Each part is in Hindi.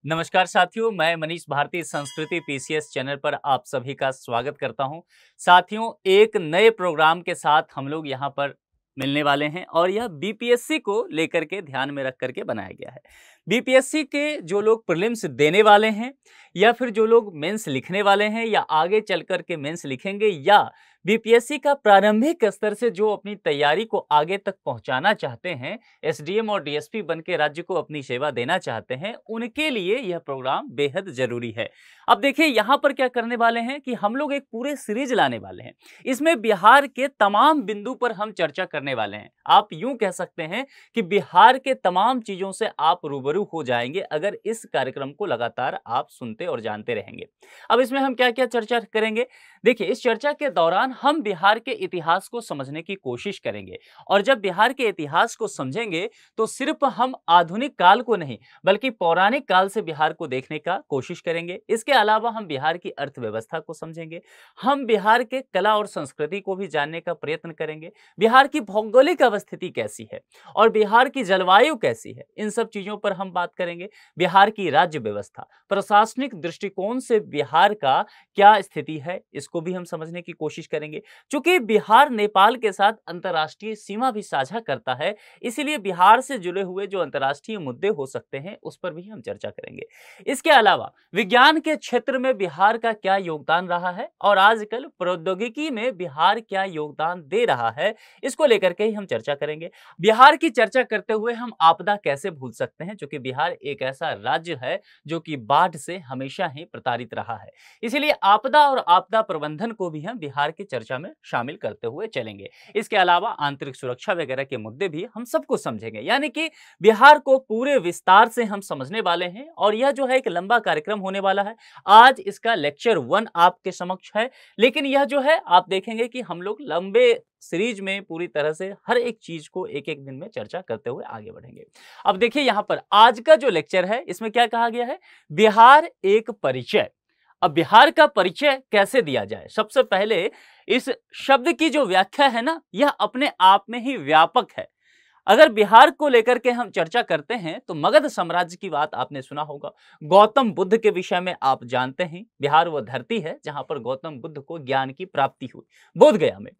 नमस्कार साथियों, मैं मनीष भारती संस्कृति पीसीएस चैनल पर आप सभी का स्वागत करता हूं। साथियों, एक नए प्रोग्राम के साथ हम लोग यहां पर मिलने वाले हैं और यह बीपीएससी को लेकर के ध्यान में रख करके बनाया गया है। बीपीएससी के जो लोग प्रीलिम्स देने वाले हैं या फिर जो लोग मेंस लिखने वाले हैं या आगे चल करके मेंस लिखेंगे या बीपीएससी का प्रारंभिक स्तर से जो अपनी तैयारी को आगे तक पहुंचाना चाहते हैं, एसडीएम और डीएसपी बन के राज्य को अपनी सेवा देना चाहते हैं, उनके लिए यह प्रोग्राम बेहद जरूरी है। अब देखिए यहाँ पर क्या करने वाले हैं कि हम लोग एक पूरे सीरीज लाने वाले हैं। इसमें बिहार के तमाम बिंदु पर हम चर्चा करने वाले हैं। आप यूं कह सकते हैं कि बिहार के तमाम चीजों से आप रूबरू हो जाएंगे अगर इस कार्यक्रम को लगातार आप सुनते और जानते रहेंगे। अब इसमें हम क्या क्या चर्चा करेंगे? देखिए, इस चर्चा के दौरान हम बिहार के इतिहास को समझने की कोशिश करेंगे और जब बिहार के इतिहास को समझेंगे तो सिर्फ हम आधुनिक काल को नहीं बल्कि पौराणिक काल से बिहार को देखने का कोशिश करेंगे। इसके अलावा हम बिहार की अर्थव्यवस्था को समझेंगे, हम बिहार के कला और संस्कृति को भी जानने का प्रयत्न करेंगे, बिहार की भौगोलिक अवस्थिति कैसी है और बिहार की जलवायु कैसी है, इन सब चीजों पर हम बात करेंगे। बिहार की राज्य व्यवस्था, प्रशासनिक दृष्टिकोण से बिहार का क्या स्थिति है, इसको भी हम समझने की कोशिश करेंगे। चूंकि बिहार नेपाल के साथ अंतर्राष्ट्रीय सीमा भी साझा करता है, इसीलिए बिहार से जुड़े हुए जो अंतर्राष्ट्रीय मुद्दे हो सकते हैं उस पर भी हम चर्चा करेंगे। इसके अलावा विज्ञान के क्षेत्र में बिहार का क्या योगदान रहा है और आजकल प्रौद्योगिकी में बिहार क्या योगदान दे रहा है, इसको लेकर के ही हम चर्चा करेंगे। बिहार की चर्चा करते हुए हम आपदा कैसे भूल सकते हैं, क्योंकि बिहार एक ऐसा राज्य है जो कि बाढ़ से हमेशा ही प्रताड़ित रहा है। इसीलिए आपदा और आपदा प्रबंधन को भी हम बिहार की चर्चा में शामिल करते हुए चलेंगे। इसके अलावा आंतरिक सुरक्षा वगैरह के मुद्दे भी हम सबको समझेंगे, यानी कि बिहार को पूरे विस्तार से हम समझने वाले हैं और यह जो है एक लंबा कार्यक्रम होने वाला है। आज इसका लेक्चर 1 आपके समक्ष है, लेकिन यह जो है आप देखेंगे कि हम लोग लंबे सीरीज में पूरी तरह से हर एक चीज को एक एक दिन में चर्चा करते हुए आगे बढ़ेंगे। अब देखिए यहाँ पर आज का जो लेक्चर है इसमें क्या कहा गया है, बिहार एक परिचय। अब बिहार का परिचय कैसे दिया जाए? सबसे पहले इस शब्द की जो व्याख्या है ना, यह अपने आप में ही व्यापक है। अगर बिहार को लेकर के हम चर्चा करते हैं तो मगध साम्राज्य की बात आपने सुना होगा, गौतम बुद्ध के विषय में आप जानते हैं। बिहार वो धरती है जहां पर गौतम बुद्ध को ज्ञान की प्राप्ति हुई, बोधगया में।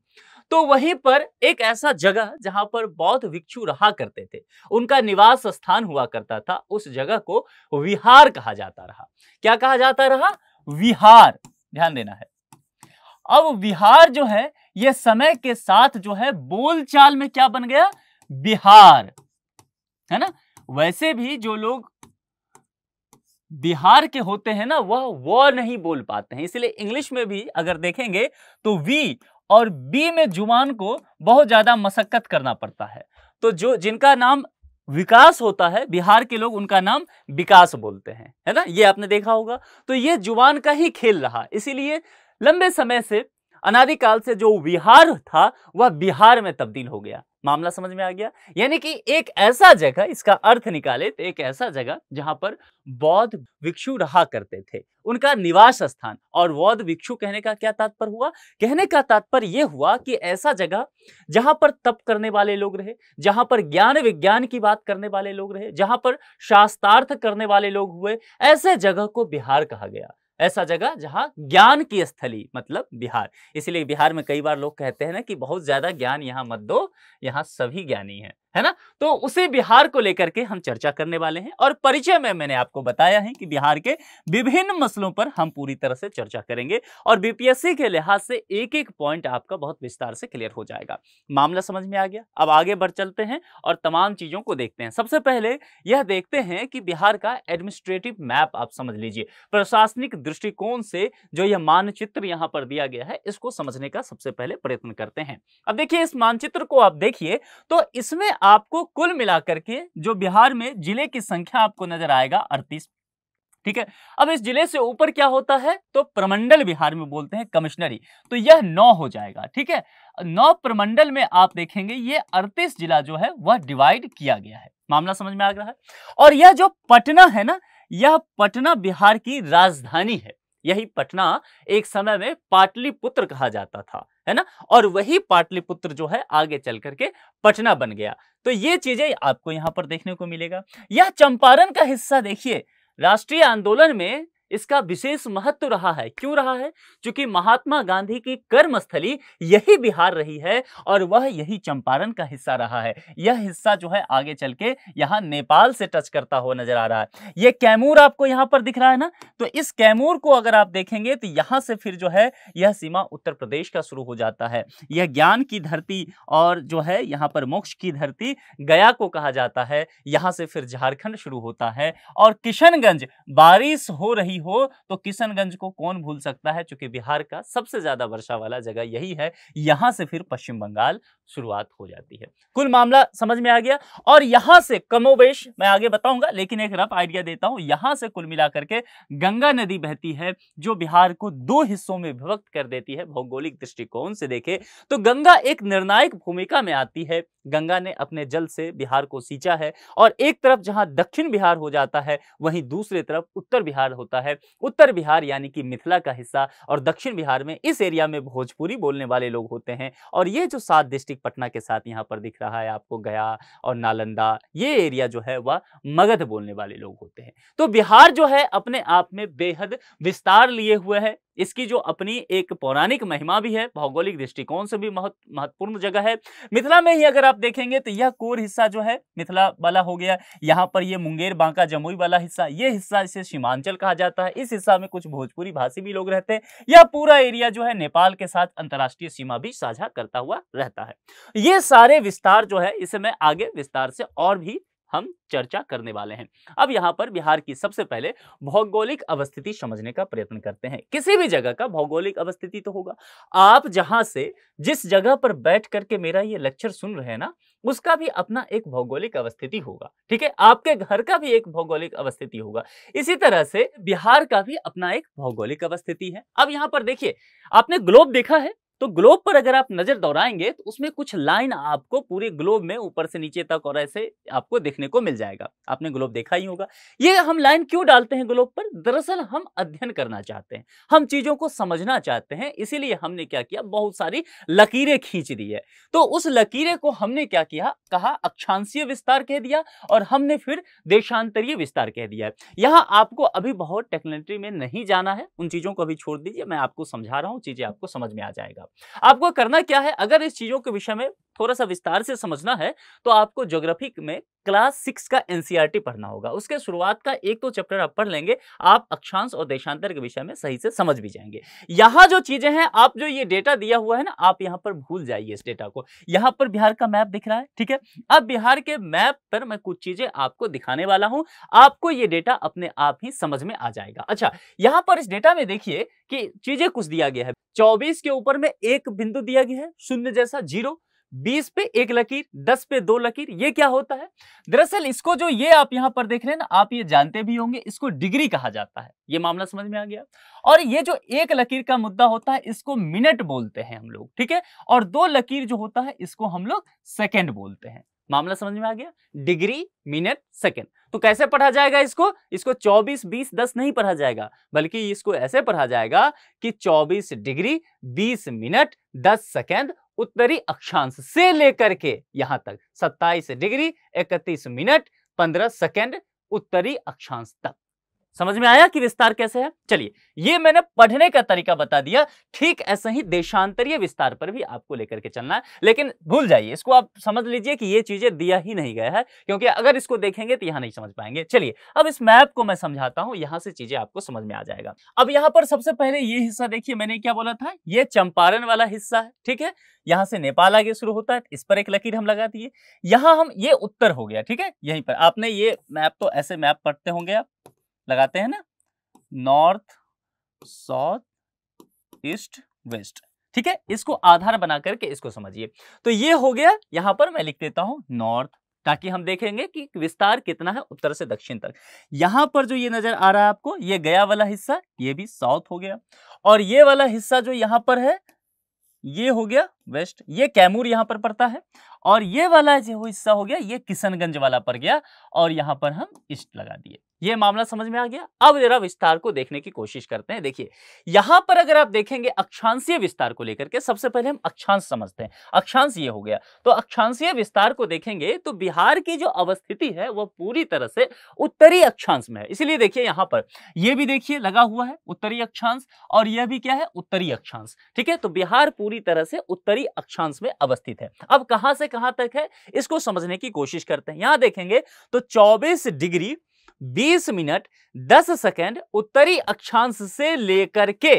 तो वहीं पर एक ऐसा जगह जहां पर बौद्ध भिक्षु रहा करते थे, उनका निवास स्थान हुआ करता था, उस जगह को विहार कहा जाता रहा। क्या कहा जाता रहा? विहार। ध्यान देना है। अब विहार जो है यह समय के साथ जो है बोलचाल में क्या बन गया? बिहार, है ना। वैसे भी जो लोग बिहार के होते हैं ना, वह वो नहीं बोल पाते हैं, इसलिए इंग्लिश में भी अगर देखेंगे तो वी और बी में जुबान को बहुत ज्यादा मशक्कत करना पड़ता है। तो जो जिनका नाम विकास होता है, बिहार के लोग उनका नाम विकास बोलते हैं, है ना। ये आपने देखा होगा। तो ये जुबान का ही खेल रहा, इसीलिए लंबे समय से अनादिकाल से जो विहार था वह बिहार में तब्दील हो गया। मामला समझ में आ गया? यानी कि एक ऐसा जगह, इसका अर्थ निकाले तो एक ऐसा जगह जहां पर बौद्ध भिक्षु रहा करते थे, उनका निवास स्थान। और बौद्ध भिक्षु कहने का क्या तात्पर्य हुआ? कहने का तात्पर्य यह हुआ कि ऐसा जगह जहां पर तप करने वाले लोग रहे, जहां पर ज्ञान विज्ञान की बात करने वाले लोग रहे, जहां पर शास्त्रार्थ करने वाले लोग हुए, ऐसे जगह को बिहार कहा गया। ऐसा जगह जहां ज्ञान की स्थली मतलब बिहार। इसलिए बिहार में कई बार लोग कहते हैं ना कि बहुत ज्यादा ज्ञान यहां मत दो, यहां सभी ज्ञानी हैं, है ना। तो उसी बिहार को लेकर के हम चर्चा करने वाले हैं और परिचय में मैंने आपको बताया है कि बिहार के विभिन्न मसलों पर हम पूरी तरह से चर्चा करेंगे और बीपीएससी के लिहाज से एक एक पॉइंट आपका बहुत विस्तार से क्लियर हो जाएगा। मामला समझ में आ गया? अब आगे बढ़ चलते हैं और तमाम चीजों को देखते हैं। सबसे पहले यह देखते हैं कि बिहार का एडमिनिस्ट्रेटिव मैप आप समझ लीजिए। प्रशासनिक दृष्टिकोण से जो यह मानचित्र यहां पर दिया गया है, इसको समझने का सबसे पहले प्रयत्न करते हैं। अब देखिए, इस मानचित्र को आप देखिए तो इसमें आपको कुल मिलाकर के जो बिहार में जिले की संख्या आपको नजर आएगा 38। ठीक है। अब इस जिले से ऊपर क्या होता है तो प्रमंडल बिहार में बोलते हैं, कमिश्नरी, तो यह 9 हो जाएगा। ठीक है। 9 प्रमंडल में आप देखेंगे ये 38 जिला जो है वह डिवाइड किया गया है। मामला समझ में आ रहा है? और यह जो पटना है ना, यह पटना बिहार की राजधानी है। यही पटना एक समय में पाटलिपुत्र कहा जाता था, है ना। और वही पाटलिपुत्र जो है आगे चल करके पटना बन गया। तो ये चीजें आपको यहां पर देखने को मिलेगा। यह चंपारण का हिस्सा देखिए, राष्ट्रीय आंदोलन में इसका विशेष महत्व रहा है। क्यों रहा है? क्योंकि महात्मा गांधी की कर्मस्थली यही बिहार रही है और वह यही चंपारण का हिस्सा रहा है। यह हिस्सा जो है आगे चल के यहाँ नेपाल से टच करता हुआ नजर आ रहा है। ये कैमूर आपको यहाँ पर दिख रहा है ना, तो इस कैमूर को अगर आप देखेंगे तो यहाँ से फिर जो है यह सीमा उत्तर प्रदेश का शुरू हो जाता है। यह ज्ञान की धरती और जो है यहाँ पर मोक्ष की धरती गया को कहा जाता है। यहाँ से फिर झारखंड शुरू होता है और किशनगंज, बारिश हो रही हो तो किशनगंज को कौन भूल सकता है, क्योंकि बिहार का सबसे ज्यादा वर्षा वाला जगह यही है। यहां से फिर पश्चिम बंगाल शुरुआत हो जाती है। कुल मामला समझ में आ गया। और यहां से कमोबेश मैं आगे बताऊंगा, लेकिन एक रफ आइडिया देता हूं। यहां से कुल मिलाकर के गंगा नदी बहती है जो बिहार को दो हिस्सों में विभक्त कर देती है। भौगोलिक दृष्टिकोण से देखें तो गंगा एक निर्णायक भूमिका में आती है। गंगा ने अपने जल से बिहार को सींचा है और एक तरफ जहां दक्षिण बिहार हो जाता है वहीं दूसरी तरफ उत्तर बिहार होता है। उत्तर बिहार यानी कि मिथिला का हिस्सा और दक्षिण बिहार में इस एरिया में भोजपुरी बोलने वाले लोग होते हैं। और ये जो 7 डिस्ट्रिक्ट पटना के साथ यहाँ पर दिख रहा है आपको, गया और नालंदा, ये एरिया जो है वह मगध बोलने वाले लोग होते हैं। तो बिहार जो है अपने आप में बेहद विस्तार लिए हुए है। इसकी जो अपनी एक पौराणिक महिमा भी है, भौगोलिक दृष्टिकोण से भी महत्वपूर्ण जगह है। मिथिला में ही अगर आप देखेंगे तो यह कोर हिस्सा जो है मिथिला वाला हो गया। यहाँ पर ये मुंगेर, बांका, जमुई वाला हिस्सा, ये हिस्सा इसे सीमांचल कहा जाता है। इस हिस्सा में कुछ भोजपुरी भाषी भी लोग रहते हैं। यह पूरा एरिया जो है नेपाल के साथ अंतर्राष्ट्रीय सीमा भी साझा करता हुआ रहता है। ये सारे विस्तार जो है इसे मैं आगे विस्तार से और भी हम चर्चा करने वाले हैं। अब यहाँ पर बिहार की सबसे पहले भौगोलिक अवस्थिति समझने का प्रयत्न करते हैं। किसी भी जगह का भौगोलिक अवस्थिति तो होगा। आप जहां से जिस जगह पर बैठ करके मेरा ये लेक्चर सुन रहे हैं ना, उसका भी अपना एक भौगोलिक अवस्थिति होगा। ठीक है, आपके घर का भी एक भौगोलिक अवस्थिति होगा। इसी तरह से बिहार का भी अपना एक भौगोलिक अवस्थिति है। अब यहाँ पर देखिए, आपने ग्लोब देखा है, तो ग्लोब पर अगर आप नजर दौड़ाएंगे तो उसमें कुछ लाइन आपको पूरे ग्लोब में ऊपर से नीचे तक और ऐसे आपको देखने को मिल जाएगा। आपने ग्लोब देखा ही होगा। ये हम लाइन क्यों डालते हैं ग्लोब पर? दरअसल हम अध्ययन करना चाहते हैं, हम चीजों को समझना चाहते हैं। इसीलिए हमने क्या किया, बहुत सारी लकीरें खींच दी है। तो उस लकीरें को हमने क्या किया, कहा अक्षांशीय विस्तार कह दिया और हमने फिर देशांतरीय विस्तार कह दिया है। यहां आपको अभी बहुत टेक्निकली में नहीं जाना है, उन चीजों को अभी छोड़ दीजिए, मैं आपको समझा रहा हूं, चीजें आपको समझ में आ जाएगा। आपको करना क्या है, अगर इस चीजों के विषय में थोड़ा सा विस्तार से समझना है तो आपको ज्योग्राफी में क्लास 6 का एनसीईआरटी पढ़ना होगा। उसके शुरुआत का एक तो चैप्टर आप पढ़ लेंगे, आप अक्षांश और देशांतर के विषय में सही से समझ भी जाएंगे। यहां जो चीजें हैं, आप जो ये डेटा दिया हुआ है ना, आप यहां पर भूल जाइए इस डेटा को। यहां पर बिहार का मैप दिख रहा है, ठीक है। अब बिहार के मैप पर मैं कुछ चीजें आपको दिखाने वाला हूं, आपको ये डेटा अपने आप ही समझ में आ जाएगा। अच्छा, यहां पर इस डेटा में देखिए कि चीजें कुछ दिया गया है। 24 के ऊपर में एक बिंदु दिया गया है, शून्य जैसा 0, 20 पे एक लकीर, 10 पे 2 लकीर। ये क्या होता है? दरअसल इसको जो ये आप यहां पर देख रहे हैं ना, आप ये जानते भी होंगे, इसको डिग्री कहा जाता है। ये मामला समझ में आ गया। और ये जो एक लकीर का मुद्दा होता है, इसको मिनट बोलते हैं हम लोग, ठीक है। और 2 लकीर जो होता है, इसको हम लोग सेकंड बोलते हैं। मामला समझ में आ गया? Degree, minute, second. तो कैसे पढ़ा जाएगा इसको? 24, 20, 10 नहीं पढ़ा जाएगा, बल्कि इसको ऐसे पढ़ा जाएगा कि 24 डिग्री, 20 मिनट, 10 सेकंड उत्तरी अक्षांश से लेकर के यहां तक 27 डिग्री, 31 मिनट, 15 सेकंड उत्तरी अक्षांश तक। समझ में आया कि विस्तार कैसे है? चलिए, ये मैंने पढ़ने का तरीका बता दिया। ठीक ऐसा ही देशांतरीय विस्तार पर भी आपको लेकर के चलना है, लेकिन भूल जाइए, इसको आप समझ लीजिए कि ये चीजें दिया ही नहीं गया है, क्योंकि अगर इसको देखेंगे तो यहां नहीं समझ पाएंगे। चलिए, अब इस मैप को मैं समझाता हूं, यहां से चीजें आपको समझ में आ जाएगा। अब यहां पर सबसे पहले ये हिस्सा देखिए, मैंने क्या बोला था, ये चंपारण वाला हिस्सा है, ठीक है। यहां से नेपाल आगे शुरू होता है, इस पर एक लकीर हम लगा दिए। यहां हम, ये उत्तर हो गया, ठीक है। यहीं पर आपने ये मैप, तो ऐसे मैप पढ़ते होंगे आप, लगाते हैं ना, नॉर्थ, साउथ, ईस्ट, वेस्ट, ठीक है। इसको आधार बना करके इसको समझिए। तो ये हो गया, यहां पर मैं लिख देता हूं नॉर्थ, ताकि हम देखेंगे कि विस्तार कितना है उत्तर से दक्षिण तक। यहां पर जो ये नजर आ रहा है आपको, ये गया वाला हिस्सा, ये भी साउथ हो गया। और ये वाला हिस्सा जो यहां पर है, ये हो गया वेस्ट। ये कैमूर यहां पर पड़ता है। और ये वाला जो हिस्सा हो गया ये किशनगंज वाला पड़ गया और यहां पर हम ईस्ट लगा दिए। ये मामला समझ में आ गया। अब जरा विस्तार को देखने की कोशिश करते हैं। देखिए यहां पर अगर आप देखेंगे अक्षांशीय विस्तार को लेकर के, सबसे पहले हम अक्षांश समझते हैं। अक्षांश ये हो गया, तो अक्षांशीय विस्तार को देखेंगे तो बिहार की जो अवस्थिति है वह पूरी तरह से उत्तरी अक्षांश में है। इसलिए देखिए यहां पर ये भी देखिए लगा हुआ है उत्तरी अक्षांश और यह भी क्या है उत्तरी अक्षांश। ठीक है, तो बिहार पूरी तरह से उत्तरी अक्षांश में अवस्थित है। अब कहां से कहां तक है इसको समझने की कोशिश करते हैं। यहां देखेंगे तो 24 डिग्री 20 मिनट 10 सेकंड उत्तरी अक्षांश से लेकर के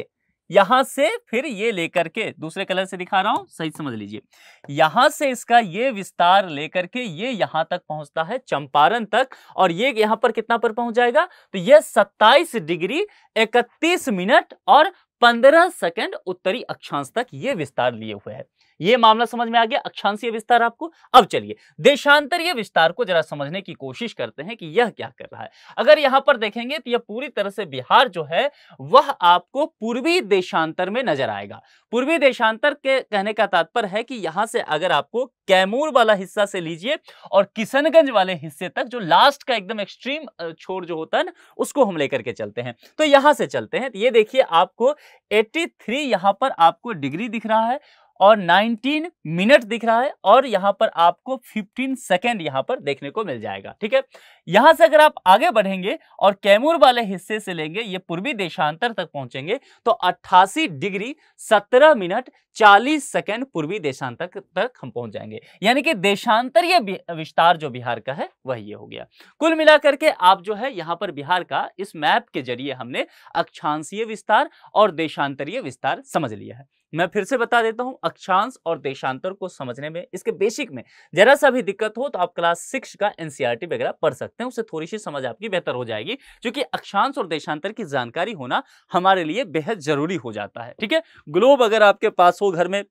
यहां से फिर ये लेकर के, दूसरे कलर से दिखा रहा हूं सही समझ लीजिए, यहां से इसका ये विस्तार लेकर के ये यहां तक पहुंचता है चंपारण तक और ये यहां पर कितना पर पहुंच जाएगा तो ये 27 डिग्री 31 मिनट और 15 सेकंड उत्तरी अक्षांश तक ये विस्तार लिए हुए है। ये मामला समझ में आ गया अक्षांशीय विस्तार आपको। अब चलिए देशांतरीय विस्तार को जरा समझने की कोशिश करते हैं कि यह क्या कर रहा है। अगर यहां पर देखेंगे तो यह पूरी तरह से बिहार जो है वह आपको पूर्वी देशांतर में नजर आएगा। पूर्वी देशांतर के कहने का तात्पर्य है कि यहां से अगर आपको कैमूर वाला हिस्सा से लीजिए और किशनगंज वाले हिस्से तक जो लास्ट का एकदम एक्सट्रीम छोर जो होता है ना उसको हम लेकर के चलते हैं। तो यहां से चलते हैं तो ये देखिए आपको 83 यहां पर आपको डिग्री दिख रहा है और 19 मिनट दिख रहा है और यहां पर आपको 15 सेकंड यहां पर देखने को मिल जाएगा। ठीक है, यहां से अगर आप आगे बढ़ेंगे और कैमूर वाले हिस्से से लेंगे ये पूर्वी देशांतर तक पहुंचेंगे तो 88 डिग्री 17 मिनट 40 सेकंड पूर्वी देशांतर तक हम पहुंच जाएंगे। यानी कि देशांतरीय विस्तार जो बिहार का है वह ये हो गया। कुल मिलाकर के आप जो है यहां पर बिहार का इस मैप के जरिए हमने अक्षांशीय विस्तार और देशांतरीय विस्तार समझ लिया है। मैं फिर से बता देता हूं अक्षांश और देशांतर को समझने में इसके बेसिक में जरा सा भी दिक्कत हो तो आप क्लास 6 का एनसीईआरटी वगैरह पढ़ सकते हैं, उससे थोड़ी सी समझ आपकी बेहतर हो जाएगी क्योंकि अक्षांश और देशांतर की जानकारी होना हमारे लिए बेहद जरूरी हो जाता है। ठीक है, ग्लोब अगर आपके पास हो घर में,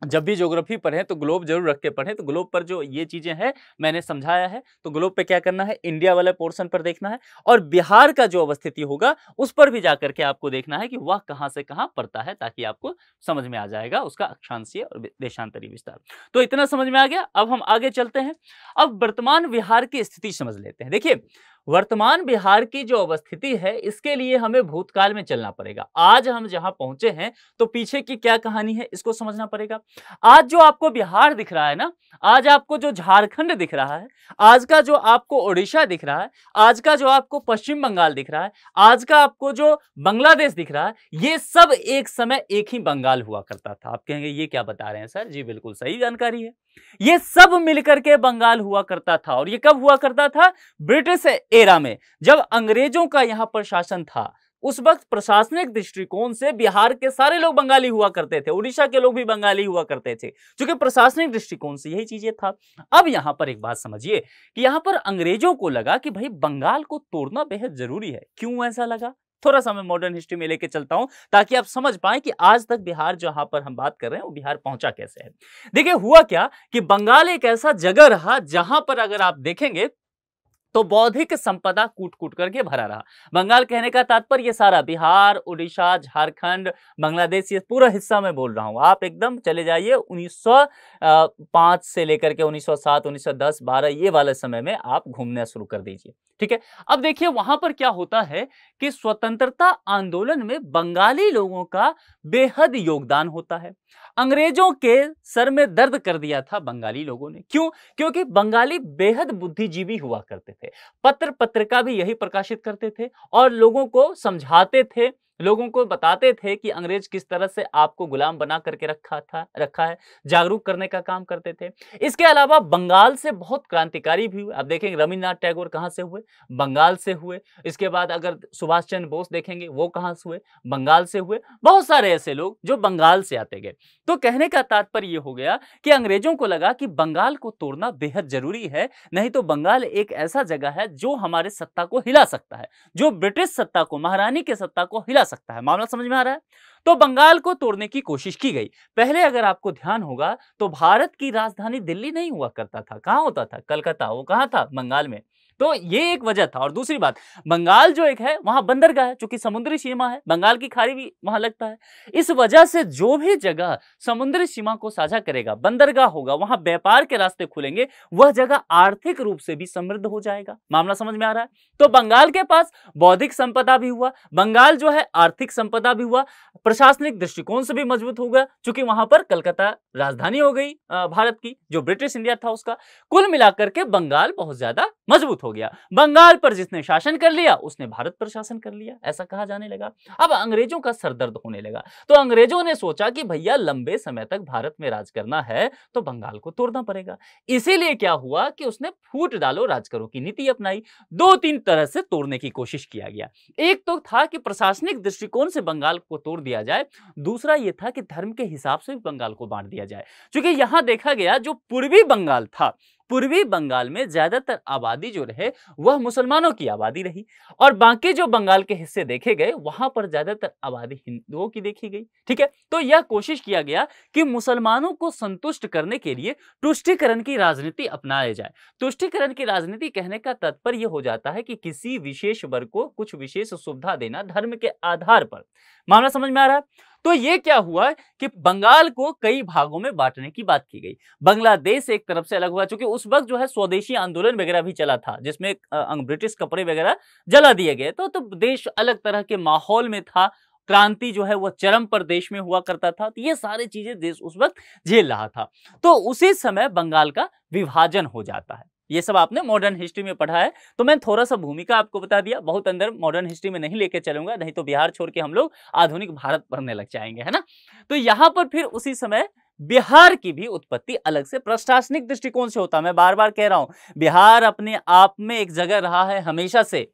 जब भी ज्योग्राफी पढ़ें तो ग्लोब जरूर रख के पढ़ें। तो ग्लोब पर जो ये चीजें हैं मैंने समझाया है, तो ग्लोब पे क्या करना है इंडिया वाले पोर्शन पर देखना है और बिहार का जो अवस्थिति होगा उस पर भी जाकर के आपको देखना है कि वह कहां से कहां पड़ता है ताकि आपको समझ में आ जाएगा उसका अक्षांशीय और देशांतरीय विस्तार। तो इतना समझ में आ गया। अब हम आगे चलते हैं। अब वर्तमान बिहार की स्थिति समझ लेते हैं। देखिए वर्तमान बिहार की जो अवस्थिति है इसके लिए हमें भूतकाल में चलना पड़ेगा। आज हम जहां पहुंचे हैं तो पीछे की क्या कहानी है इसको समझना पड़ेगा। आज जो आपको बिहार दिख रहा है ना, आज आपको जो झारखंड दिख रहा है, आज का जो आपको ओडिशा दिख रहा है, आज का जो आपको पश्चिम बंगाल दिख रहा है, आज का आपको जो बांग्लादेश दिख रहा है, ये सब एक समय एक ही बंगाल हुआ करता था। आप कहेंगे ये क्या बता रहे हैं सर? जी बिल्कुल सही जानकारी है। ये सब मिलकर के बंगाल हुआ करता था और ये कब हुआ करता था? ब्रिटिश एरा में, जब अंग्रेजों का यहां पर शासन था। उस वक्त प्रशासनिक दृष्टिकोण से बिहार के सारे लोग बंगाली हुआ करते थे, उड़ीसा के लोग भी बंगाली हुआ करते थे, क्योंकि प्रशासनिक दृष्टिकोण से यही चीजें था। अब यहां पर एक बात समझिए कि यहां पर अंग्रेजों को लगा कि भाई बंगाल को तोड़ना बेहद जरूरी है। क्यों ऐसा लगा? थोड़ा सा मैं मॉडर्न हिस्ट्री में लेके चलता हूं ताकि आप समझ पाएं कि आज तक बिहार जहां पर हम बात कर रहे हैं वो बिहार पहुंचा कैसे है। देखिए हुआ क्या कि बंगाल एक ऐसा जगह रहा जहां पर अगर आप देखेंगे तो बौद्धिक संपदा कूट कूट करके भरा रहा। बंगाल कहने का तात्पर्य ये सारा बिहार, उड़ीसा, झारखंड, बांग्लादेश, ये पूरा हिस्सा मैं बोल रहा हूं। आप एकदम चले जाइए 1905 से लेकर के 1907, 1910, 12 ये वाले समय में आप घूमना शुरू कर दीजिए। ठीक है, अब देखिए वहां पर क्या होता है कि स्वतंत्रता आंदोलन में बंगाली लोगों का बेहद योगदान होता है। अंग्रेजों के सर में दर्द कर दिया था बंगाली लोगों ने। क्यों? क्योंकि बंगाली बेहद बुद्धिजीवी हुआ करते थे, पत्र पत्रिका भी यही प्रकाशित करते थे और लोगों को समझाते थे, लोगों को बताते थे कि अंग्रेज किस तरह से आपको गुलाम बना करके रखा है, जागरूक करने का काम करते थे। इसके अलावा बंगाल से बहुत क्रांतिकारी भी हुए। आप देखेंगे रविन्द्रनाथ टैगोर कहां से हुए? बंगाल से हुए। इसके बाद अगर सुभाष चंद्र बोस देखेंगे वो कहां से हुए? बंगाल से हुए। बहुत सारे ऐसे लोग जो बंगाल से आते गए। तो कहने का तात्पर्य यह हो गया कि अंग्रेजों को लगा कि बंगाल को तोड़ना बेहद जरूरी है, नहीं तो बंगाल एक ऐसा जगह है जो हमारे सत्ता को हिला सकता है, जो ब्रिटिश सत्ता को, महारानी के सत्ता को हिला सकता है। मामला समझ में आ रहा है? तो बंगाल को तोड़ने की कोशिश की गई। पहले अगर आपको ध्यान होगा तो भारत की राजधानी दिल्ली नहीं हुआ करता था, कहां होता था? कलकत्ता। वो कहां था? बंगाल में। तो ये एक वजह था। और दूसरी बात, बंगाल जो एक है वहां बंदरगाह है, चूंकि समुद्री सीमा है, बंगाल की खाड़ी भी वहां लगता है। इस वजह से जो भी जगह समुद्री सीमा को साझा करेगा, बंदरगाह होगा, वहां व्यापार के रास्ते खुलेंगे, वह जगह आर्थिक रूप से भी समृद्ध हो जाएगा। मामला समझ में आ रहा है? तो बंगाल के पास बौद्धिक संपदा भी हुआ, बंगाल जो है आर्थिक संपदा भी हुआ, प्रशासनिक दृष्टिकोण से भी मजबूत हो गया, क्योंकि वहां पर कलकत्ता राजधानी हो गई भारत की, जो ब्रिटिश इंडिया था उसका। कुल मिलाकर के बंगाल बहुत ज्यादा मजबूत हो गया। बंगाल पर जिसने शासन कर लिया उसने भारत पर शासन कर लिया, ऐसा कहा जाने लगा। अब अंग्रेजों का सरदर्द होने लगा, तो अंग्रेजों ने सोचा कि भैया लंबे समय तक भारत में राज करना है तो बंगाल को तोड़ना पड़ेगा। इसीलिए क्या हुआ कि उसने फूट डालो राज करो की नीति अपनाई। दो तीन तरह से तोड़ने की कोशिश किया गया। एक तो था कि प्रशासनिक दृष्टिकोण से बंगाल को तोड़ दिया जाए, दूसरा यह था कि धर्म के हिसाब से भी बंगाल को बांट दिया जाए। क्योंकि यहां देखा गया जो पूर्वी बंगाल था, पूर्वी बंगाल में ज्यादातर आबादी जो रहे वह मुसलमानों की आबादी रही, और बाकी जो बंगाल के हिस्से देखे गए वहां पर ज्यादातर आबादी हिंदुओं की देखी गई। ठीक है, तो यह कोशिश किया गया कि मुसलमानों को संतुष्ट करने के लिए तुष्टीकरण की राजनीति अपनाया जाए। तुष्टीकरण की राजनीति कहने का तात्पर्य यह हो जाता है कि किसी विशेष वर्ग को कुछ विशेष सुविधा देना धर्म के आधार पर। मामला समझ में आ रहा है? तो ये क्या हुआ कि बंगाल को कई भागों में बांटने की बात की गई। बांग्लादेश एक तरफ से अलग हुआ, क्योंकि उस वक्त जो है स्वदेशी आंदोलन वगैरह भी चला था, जिसमें ब्रिटिश कपड़े वगैरह जला दिए गए। तो देश अलग तरह के माहौल में था, क्रांति जो है वह चरम पर देश में हुआ करता था। तो ये सारी चीजें देश उस वक्त झेल रहा था। तो उसी समय बंगाल का विभाजन हो जाता है। ये सब आपने मॉडर्न हिस्ट्री में पढ़ा है, तो मैं थोड़ा सा भूमिका आपको बता दिया, बहुत अंदर मॉडर्न हिस्ट्री में नहीं लेके चलूंगा, नहीं तो बिहार छोड़ के हम लोग आधुनिक भारत पढ़ने लग जाएंगे, है ना। तो यहां पर फिर उसी समय बिहार की भी उत्पत्ति अलग से प्रशासनिक दृष्टिकोण से होता है। मैं बार बार कह रहा हूं, बिहार अपने आप में एक जगह रहा है हमेशा से,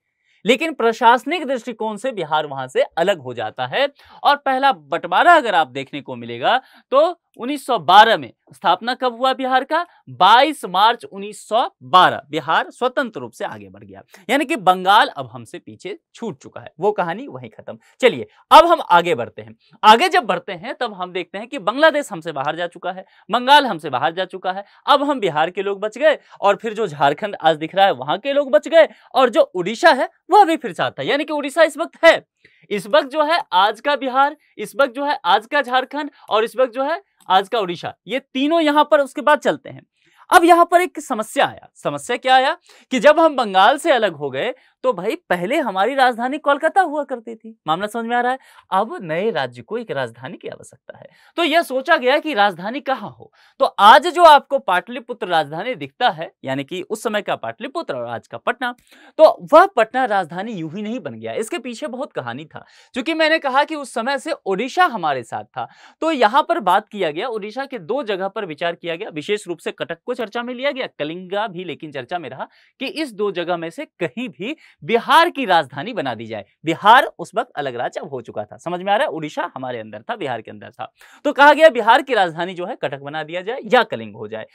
लेकिन प्रशासनिक दृष्टिकोण से बिहार वहां से अलग हो जाता है। और पहला बंटवारा अगर आप देखने को मिलेगा तो 1912 में स्थापना कब हुआ बिहार का? 22 मार्च 1912 बिहार स्वतंत्र रूप से आगे बढ़ गया। यानी कि बंगाल अब हमसे पीछे छूट चुका है, वो कहानी वहीं खत्म। चलिए अब हम आगे बढ़ते हैं। आगे जब बढ़ते हैं तब हम देखते हैं कि बांग्लादेश हमसे बाहर जा चुका है, बंगाल हमसे बाहर जा चुका है, अब हम बिहार के लोग बच गए, और फिर जो झारखंड आज दिख रहा है वहां के लोग बच गए, और जो उड़ीसा है वह भी फिर साथ है। यानी कि उड़ीसा इस वक्त है, इस वक्त जो है आज का बिहार, इस वक्त जो है आज का झारखंड, और इस वक्त जो है आज का उड़ीसा, ये तीनों यहां पर उसके बाद चलते हैं। अब यहां पर एक समस्या आया। समस्या क्या आया कि जब हम बंगाल से अलग हो गए तो भाई पहले हमारी राजधानी कोलकाता हुआ करती थी। मामला समझ में आ रहा है? अब नए राज्य को एक राजधानी की आवश्यकता है, तो यह सोचा गया कि राजधानी कहां हो। तो आज जो आपको पाटलिपुत्र राजधानी दिखता है, यानी कि उस समय का पाटलिपुत्र और आज का पटना, तो वह पटना राजधानी यूं ही नहीं बन गया, इसके पीछे बहुत कहानी था। क्योंकि मैंने कहा कि उस समय से उड़ीसा हमारे साथ था, तो यहां पर बात किया गया, उड़ीसा के दो जगह पर विचार किया गया। विशेष रूप से कटक को चर्चा में लिया गया, कलिंगा भी लेकिन चर्चा में रहा कि इस दो जगह में से कहीं भी बिहार की राजधानी बना दी जाए। बिहार उस वक्त अलग राज्य अब हो चुका था, समझ में आ रहा है? उड़ीसा हमारे अंदर था, बिहार के अंदर था, तो कहा गया बिहार की राजधानी जो है कटक बना दिया जाए या कलिंग हो जाए।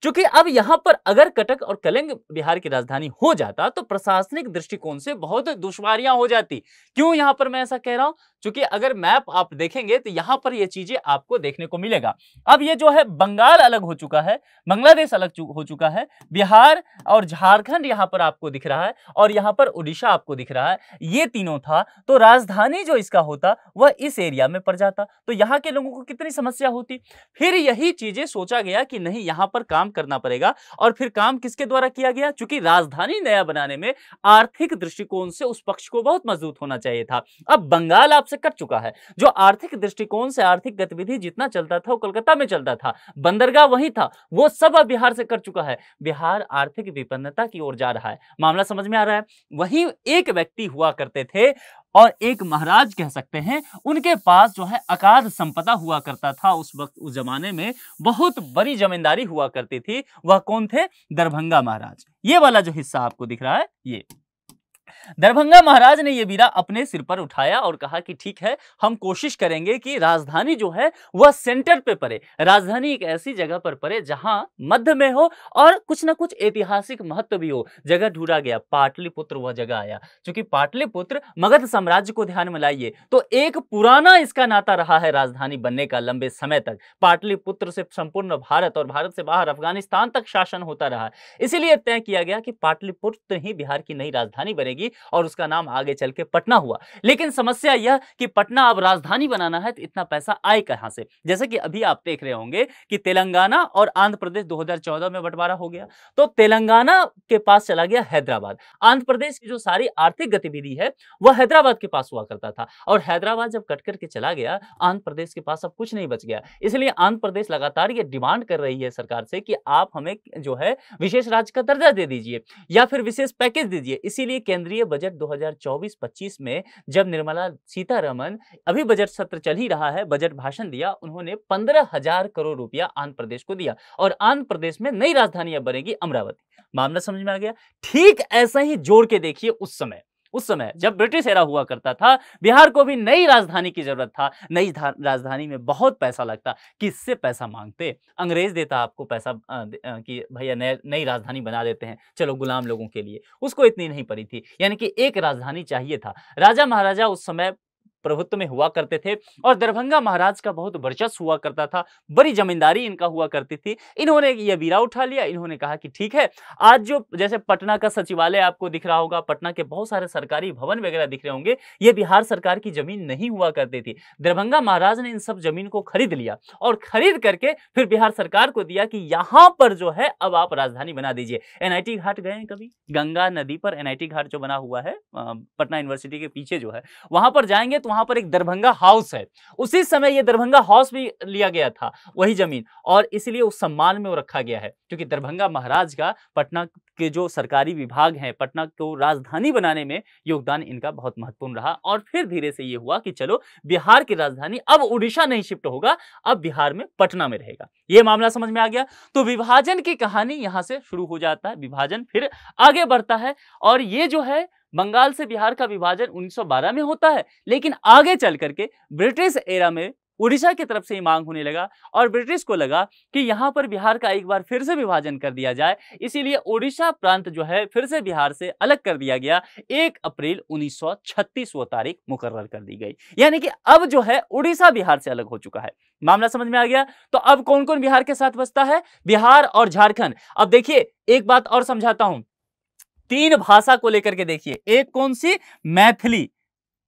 क्योंकि अब यहां पर अगर कटक और कलिंग बिहार की राजधानी हो जाता तो प्रशासनिक दृष्टिकोण से बहुत दुश्वारियां हो जाती। क्यों यहां पर मैं ऐसा कह रहा हूं? क्योंकि अगर मैप आप देखेंगे तो यहां पर ये चीजें आपको देखने को मिलेगा। अब ये जो है बंगाल अलग हो चुका है, बांग्लादेश अलग हो चुका है, बिहार और झारखंड यहां पर आपको दिख रहा है, और यहां पर उड़ीसा आपको दिख रहा है, ये तीनों था। तो राजधानी जो इसका होता वह इस एरिया में पड़ जाता, तो यहां के लोगों को कितनी समस्या होती। फिर यही चीजें सोचा गया कि नहीं, यहां पर काम करना पड़ेगा। और फिर काम किसके द्वारा किया गया? क्योंकि राजधानी नया बनाने में आर्थिक दृष्टिकोण से उस पक्ष को बहुत मजबूत होना चाहिए था। अब बंगाल आपसे कट चुका है, जो आर्थिक दृष्टिकोण से आर्थिक गतिविधि जितना चलता था वो कोलकाता में चलता था, बंदरगाह वही था, वो सब अब बिहार से कट चुका है। बिहार आर्थिक विपन्नता की ओर जा रहा है। मामला समझ में आ रहा है? वहीं एक व्यक्ति हुआ करते थे और एक महाराज कह सकते हैं, उनके पास जो है अगाध संपदा हुआ करता था। उस वक्त उस जमाने में बहुत बड़ी जमींदारी हुआ करती थी। वह कौन थे? दरभंगा महाराज। ये वाला जो हिस्सा आपको दिख रहा है, ये दरभंगा महाराज ने यह बीड़ा अपने सिर पर उठाया और कहा कि ठीक है, हम कोशिश करेंगे कि राजधानी जो है वह सेंटर पे पड़े, राजधानी एक ऐसी जगह पर पड़े जहां मध्य में हो और कुछ ना कुछ ऐतिहासिक महत्व भी हो। जगह ढूंढा गया, पाटलिपुत्र वह जगह आया। क्योंकि पाटलिपुत्र मगध साम्राज्य को ध्यान में लाइए तो एक पुराना इसका नाता रहा है राजधानी बनने का लंबे समय तक। पाटलिपुत्र से संपूर्ण भारत और भारत से बाहर अफगानिस्तान तक शासन होता रहा। इसीलिए तय किया गया कि पाटलिपुत्र ही बिहार की नई राजधानी बनेगी और उसका नाम आगे चल के पटना हुआ। लेकिन समस्या यह कि पटना अब राजधानी बनाना है तो इतना पैसा आए कहां से? जैसे कि अभी आप देख रहे होंगे कि तेलंगाना और आंध्र प्रदेश 2014 में बंटवारा हो गया, तो तेलंगाना के पास चला गया हैदराबाद। आंध्र प्रदेश की जो सारी आर्थिक गतिविधि है वह हैदराबाद के पास हुआ करता था और हैदराबाद जब कट करके चला गया, आंध्र प्रदेश के पास अब कुछ नहीं बच गया। इसलिए आंध्र प्रदेश लगातार ये डिमांड कर रही है सरकार से कि आप हमें जो है विशेष राज्य का दर्जा दे दीजिए या फिर विशेष पैकेज दीजिए। इसीलिए केंद्रीय बजट 2024-25 में जब निर्मला सीतारमन, अभी बजट सत्र चल ही रहा है, बजट भाषण दिया, उन्होंने 15,000 करोड़ रुपया आंध्र प्रदेश को दिया और आंध्र प्रदेश में नई राजधानी अब बनेगी अमरावती। मामला समझ में आ गया? ठीक ऐसा ही जोड़ के देखिए, उस समय जब ब्रिटिश एरा हुआ करता था, बिहार को भी नई राजधानी की जरूरत था। नई राजधानी में बहुत पैसा लगता। किससे पैसा मांगते? अंग्रेज देता आपको पैसा कि भैया नई राजधानी बना देते हैं, चलो गुलाम लोगों के लिए। उसको इतनी नहीं पड़ी थी, यानी कि एक राजधानी चाहिए था। राजा महाराजा उस समय प्रभुत्व में हुआ करते थे और दरभंगा महाराज का बहुत वर्चस्व हुआ करता था, बड़ी जमींदारी इनका हुआ करती थी। इन्होंने यह बीड़ा उठा लिया। इन्होंने कहा कि ठीक है, आज जो जैसे पटना का सचिवालय आपको दिख रहा होगा, पटना के बहुत सारे सरकारी भवन वगैरह दिख रहे होंगे, ये बिहार सरकार की जमीन नहीं हुआ करती थी। दरभंगा महाराज ने इन सब जमीन को खरीद लिया और खरीद करके फिर बिहार सरकार को दिया कि यहां पर जो है अब आप राजधानी बना दीजिए। एनआईटी घाट गए हैं कभी? गंगा नदी पर एनआईटी घाट जो बना हुआ है पटना यूनिवर्सिटी के पीछे जो है, वहां पर जाएंगे तो वहां पर एक दरभंगा हाउस है। उसी समय ये दरभंगा हाउस भी लिया गया था, वही जमीन, और इसलिए उस सम्मान में वो रखा गया है क्योंकि दरभंगा महाराज का पटना के जो सरकारी विभाग हैं, पटना को राजधानी बनाने में योगदान इनका बहुत महत्वपूर्ण रहा। और फिर धीरे से ये हुआ कि चलो बिहार की राजधानी अब उड़ीसा नहीं शिफ्ट होगा, अब बिहार में पटना में रहेगा। ये मामला समझ में आ गया? तो विभाजन की कहानी यहां से शुरू हो जाता है, विभाजन फिर आगे बढ़ता है और ये जो है बंगाल से बिहार का विभाजन 1912 में होता है, लेकिन आगे चल करके ब्रिटिश एरा में उड़ीसा की तरफ से ही मांग होने लगा और ब्रिटिश को लगा कि यहां पर बिहार का एक बार फिर से विभाजन कर दिया जाए। इसीलिए उड़ीसा प्रांत जो है फिर से बिहार से अलग कर दिया गया। 1 अप्रैल 1936 वो तारीख मुकर्रर कर दी गई, यानी कि अब जो है उड़ीसा बिहार से अलग हो चुका है। मामला समझ में आ गया? तो अब कौन कौन बिहार के साथ बसता है? बिहार और झारखंड। अब देखिए एक बात और समझाता हूं, 3 भाषा को लेकर के देखिए। एक कौन सी? मैथिली।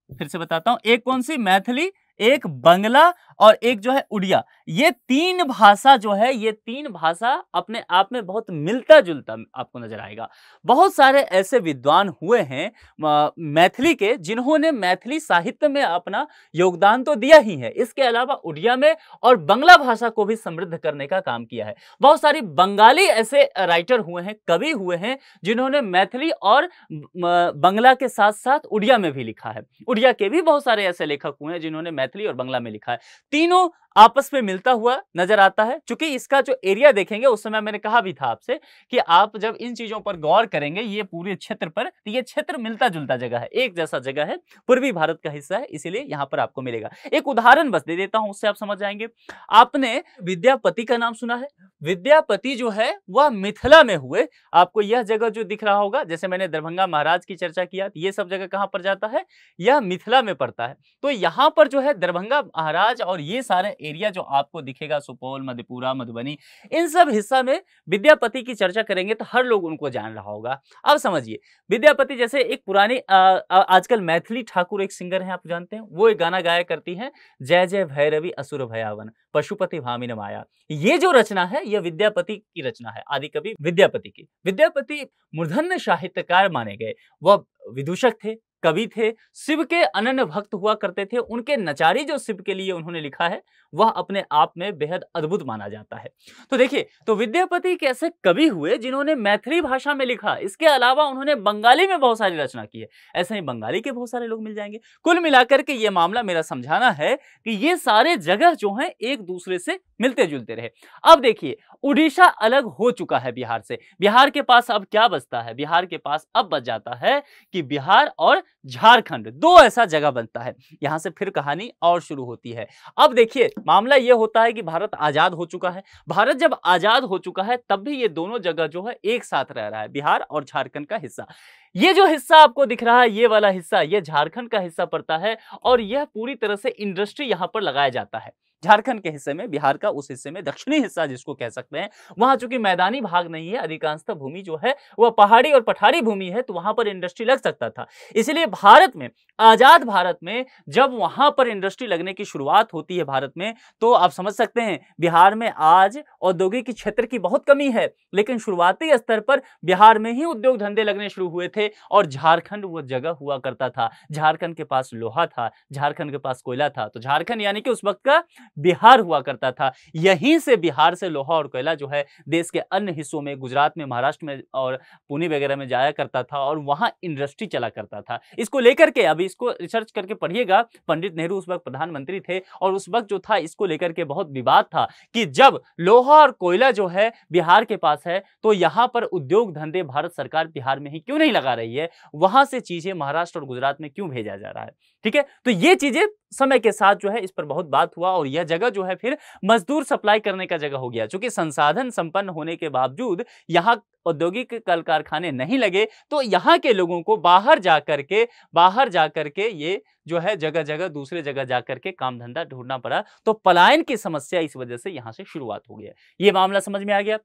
फिर से बताता हूं, एक कौन सी? मैथिली, एक बंगला और एक जो है उड़िया। ये 3 भाषा जो है, ये 3 भाषा अपने आप में बहुत मिलता जुलता आपको नजर आएगा। बहुत सारे ऐसे विद्वान हुए हैं मैथिली के, जिन्होंने मैथिली साहित्य में अपना योगदान तो दिया ही है, इसके अलावा उड़िया में और बंगला भाषा को भी समृद्ध करने का काम किया है। बहुत सारी बंगाली ऐसे राइटर हुए हैं, कवि हुए हैं, जिन्होंने मैथिली और बंगला के साथ साथ उड़िया में भी लिखा है। उड़िया के भी बहुत सारे ऐसे लेखक हुए हैं जिन्होंने मैथिली और बंगला में लिखा है। तीनों आपस में मिलता हुआ नजर आता है। क्योंकि इसका जो एरिया देखेंगे, उस समय मैंने कहा भी था आपसे कि आप जब इन चीजों पर गौर करेंगे, ये पूरे क्षेत्र पर, तो ये क्षेत्र मिलता जुलता जगह है, एक जैसा जगह है, पूर्वी भारत का हिस्सा है, इसीलिए यहां पर आपको मिलेगा। एक उदाहरण बस दे देता हूं, उससे आप समझ जाएंगे। आपने विद्यापति का नाम सुना है? विद्यापति जो है वह मिथिला में हुए। आपको यह जगह जो दिख रहा होगा, जैसे मैंने दरभंगा महाराज की चर्चा किया, ये सब जगह कहां पर जाता है? यह मिथिला में पड़ता है। तो यहां पर जो है दरभंगा महाराज और ये सारे एरिया जो आपको दिखेगा, सुपौल, मधेपुरा, मधुबनी, इन सब हिस्सा में विद्यापति की चर्चा करेंगे तो हर लोग उनको जान रहा होगा। अब समझिए, विद्यापति जैसे एक पुरानी आजकल मैथिली ठाकुर एक सिंगर हैं, आप जानते हैं, वो एक गाना गाया करती हैं, जय जय भैरवी असुर भयावन पशुपति भामिन माया। ये जो रचना है, यह विद्यापति की रचना है, आदि कवि विद्यापति की। विद्यापति मूर्धन्य साहित्यकार माने गए। वह विदूषक थे, कवि थे, शिव के अनन्य भक्त हुआ करते थे। उनके नचारी जो शिव के लिए उन्होंने लिखा है वह अपने आप में बेहद अद्भुत माना जाता है। तो देखिए, तो विद्यापति एक ऐसे कवि हुए जिन्होंने मैथिली भाषा में लिखा, इसके अलावा उन्होंने बंगाली में बहुत सारी रचना की है। ऐसे ही बंगाली के बहुत सारे लोग मिल जाएंगे। कुल मिलाकर के ये मामला मेरा समझाना है कि ये सारे जगह जो हैं एक दूसरे से मिलते जुलते रहे। अब देखिए, उड़ीसा अलग हो चुका है बिहार से। बिहार के पास अब क्या बचता है? बिहार के पास अब बच जाता है कि बिहार और झारखंड, दो ऐसा जगह बनता है। यहां से फिर कहानी और शुरू होती है। अब देखिए, मामला यह होता है कि भारत आजाद हो चुका है। भारत जब आजाद हो चुका है तब भी ये दोनों जगह जो है एक साथ रह रहा है, बिहार और झारखंड का हिस्सा। ये जो हिस्सा आपको दिख रहा है, ये वाला हिस्सा, ये झारखंड का हिस्सा पड़ता है और यह पूरी तरह से इंडस्ट्री यहां पर लगाया जाता है। झारखंड के हिस्से में, बिहार का उस हिस्से में, दक्षिणी हिस्सा जिसको कह सकते हैं, वहां चूंकि मैदानी भाग नहीं है, अधिकांशतः भूमि जो है वह पहाड़ी और पठारी भूमि है, तो वहां पर इंडस्ट्री लग सकता था। इसलिए भारत में, आजाद भारत में जब वहां पर इंडस्ट्री लगने की शुरुआत होती है भारत में, तो आप समझ सकते हैं बिहार में आज औद्योगिक क्षेत्र की बहुत कमी है, लेकिन शुरुआती स्तर पर बिहार में ही उद्योग धंधे लगने शुरू हुए थे और झारखंड वो जगह हुआ करता था। झारखंड के पास लोहा था, झारखंड के पास कोयला था, तो झारखंड यानी कि उस वक्त का बिहार हुआ करता था। यहीं से, बिहार से लोहा और कोयला जो है देश के अन्य हिस्सों में, गुजरात में, महाराष्ट्र में और पुणे वगैरह में जाया करता था और वहां इंडस्ट्री चला करता था। इसको लेकर के, अभी इसको रिसर्च करके पढ़िएगा, पंडित नेहरू उस वक्त प्रधानमंत्री थे और उस वक्त जो था इसको लेकर के बहुत विवाद था कि जब लोहा और कोयला जो है बिहार के पास है तो यहां पर उद्योग धंधे भारत सरकार बिहार में ही क्यों नहीं लगा रही है, वहां से चीजें महाराष्ट्र और गुजरात में क्यों भेजा जा रहा है। ठीक है, तो ये चीजें समय के साथ जो है इस पर बहुत बात हुआ और यह जगह जो है फिर मजदूर सप्लाई करने का जगह हो गया। चूंकि संसाधन संपन्न होने के बावजूद यहां औद्योगिक कल कारखाने नहीं लगे, तो यहां के लोगों को बाहर जाकर के ये जो है जगह जगह दूसरे जगह जाकर के काम धंधा ढूंढना पड़ा। तो पलायन की समस्या इस वजह से यहां से शुरुआत हो गया। ये मामला समझ में आ गया।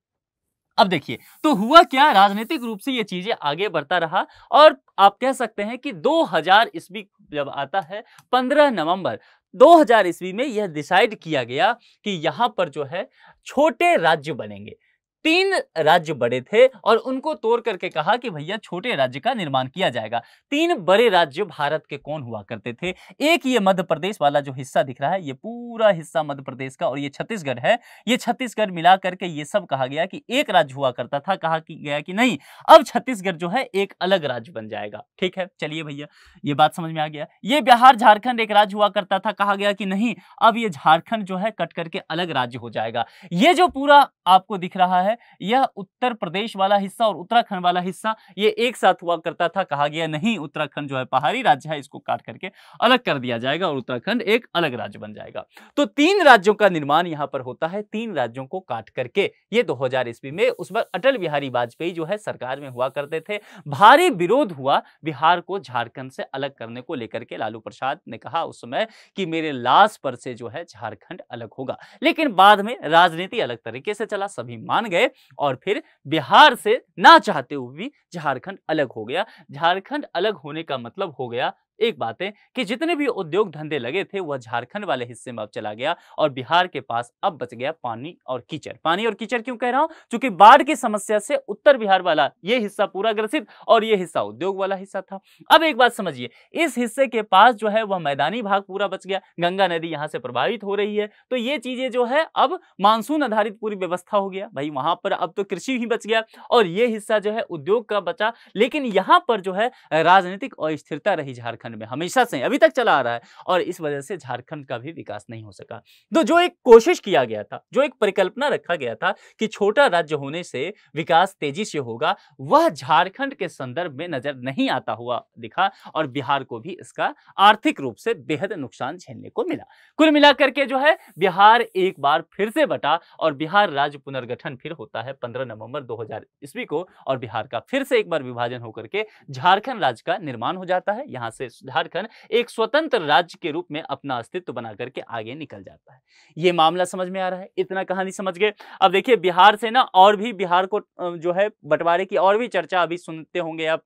अब देखिए, तो हुआ क्या, राजनीतिक रूप से ये चीजें आगे बढ़ता रहा और आप कह सकते हैं कि 2000 ईस्वी जब आता है, 15 नवंबर 2000 ईस्वी में यह डिसाइड किया गया कि यहां पर जो है छोटे राज्य बनेंगे। 3 राज्य बड़े थे और उनको तोड़ करके कहा कि भैया छोटे राज्य का निर्माण किया जाएगा। 3 बड़े राज्य भारत के कौन हुआ करते थे? एक ये मध्य प्रदेश वाला जो हिस्सा दिख रहा है, ये पूरा हिस्सा मध्य प्रदेश का, और ये छत्तीसगढ़ है। ये छत्तीसगढ़ मिला करके ये सब कहा गया कि एक राज्य हुआ करता था। कहा कि गया कि नहीं, अब छत्तीसगढ़ जो है एक अलग राज्य बन जाएगा। ठीक है, चलिए भैया, ये बात समझ में आ गया। ये बिहार झारखंड एक राज्य हुआ करता था। कहा गया कि नहीं, अब ये झारखंड जो है कट करके अलग राज्य हो जाएगा। ये जो पूरा आपको दिख रहा है, यह उत्तर प्रदेश वाला हिस्सा और उत्तराखंड वाला हिस्सा ये एक साथ हुआ करता था। कहा गया नहीं, उत्तराखंड जो है पहाड़ी राज्य है, इसको काट करके अलग कर दिया जाएगा और उत्तराखंड एक अलग राज्य बन जाएगा। तो 3 राज्यों का निर्माण यहां पर होता है, 3 राज्यों को काट करके। ये 2000 ईस्वी में, उस वक्त अटल बिहारी वाजपेयी जो है सरकार में हुआ करते थे। भारी विरोध हुआ बिहार को झारखंड से अलग करने को लेकर के। लालू प्रसाद ने कहा उस समय कि मेरे लाश पर से जो है झारखंड अलग होगा, लेकिन बाद में राजनीति अलग तरीके से चला, सभी मान गए और फिर बिहार से ना चाहते हुए भी झारखंड अलग हो गया। झारखंड अलग होने का मतलब हो गया एक बात है कि जितने भी उद्योग धंधे लगे थे वह झारखंड वाले हिस्से में अब चला गया और बिहार के पास अब बच गया पानी और कीचड़। पानी और कीचड़ क्यों कह रहा हूं? क्योंकि बाढ़ की समस्या से उत्तर बिहार वाला ये हिस्सा पूरा ग्रसित और ये हिस्सा उद्योग वाला हिस्सा था। अब एक बात समझिए, इस हिस्से के पास जो है वह मैदानी भाग पूरा बच गया। गंगा नदी यहां से प्रभावित हो रही है, तो ये चीजें जो है अब मानसून आधारित पूरी व्यवस्था हो गया भाई। वहां पर अब तो कृषि ही बच गया और ये हिस्सा जो है उद्योग का बचा। लेकिन यहां पर जो है राजनीतिक अस्थिरता रही झारखंड में, हमेशा से अभी तक चला आ रहा है और इस वजह से झारखंड का भी विकास नहीं हो सका। तो जो एक कोशिश किया गया था, जो एक परिकल्पना रखा गया था कि छोटा राज्य होने से विकास तेजी से होगा, वह झारखंड के संदर्भ में नजर नहीं आता हुआ दिखा और बिहार को भी इसका आर्थिक रूप से बेहद नुकसान झेलने को मिला। कुल मिलाकर के जो है बिहार एक बार फिर से बटा और बिहार राज्य पुनर्गठन फिर होता है 15 नवंबर 2000 ईस्वी को और बिहार का फिर से एक बार विभाजन होकर के झारखंड राज्य का निर्माण हो जाता है। यहां से झारखंड एक स्वतंत्र राज्य के रूप में अपना अस्तित्व बना करके आगे निकल जाता है। ये मामला समझ में आ रहा है? इतना कहानी समझ गए। अब देखिए, बिहार से ना और भी बिहार को जो है बंटवारे की और भी चर्चा अभी सुनते होंगे आप।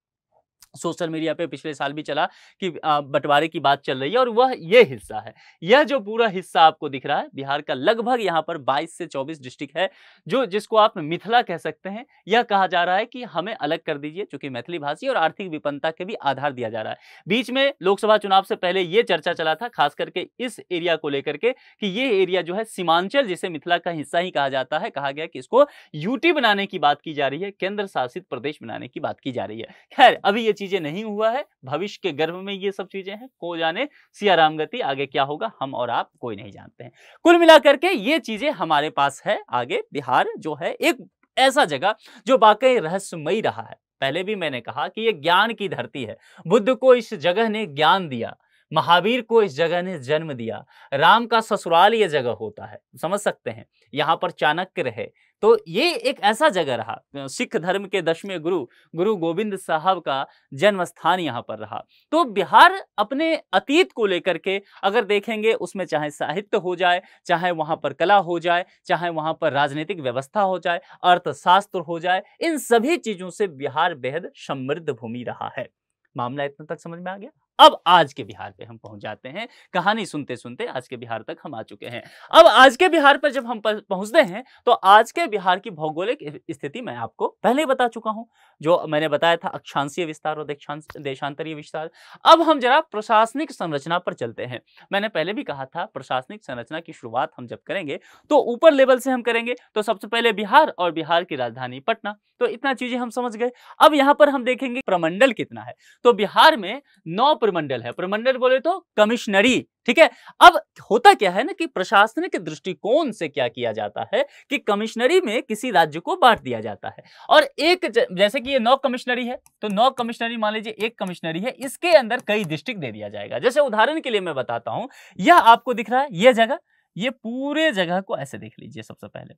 सोशल मीडिया पे पिछले साल भी चला कि बंटवारे की बात चल रही है और वह ये हिस्सा है। यह जो पूरा हिस्सा आपको दिख रहा है बिहार का, लगभग यहाँ पर 22 से 24 डिस्ट्रिक्ट है, जो जिसको आप मिथिला कह सकते हैं। यह कहा जा रहा है कि हमें अलग कर दीजिए, चूंकि मैथिली भाषी और आर्थिक विपन्नता के भी आधार दिया जा रहा है। बीच में लोकसभा चुनाव से पहले ये चर्चा चला था, खास करके इस एरिया को लेकर के, कि ये एरिया जो है सीमांचल, जिसे मिथिला का हिस्सा ही कहा जाता है, कहा गया कि इसको यूटी बनाने की बात की जा रही है, केंद्र शासित प्रदेश बनाने की बात की जा रही है। खैर, अभी ये चीजें नहीं हुआ है, भविष्य के गर्भ में ये सब चीजें हैं, को जाने सिया राम गति, आगे क्या होगा हम और आप कोई नहीं जानते हैं। कुल मिलाकर के ये चीजें हमारे पास है। आगे बिहार जो है एक ऐसा जगह जो वाकई रहस्यमयी रहा है। पहले भी मैंने कहा कि ये ज्ञान की धरती है। बुद्ध को इस जगह ने ज्ञान दिया, महावीर को इस जगह ने जन्म दिया, राम का ससुराल ये जगह होता है, समझ सकते हैं। यहाँ पर चाणक्य रहे, तो ये एक ऐसा जगह रहा। सिख धर्म के 10वें गुरु गोविंद साहब का जन्म स्थान यहाँ पर रहा। तो बिहार अपने अतीत को लेकर के अगर देखेंगे, उसमें चाहे साहित्य हो जाए, चाहे वहाँ पर कला हो जाए, चाहे वहाँ पर राजनीतिक व्यवस्था हो जाए, अर्थशास्त्र हो जाए, इन सभी चीजों से बिहार बेहद समृद्ध भूमि रहा है। मामला इतना तक समझ में आ गया। अब आज के बिहार पे हम पहुंच जाते हैं। कहानी सुनते सुनते आज के बिहार तक हम आ चुके हैं। अब आज के बिहार पर जब हम पहुंचते हैं तो आज के बिहार की भौगोलिक स्थिति मैं आपको पहले ही बता चुका हूं, जो मैंने बताया था, अक्षांशीय विस्तार और देशांतरीय विस्तार। अब हम जरा प्रशासनिक संरचना पर चलते हैं। मैंने पहले भी कहा था, प्रशासनिक संरचना की शुरुआत हम जब करेंगे तो ऊपर लेवल से हम करेंगे। तो सबसे पहले बिहार और बिहार की राजधानी पटना, तो इतना चीजें हम समझ गए। अब यहाँ पर हम देखेंगे प्रमंडल कितना है। तो बिहार में 9 प्रमंडल है। प्रमंडल बोले तो कमिश्नरी, ठीक है। अब होता क्या है ना कि प्रशासनिक दृष्टिकोण से क्या किया जाता है कि कमिश्नरी में किसी राज्य को बांट दिया जाता है। और एक जैसे कि ये 9 कमिश्नरी है, तो 9 कमिश्नरी मान लीजिए एक कमिश्नरी है, इसके अंदर कई डिस्ट्रिक्ट दे दिया जाएगा। जैसे उदाहरण के लिए मैं बताता हूं, यह आपको दिख रहा है यह जगह, ये पूरे जगह को ऐसे देख लीजिए। सबसे पहले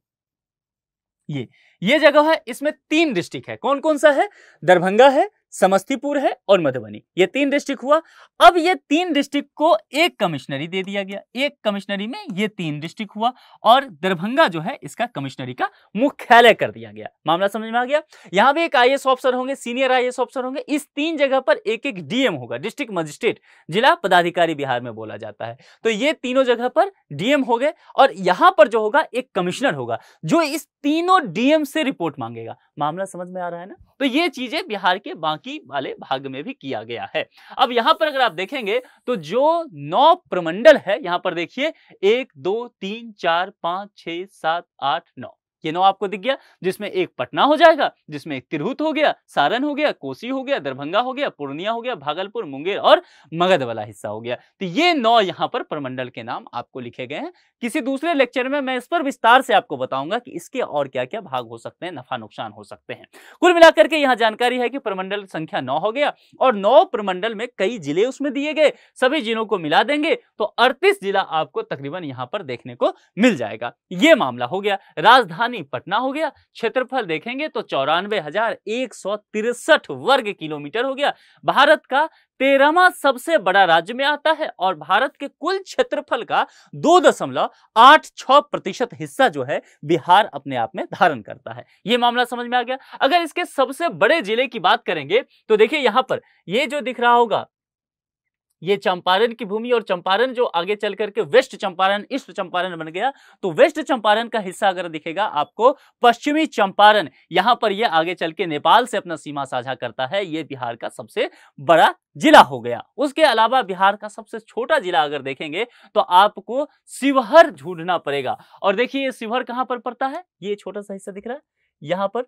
ये जगह है, इसमें 3 डिस्ट्रिक्ट है। कौन कौन सा है? दरभंगा है, समस्तीपुर है और मधुबनी, ये 3 डिस्ट्रिक्ट हुआ। अब ये 3 डिस्ट्रिक्ट को एक कमिश्नरी दे दिया गया, एक कमिश्नरी में ये 3 डिस्ट्रिक्ट हुआ और दरभंगा जो है इसका कमिश्नरी का मुख्यालय कर दिया गया। मामला समझ में आ गया। यहां भी एक आईएएस ऑफिसर होंगे, सीनियर आईएएस ऑफिसर होंगे। इस 3 जगह पर एक एक डीएम होगा, डिस्ट्रिक्ट मजिस्ट्रेट, जिला पदाधिकारी बिहार में बोला जाता है। तो ये तीनों जगह पर डीएम हो गए और यहां पर जो होगा एक कमिश्नर होगा, जो इस तीनों डीएम से रिपोर्ट मांगेगा। मामला समझ में आ रहा है ना। तो ये चीजें बिहार के बाकी वाले भाग में भी किया गया है। अब यहां पर अगर आप देखेंगे तो जो 9 प्रमंडल है, यहां पर देखिए 1 2 3 4 5 6 7 8 9, ये 9 आपको दिख गया, जिसमें एक पटना हो जाएगा, जिसमें एक तिरहुत हो गया, सारण हो गया, कोसी हो गया, दरभंगा हो गया, पूर्णिया हो गया, भागलपुर, मुंगेर और मगध वाला हिस्सा हो गया। तो ये 9 यहां पर प्रमंडल के नाम आपको लिखे गए हैं। किसी दूसरे लेक्चर में मैं इस पर विस्तार से आपको बताऊंगा कि इसके और क्या क्या भाग हो सकते हैं, नफा नुकसान हो सकते हैं। कुल मिलाकर के यहां जानकारी है कि प्रमंडल संख्या 9 हो गया और 9 प्रमंडल में कई जिले उसमें दिए गए। सभी जिलों को मिला देंगे तो 38 जिला आपको तकरीबन यहां पर देखने को मिल जाएगा। यह मामला हो गया। राजधानी पटना हो गया। क्षेत्रफल देखेंगे तो 94,163 वर्ग किलोमीटर हो गया। भारत का 13वां सबसे बड़ा राज्य में आता है और भारत के कुल क्षेत्रफल का 2.86% हिस्सा जो है बिहार अपने आप में धारण करता है। यह मामला समझ में आ गया। अगर इसके सबसे बड़े जिले की बात करेंगे तो देखिए यहां पर ये जो दिख रहा होगा, ये चंपारण की भूमि, और चंपारण जो आगे चल करके वेस्ट चंपारण, ईस्ट चंपारण बन गया। तो वेस्ट चंपारण का हिस्सा अगर दिखेगा आपको, पश्चिमी चंपारण, यहां पर ये आगे चल के नेपाल से अपना सीमा साझा करता है। ये बिहार का सबसे बड़ा जिला हो गया। उसके अलावा बिहार का सबसे छोटा जिला अगर देखेंगे तो आपको शिवहर ढूंढना पड़ेगा। और देखिए ये शिवहर कहां पर पड़ता है, ये छोटा सा हिस्सा दिख रहा है यहां पर,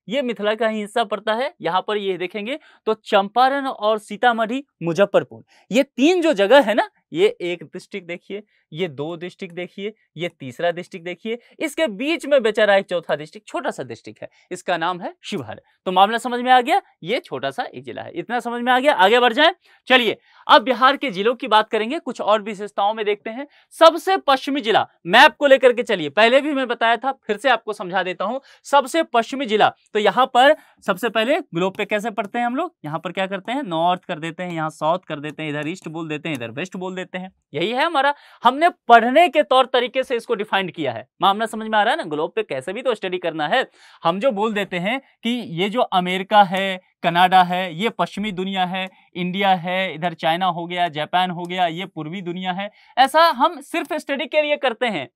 ये मिथिला का ही हिस्सा पड़ता है। यहां पर ये देखेंगे तो चंपारण और सीतामढ़ी, मुजफ्फरपुर, ये 3 जो जगह है ना, ये एक डिस्ट्रिक्ट देखिए, ये 2 डिस्ट्रिक्ट देखिए, ये तीसरा डिस्ट्रिक्ट देखिए, इसके बीच में बेचारा एक चौथा डिस्ट्रिक्ट, छोटा सा डिस्ट्रिक्ट है, इसका नाम है शिवहर। तो मामला समझ में आ गया, ये छोटा सा एक जिला है। इतना समझ में आ गया, आगे बढ़ जाए। चलिए अब बिहार के जिलों की बात करेंगे, कुछ और विशेषताओं में देखते हैं। सबसे पश्चिमी जिला, मैप को लेकर के चलिए, पहले भी मैं बताया था, फिर से आपको समझा देता हूं। सबसे पश्चिमी जिला, तो यहां पर सबसे पहले ग्लोब पे कैसे पढ़ते हैं हम लोग, यहां पर क्या करते हैं, नॉर्थ कर देते हैं, यहां साउथ कर देते हैं, इधर ईस्ट बोल देते हैं, इधर वेस्ट बोल देते हैं, लेते हैं। यही है हमारा, हमने पढ़ने के तौर तरीके से इसको डिफाइंड किया है। मामला समझ में आ रहा है ना, ग्लोब पे कैसे भी तो स्टडी करना है। हम जो बोल देते हैं कि ये जो अमेरिका है, कनाडा है, ये पश्चिमी दुनिया है, इंडिया है, इधर चाइना हो गया, जापान हो गया, ये पूर्वी दुनिया है, ऐसा हम सिर्फ स्टडी के लिए करते हैं।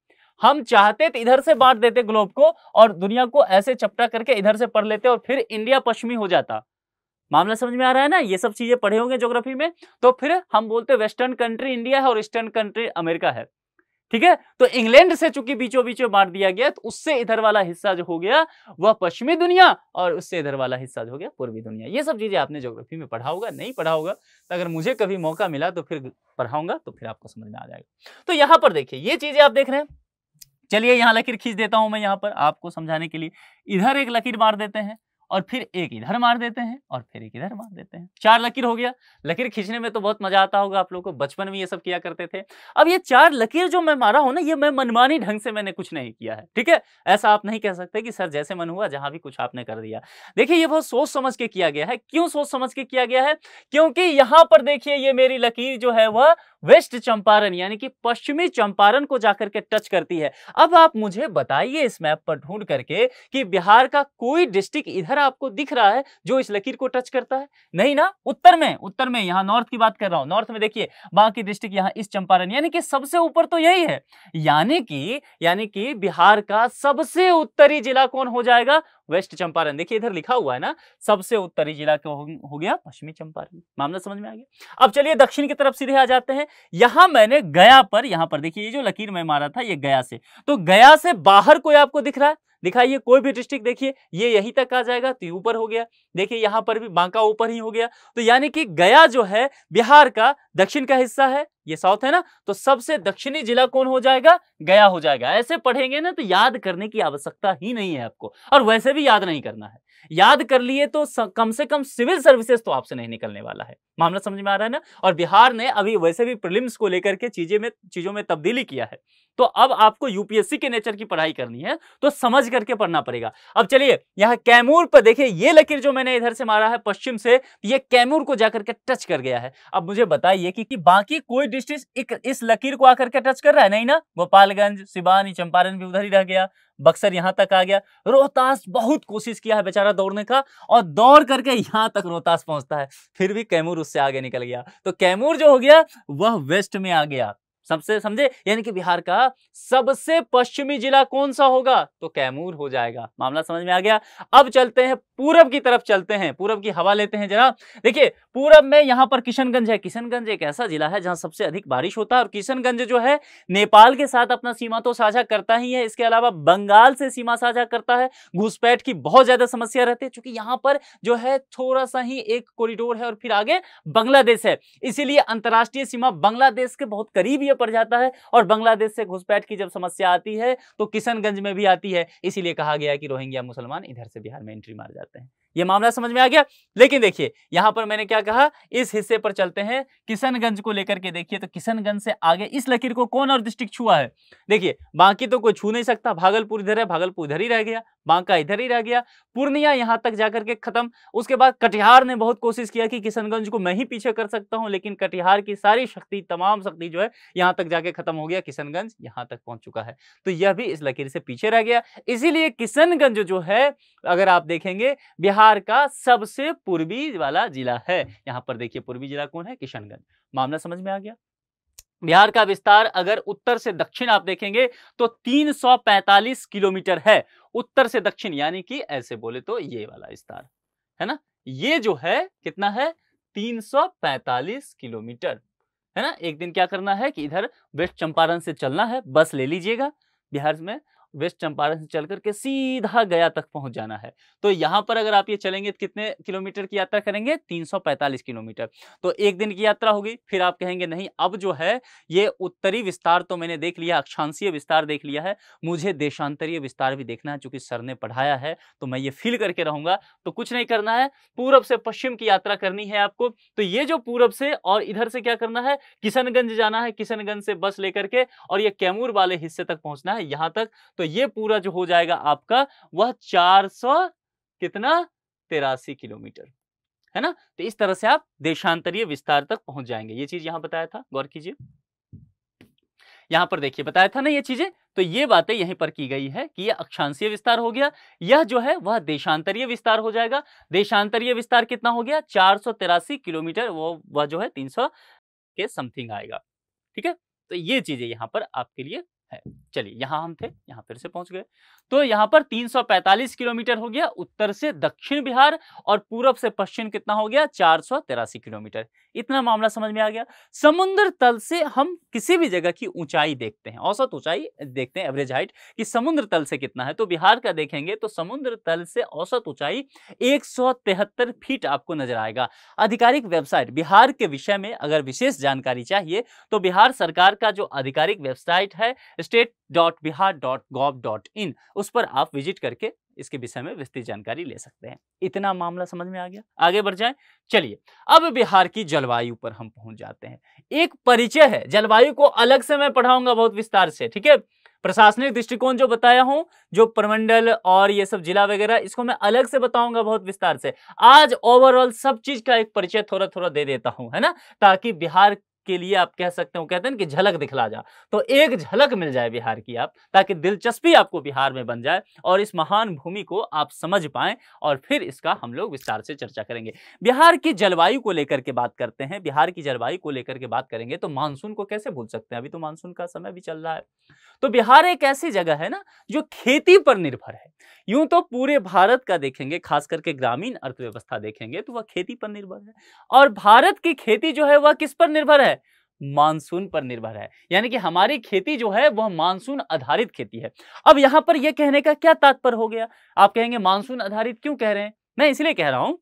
हम चाहते तो इधर से बांट देते ग्लोब को और दुनिया को ऐसे चपटा करके इधर से पढ़ लेते और फिर इंडिया पश्चिमी हो जाता। मामला समझ में आ रहा है ना, ये सब चीजें पढ़े होंगे ज्योग्राफी में। तो फिर हम बोलते वेस्टर्न कंट्री इंडिया है और ईस्टर्न कंट्री अमेरिका है, ठीक है। तो इंग्लैंड से चूंकि बीचों बीचों बांट दिया गया, तो उससे इधर वाला हिस्सा जो हो गया वह पश्चिमी दुनिया और उससे इधर वाला हिस्सा जो हो गया पूर्वी दुनिया। ये सब चीजें आपने ज्योग्राफी में पढ़ा होगा, नहीं पढ़ा होगा तो अगर मुझे कभी मौका मिला तो फिर पढ़ाऊंगा, तो फिर आपको समझ में आ जाएगा। तो यहां पर देखिए ये चीजें आप देख रहे हैं। चलिए यहां लकीर खींच देता हूं मैं, यहां पर आपको समझाने के लिए इधर एक लकीर मार देते हैं और फिर एक इधर मार देते हैं और फिर एक इधर मार देते हैं। 4 लकीर हो गया। लकीर खींचने में तो बहुत मजा आता होगा आप लोगों को, बचपन में ये सब किया करते थे। अब ये 4 लकीर जो मैं मारा हूं ना, ये मैं मनमानी ढंग से मैंने कुछ नहीं किया है, ठीक है। ऐसा आप नहीं कह सकते कि सर जैसे मन हुआ जहां भी कुछ आपने कर दिया। देखिए ये बहुत सोच समझ के किया गया है। क्यों सोच समझ के किया गया है? क्योंकि यहां पर देखिए ये मेरी लकीर जो है वह वेस्ट चंपारण यानी कि पश्चिमी चंपारण को जाकर के टच करती है। अब आप मुझे बताइए इस मैप पर ढूंढ करके कि बिहार का कोई डिस्ट्रिक्ट इधर आपको दिख रहा है जो इस लकीर को टच करता है? नहीं ना। उत्तर में यहां नॉर्थ की बात कर रहा हूं, नॉर्थ में देखिए बाकी डिस्ट्रिक्ट यहां इस चंपारण यानी कि सबसे ऊपर तो यही है। यानी कि बिहार का सबसे उत्तरी जिला कौन हो जाएगा? वेस्ट चंपारण। देखिए इधर लिखा हुआ है ना, सबसे उत्तरी जिला हो गया पश्चिमी चंपारण। मामला समझ में आ गया। अब चलिए दक्षिण की तरफ सीधे आ जाते हैं। यहां मैंने गया पर, यहां पर देखिए ये जो लकीर मैं मारा था ये गया से, तो गया से बाहर कोई आपको दिख रहा है? दिखाइए कोई भी डिस्ट्रिक्ट, देखिए ये यहीं तक आ जाएगा तो ऊपर हो गया। देखिए यहां पर भी बांका ऊपर ही हो गया। तो यानी कि गया जो है बिहार का दक्षिण का हिस्सा है, ये साउथ है ना, तो सबसे दक्षिणी जिला कौन हो जाएगा? गया हो जाएगा। ऐसे पढ़ेंगे ना तो याद करने की आवश्यकता ही नहीं है आपको, और वैसे भी याद नहीं करना है। याद कर लिए तो कम से कम सिविल सर्विसेज तो आपसे नहीं निकलने वाला है। मामला समझ में आ रहा है ना। और बिहार ने अभी वैसे भी प्रीलिम्स को लेकर के चीजों में तब्दीली किया है, तो अब आपको यूपीएससी के नेचर की पढ़ाई करनी है तो समझ करके पढ़ना पड़ेगा। अब चलिए यहां कैमूर पर देखिए ये लकीर जो मैंने इधर से मारा है पश्चिम से, ये कैमूर को जाकर के टच कर गया है। अब मुझे बताइए कि बाकी कोई डिस्ट्रिक्ट इस लकीर को आकर के टच कर रहा है? नहीं ना। गोपालगंज, सिवान, चंपारण भी उधर ही रह गया, बक्सर यहां तक आ गया। रोहतास बहुत कोशिश किया है बेचारा दौड़ने का और दौड़ करके यहां तक रोहतास पहुंचता है, फिर भी कैमूर उससे आगे निकल गया। तो कैमूर जो हो गया वह वेस्ट में आ गया। सबसे समझे, यानी कि बिहार का सबसे पश्चिमी जिला कौन सा होगा? तो कैमूर हो जाएगा। मामला समझ में आ गया। अब चलते हैं पूरब की तरफ, चलते हैं पूरब की हवा लेते हैं जरा। देखिए पूरब में यहां पर किशनगंज है। किशनगंज एक ऐसा जिला है जहां सबसे अधिक बारिश होता है, और किशनगंज जो है नेपाल के साथ अपना सीमा तो साझा करता ही है, इसके अलावा बंगाल से सीमा साझा करता है। घुसपैठ की बहुत ज्यादा समस्या रहती है, क्योंकि यहां पर जो है थोड़ा सा ही एक कॉरिडोर है और फिर आगे बांग्लादेश है, इसीलिए अंतरराष्ट्रीय सीमा बांग्लादेश के बहुत करीब ये पड़ जाता है। और बांग्लादेश से घुसपैठ की जब समस्या आती है तो किशनगंज में भी आती है, इसीलिए कहा गया है कि रोहिंग्या मुसलमान इधर से बिहार में एंट्री मार जाते हैं। ये मामला समझ में आ गया। लेकिन देखिए यहां पर मैंने क्या कहा, इस हिस्से पर चलते हैं किशनगंज को लेकर के। देखिए तो किशनगंज से आगे इस लकीर को कौन और डिस्ट्रिक्ट छुआ है? देखिए बाकी तो कोई छू नहीं सकता, भागलपुर इधर है, भागलपुर इधर ही रह गया, बांका इधर ही रह गया, पूर्णिया यहां तक जाकर के खत्म। उसके बाद कटिहार ने बहुत कोशिश किया कि किशनगंज को मैं ही पीछे कर सकता हूं, लेकिन कटिहार की सारी शक्ति, तमाम शक्ति जो है यहां तक जाके खत्म हो गया, किशनगंज यहां तक पहुंच चुका है। तो यह भी इस लकीर से पीछे रह गया। इसीलिए किशनगंज जो है अगर आप देखेंगे बिहार का सबसे पूर्वी वाला जिला है। यहां पर देखिए पूर्वी जिला कौन है? किशनगंज। मामला समझ में आ गया। बिहार का विस्तार अगर उत्तर से दक्षिण आप देखेंगे तो 345 किलोमीटर है, उत्तर से दक्षिण, यानी कि ऐसे बोले तो ये वाला विस्तार है ना, ये जो है कितना है? 345 किलोमीटर है ना। एक दिन क्या करना है कि इधर वेस्ट चंपारण से चलना है, बस ले लीजिएगा, बिहार में वेस्ट चंपारण से चल करके सीधा गया तक पहुंच जाना है। तो यहां पर अगर आप ये चलेंगे तो कितने किलोमीटर की यात्रा करेंगे? 345 किलोमीटर। तो एक दिन की यात्रा होगी। फिर आप कहेंगे नहीं अब जो है ये उत्तरी विस्तार तो मैंने देख लिया, अक्षांशीय विस्तार देख लिया है, मुझे देशांतरीय विस्तार भी देखना है, चूंकि सर ने पढ़ाया है तो मैं ये फील करके रहूंगा। तो कुछ नहीं करना है, पूरब से पश्चिम की यात्रा करनी है आपको। तो ये जो पूरब से और इधर से क्या करना है, किशनगंज जाना है, किशनगंज से बस लेकर के और ये कैमूर वाले हिस्से तक पहुंचना है यहां तक। तो ये पूरा जो हो जाएगा आपका वह 400 कितना 83 किलोमीटर है ना। तो इस तरह से आप देशांतरीय विस्तार तक पहुंच जाएंगे। ये चीज यहां बताया था, गौर कीजिए। यहां पर देखिए बताया था ना ये चीजें, तो ये बातें यहीं पर की गई है कि यह अक्षांशीय विस्तार हो गया, यह जो है वह देशांतरीय विस्तार हो जाएगा। देशांतरीय विस्तार कितना हो गया, 483 किलोमीटर, वो वह जो है 300 के समथिंग आएगा। ठीक है, तो ये चीजें यहां पर आपके लिए है। चलिए यहां हम थे, यहां फिर से पहुंच गए। तो यहां पर 345 किलोमीटर हो गया उत्तर से दक्षिण बिहार, और पूरब से पश्चिम कितना हो गया, 483 किलोमीटर। इतना मामला समझ में आ गया। समुद्र तल से हम किसी भी जगह की ऊंचाई देखते हैं, औसत ऊंचाई देखते हैं, एवरेज हाइट कि समुद्र तल से कितना है, तो बिहार का देखेंगे तो समुद्र तल से औसत ऊंचाई 173 फीट आपको नजर आएगा। आधिकारिक वेबसाइट बिहार के विषय में अगर विशेष जानकारी चाहिए तो बिहार सरकार का जो आधिकारिक वेबसाइट है state.bihar.gov.in, उस पर आप विजिट करके इसके विषय में विस्तृत जानकारी ले सकते हैं। इतना मामला समझ में आ गया, आगे बढ़ जाएं। चलिए अब बिहार की जलवायु पर हम पहुंच जाते हैं। एक परिचय है, जलवायु को अलग से मैं पढ़ाऊंगा बहुत विस्तार से, ठीक है। प्रशासनिक दृष्टिकोण जो बताया हूं, जो प्रमंडल और ये सब जिला वगैरह, इसको मैं अलग से बताऊंगा बहुत विस्तार से। आज ओवरऑल सब चीज का एक परिचय थोड़ा थोड़ा दे देता हूं, है ना, ताकि बिहार के लिए आप कह सकते हो, कहते हैं कि झलक दिखला जा, तो एक झलक मिल जाए बिहार की आप, ताकि दिलचस्पी आपको बिहार में बन जाए और इस महान भूमि को आप समझ पाएं, और फिर इसका हम लोग विस्तार से चर्चा करेंगे। बिहार की जलवायु को लेकर के बात करते हैं, बिहार की जलवायु को लेकर के बात करेंगे तो मानसून को कैसे भूल सकते हैं, अभी तो मानसून का समय भी चल रहा है। तो बिहार एक ऐसी जगह है ना जो खेती पर निर्भर है। यूं तो पूरे भारत का देखेंगे, खास करके ग्रामीण अर्थव्यवस्था देखेंगे तो वह खेती पर निर्भर है, और भारत की खेती जो है वह किस पर निर्भर है, मानसून पर निर्भर है। यानी कि हमारी खेती जो है वह मानसून आधारित खेती है। अब यहां पर यह कहने का क्या तात्पर्य हो गया, आप कहेंगे मानसून आधारित क्यों कह रहे हैं, मैं इसलिए कह रहा हूं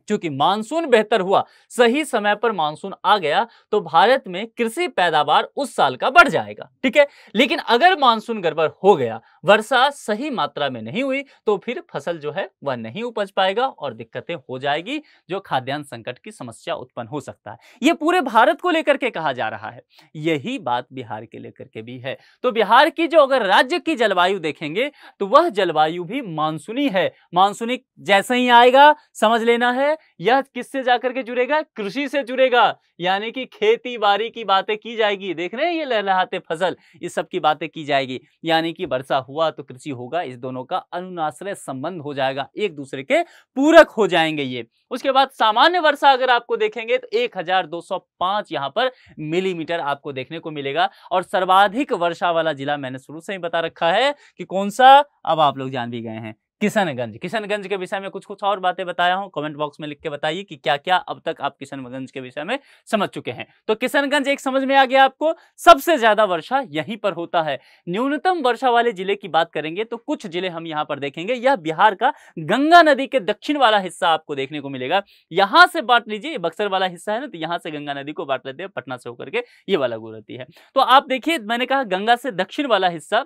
क्योंकि मानसून बेहतर हुआ, सही समय पर मानसून आ गया तो भारत में कृषि पैदावार उस साल का बढ़ जाएगा, ठीक है। लेकिन अगर मानसून गड़बड़ हो गया, वर्षा सही मात्रा में नहीं हुई, तो फिर फसल जो है वह नहीं उपज पाएगा और दिक्कतें हो जाएगी, जो खाद्यान्न संकट की समस्या उत्पन्न हो सकता है। यह पूरे भारत को लेकर के कहा जा रहा है, यही बात बिहार के लेकर के भी है। तो बिहार की जो अगर राज्य की जलवायु देखेंगे तो वह जलवायु भी मानसूनी है। मानसूनी जैसे ही आएगा समझ लेना है यह किससे जाकर के जुड़ेगा, कृषि से जुड़ेगा, यानी कि खेती बाड़ी की बातें की जाएगी। देख रहे हैं ये लहलहाते फसल, इस सब की बातें की जाएगी, यानी कि वर्षा हुआ तो कृषि होगा, इस दोनों का अनुनाश्रय संबंध हो जाएगा, एक दूसरे के पूरक हो जाएंगे ये। उसके बाद सामान्य वर्षा अगर आपको देखेंगे तो 1205 यहां पर मिलीमीटर आपको देखने को मिलेगा, और सर्वाधिक वर्षा वाला जिला मैंने शुरू से ही बता रखा है कि कौन सा, अब आप लोग जान भी गए हैं, किशनगंज। किशनगंज के विषय में कुछ कुछ और बातें बताया हूं, कमेंट बॉक्स में लिख के बताइए कि क्या क्या अब तक आप किशनगंज के विषय में समझ चुके हैं। तो किशनगंज एक समझ में आ गया आपको, सबसे ज्यादा वर्षा यहीं पर होता है। न्यूनतम वर्षा वाले जिले की बात करेंगे तो कुछ जिले हम यहां पर देखेंगे। यह बिहार का गंगा नदी के दक्षिण वाला हिस्सा आपको देखने को मिलेगा। यहां से बांट लीजिए, बक्सर वाला हिस्सा है ना, तो यहां से गंगा नदी को बांट लेते हैं पटना से होकर के, ये वाला गुजरती है। तो आप देखिए, मैंने कहा गंगा से दक्षिण वाला हिस्सा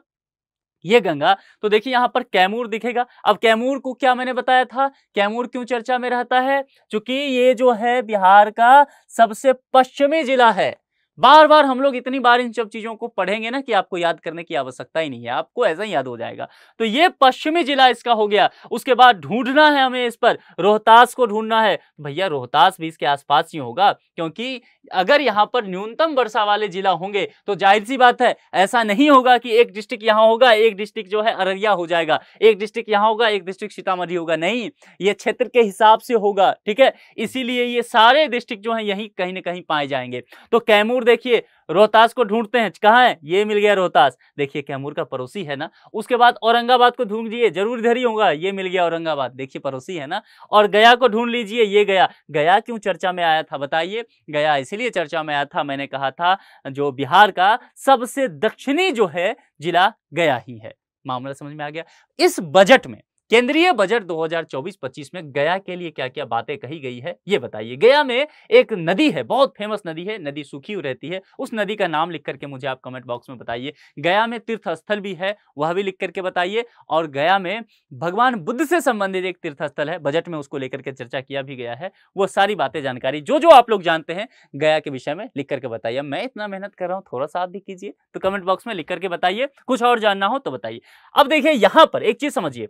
ये गंगा, तो देखिए यहां पर कैमूर दिखेगा। अब कैमूर को क्या मैंने बताया था, कैमूर क्यों चर्चा में रहता है, क्योंकि ये जो है बिहार का सबसे पश्चिमी जिला है। बार बार हम लोग इतनी बार इन सब चीजों को पढ़ेंगे ना कि आपको याद करने की आवश्यकता ही नहीं है, आपको ऐसा ही याद हो जाएगा। तो ये पश्चिमी जिला इसका हो गया। उसके बाद ढूंढना है हमें इस पर, रोहतास को ढूंढना है। भैया रोहतास भी इसके आसपास ही होगा, क्योंकि अगर यहाँ पर न्यूनतम वर्षा वाले जिला होंगे तो जाहिर सी बात है, ऐसा नहीं होगा कि एक डिस्ट्रिक्ट यहाँ होगा, एक डिस्ट्रिक्ट जो है अररिया हो जाएगा, एक डिस्ट्रिक्ट यहाँ होगा, एक डिस्ट्रिक्ट सीतामढ़ी होगा, नहीं, ये क्षेत्र के हिसाब से होगा, ठीक है। इसीलिए ये सारे डिस्ट्रिक्ट जो है यही कहीं ना कहीं पाए जाएंगे। तो कैमूर देखिए, रोहतास को ढूंढते हैं, कहाँ है, ये मिल गया रोहतास, देखिए कैमूर का पड़ोसी है ना। उसके बाद औरंगाबाद को ढूंढ लीजिए, जरूर इधर ही होगा, ये मिल गया औरंगाबाद, देखिए पड़ोसी है ना। और गया को ढूंढ लीजिए, ये गया। गया क्यों चर्चा में आया था बताइए, गया इसीलिए चर्चा में आया था, मैंने कहा था जो बिहार का सबसे दक्षिणी जो है जिला गया ही है। मामला समझ में आ गया। इस बजट में, केंद्रीय बजट 2024-25 में गया के लिए क्या क्या बातें कही गई है ये बताइए। गया में एक नदी है, बहुत फेमस नदी है, नदी सूखी हुई रहती है, उस नदी का नाम लिख करके मुझे आप कमेंट बॉक्स में बताइए। गया में तीर्थ स्थल भी है, वह भी लिख करके बताइए। और गया में भगवान बुद्ध से संबंधित एक तीर्थ स्थल है, बजट में उसको लेकर के चर्चा किया भी गया है। वो सारी बातें, जानकारी जो जो आप लोग जानते हैं गया के विषय में लिख करके बताइए। मैं इतना मेहनत कर रहा हूँ, थोड़ा सा आप भी कीजिए, तो कमेंट बॉक्स में लिख करके बताइए। कुछ और जानना हो तो बताइए। अब देखिए यहां पर एक चीज समझिए,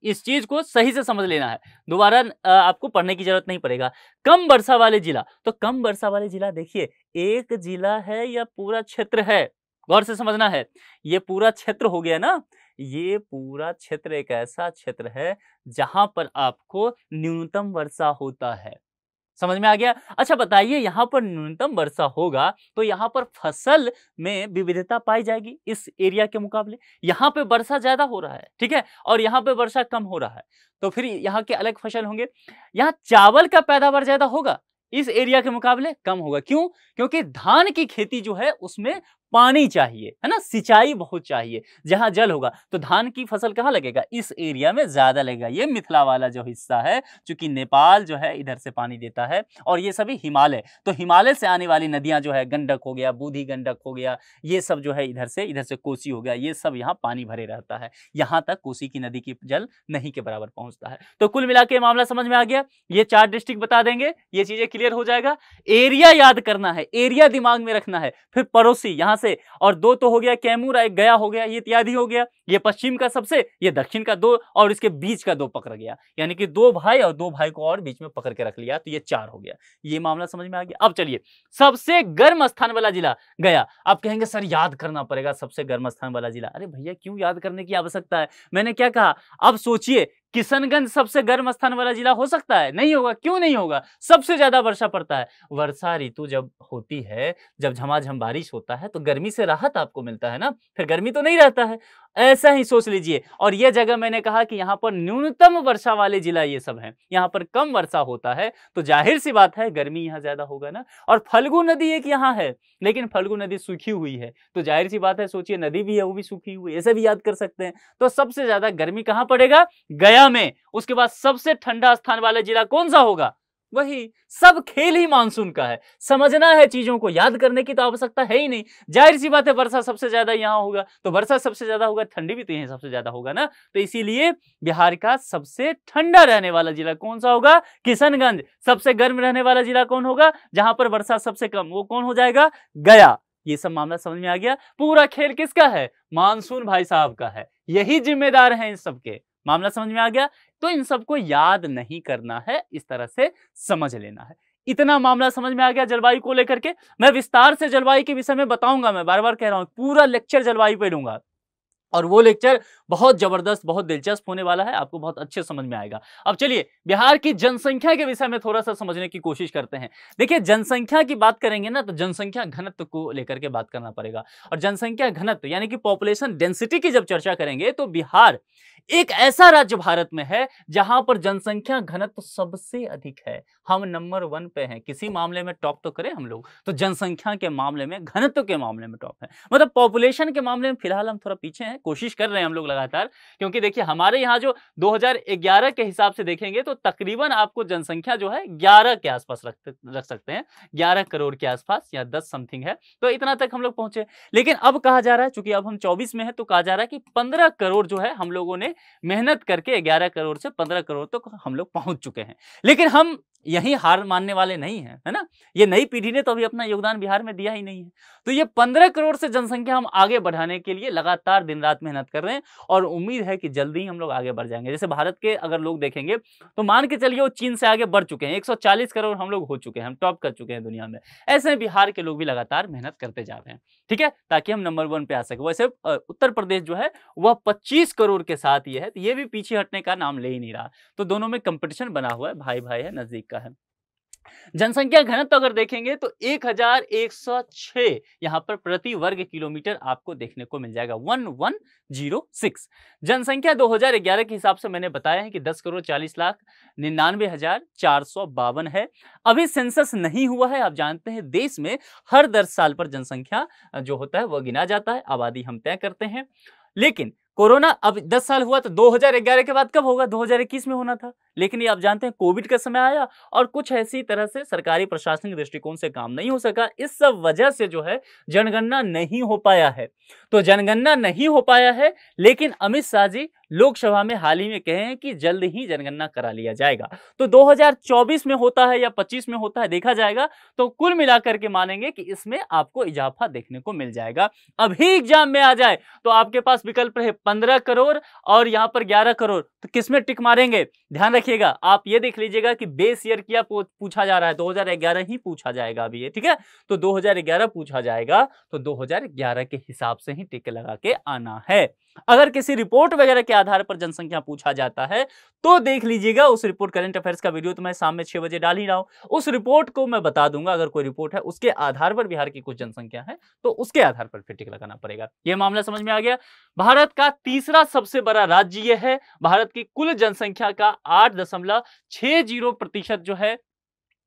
इस चीज को सही से समझ लेना है, दोबारा आपको पढ़ने की जरूरत नहीं पड़ेगा। कम वर्षा वाले जिला, तो कम वर्षा वाले जिला देखिए एक जिला है या पूरा क्षेत्र है, गौर से समझना है। ये पूरा क्षेत्र हो गया ना, ये पूरा क्षेत्र एक ऐसा क्षेत्र है जहां पर आपको न्यूनतम वर्षा होता है। समझ में आ गया? अच्छा बताइए, यहाँ पर न्यूनतम वर्षा होगा तो यहाँ पर फसल में विविधता पाई जाएगी इस एरिया के मुकाबले। यहाँ पे वर्षा ज्यादा हो रहा है, ठीक है, और यहाँ पे वर्षा कम हो रहा है, तो फिर यहाँ के अलग फसल होंगे। यहाँ चावल का पैदावार ज्यादा होगा, इस एरिया के मुकाबले कम होगा। क्यों? क्योंकि धान की खेती जो है उसमें पानी चाहिए, है ना, सिंचाई बहुत चाहिए। जहां जल होगा तो धान की फसल कहाँ लगेगा? इस एरिया में ज्यादा लगेगा। ये मिथिला वाला जो हिस्सा है, चूंकि नेपाल जो है इधर से पानी देता है, और ये सभी हिमालय, तो हिमालय से आने वाली नदियां जो है, गंडक हो गया, बूढ़ी गंडक हो गया, ये सब जो है इधर से कोसी हो गया, ये सब यहाँ पानी भरे रहता है। यहाँ तक कोसी की नदी की जल नहीं के बराबर पहुंचता है। तो कुल मिला के मामला समझ में आ गया। ये 4 डिस्ट्रिक्ट बता देंगे, ये चीजें क्लियर हो जाएगा। एरिया याद करना है, एरिया दिमाग में रखना है। फिर पड़ोसी यहां से, और 2 तो हो गया कैमूर, एक गया हो गया, ये इत्यादि हो गया। ये पश्चिम का सबसे, ये दक्षिण का 2, और इसके बीच का 2 पकड़ गया, यानी कि 2 भाई और 2 भाई को और बीच में पकड़ के रख लिया, तो ये 4 हो गया। ये मामला समझ में आ गया। अब चलिए, सबसे गर्म स्थान वाला जिला गया। आप कहेंगे सर याद करना पड़ेगा सबसे गर्म स्थान वाला जिला। अरे भैया क्यों याद करने की आवश्यकता है? मैंने क्या कहा? अब सोचिए, किशनगंज सबसे गर्म स्थान वाला जिला हो सकता है? नहीं होगा। क्यों नहीं होगा? सबसे ज्यादा वर्षा पड़ता है। वर्षा ऋतु जब होती है, जब झमाझम बारिश होता है, तो गर्मी से राहत आपको मिलता है ना, फिर गर्मी तो नहीं रहता है। ऐसा ही सोच लीजिए। और यह जगह मैंने कहा कि यहाँ पर न्यूनतम वर्षा वाले जिला ये सब हैं, यहाँ पर कम वर्षा होता है, तो जाहिर सी बात है गर्मी यहाँ ज्यादा होगा ना। और फल्गु नदी एक यहाँ है, लेकिन फल्गु नदी सूखी हुई है, तो जाहिर सी बात है, सोचिए नदी भी है वो भी सूखी हुई है, ऐसे भी याद कर सकते हैं। तो सबसे ज्यादा गर्मी कहाँ पड़ेगा? गया में। उसके बाद सबसे ठंडा स्थान वाला जिला कौन सा होगा? वही। सब खेल ही मानसून का है, समझना है, चीजों को याद करने की तो आवश्यकता है ही नहीं। जाहिर सी बात है वर्षा सबसे ज्यादा यहाँ होगा, तो वर्षा सबसे ज्यादा होगा, ठंडी भी तो यहीं सबसे ज्यादा होगा ना। तो इसीलिए बिहार का सबसे ठंडा रहने वाला जिला कौन सा होगा? किशनगंज। सबसे गर्म रहने वाला जिला कौन होगा? जहां पर वर्षा सबसे कम, वो कौन हो जाएगा? गया। ये सब मामला समझ में आ गया। पूरा खेल किसका है? मानसून भाई साहब का है, यही जिम्मेदार है इन सबके। मामला समझ में आ गया। तो इन सबको याद नहीं करना है, इस तरह से समझ लेना है। इतना मामला समझ में आ गया जलवायु को लेकर के। मैं विस्तार से जलवायु के विषय में बताऊंगा, मैं बार बार कह रहा हूं, पूरा लेक्चर जलवायु पे लूंगा, और वो लेक्चर बहुत जबरदस्त, बहुत दिलचस्प होने वाला है, आपको बहुत अच्छे समझ में आएगा। अब चलिए बिहार की जनसंख्या के विषय में थोड़ा सा समझने की कोशिश करते हैं। देखिए जनसंख्या की बात करेंगे ना, तो जनसंख्या घनत्व को लेकर के बात करना पड़ेगा। और जनसंख्या घनत्व यानी कि पॉपुलेशन डेंसिटी की जब चर्चा करेंगे, तो बिहार एक ऐसा राज्य भारत में है जहां पर जनसंख्या घनत्व सबसे अधिक है। हम नंबर 1 पे हैं। किसी मामले में टॉप तो करें हम लोग, तो जनसंख्या के मामले में, घनत्व के मामले में टॉप है। मतलब पॉपुलेशन के मामले में फिलहाल हम थोड़ा पीछे हैं, कोशिश कर रहे हैं हम लोग लगातार, क्योंकि देखिए हमारे यहाँ जो 2011 के हिसाब से देखेंगे तो तकरीबन आपको जनसंख्या जो है 11 के आसपास रख सकते हैं, 11 करोड़ के आसपास या 10 समथिंग है, तो इतना तक हम लोग पहुंचे। लेकिन अब कहा जा रहा है, चूंकि अब हम 24 में है, तो कहा जा रहा है कि 15 करोड़ जो है हम लोगों ने मेहनत करके 11 करोड़ से 15 करोड़ तक हम लोग पहुंच चुके हैं। लेकिन हम यही हार मानने वाले नहीं हैं, है ना। ये नई पीढ़ी ने तो अभी अपना योगदान बिहार में दिया ही नहीं है। तो ये 15 करोड़ से जनसंख्या हम आगे बढ़ाने के लिए लगातार दिन रात मेहनत कर रहे हैं, और उम्मीद है कि जल्दी ही हम लोग आगे बढ़ जाएंगे। जैसे भारत के अगर लोग देखेंगे तो मान के चलिए वो चीन से आगे बढ़ चुके हैं, 140 करोड़ हम लोग हो चुके हैं, हम टॉप कर चुके हैं दुनिया में। ऐसे बिहार के लोग भी लगातार मेहनत करते जा रहे हैं, ठीक है, ताकि हम नंबर 1 पे आ सके। वैसे उत्तर प्रदेश जो है वह 25 करोड़ के साथ ये है, तो ये भी पीछे हटने का नाम ले ही नहीं रहा। तो दोनों में कंपटीशन बना हुआ है, भाई भाई है, नजदीक का है। जनसंख्या घनत्व अगर देखेंगे तो 1106 यहां पर प्रति वर्ग किलोमीटर आपको देखने को मिल जाएगा, 1106। जनसंख्या 2011 के हिसाब से मैंने बताया है कि 10,40,99,452 है। अभी सेंसस नहीं हुआ है। आप जानते हैं देश में हर 10 साल पर जनसंख्या जो होता है वह गिना जाता है, आबादी हम तय करते हैं। लेकिन कोरोना अब 10 साल हुआ, तो 2011 के बाद कब होगा? 2021 में होना था, लेकिन ये आप जानते हैं कोविड का समय आया और कुछ ऐसी तरह से सरकारी प्रशासनिक दृष्टिकोण से काम नहीं हो सका। इस सब वजह से जो है जनगणना नहीं हो पाया है। तो जनगणना नहीं हो पाया है, लेकिन अमित शाह जी लोकसभा में हाल ही में कहे हैं कि जल्द ही जनगणना करा लिया जाएगा। तो 2024 में होता है या 25 में होता है देखा जाएगा। तो कुल मिलाकर के मानेंगे कि इसमें आपको इजाफा देखने को मिल जाएगा। अभी एग्जाम में आ जाए तो आपके पास विकल्प है 15 करोड़ और यहां पर 11 करोड़, तो किसमें टिक मारेंगे? ध्यान रखिएगा, आप ये देख लीजिएगा कि बेस ईयर क्या पूछा जा रहा है, 2011 ही पूछा जाएगा अभी ये, ठीक है। तो 2011 पूछा जाएगा तो 2011 के हिसाब से ही टिक लगा के आना है। अगर किसी रिपोर्ट वगैरह के आधार पर जनसंख्या पूछा जाता है तो देख लीजिएगा, उस रिपोर्ट करंट अफेयर्स का वीडियो तो मैं शाम में 6 बजे डाल ही रहा हूं, उस रिपोर्ट को मैं बता दूंगा। अगर कोई रिपोर्ट है उसके आधार पर बिहार की कुछ जनसंख्या है तो उसके आधार पर फिर टिक लगाना पड़ेगा। यह मामला समझ में आ गया। भारत का तीसरा सबसे बड़ा राज्य यह है। भारत की कुल जनसंख्या का 8.60% जो है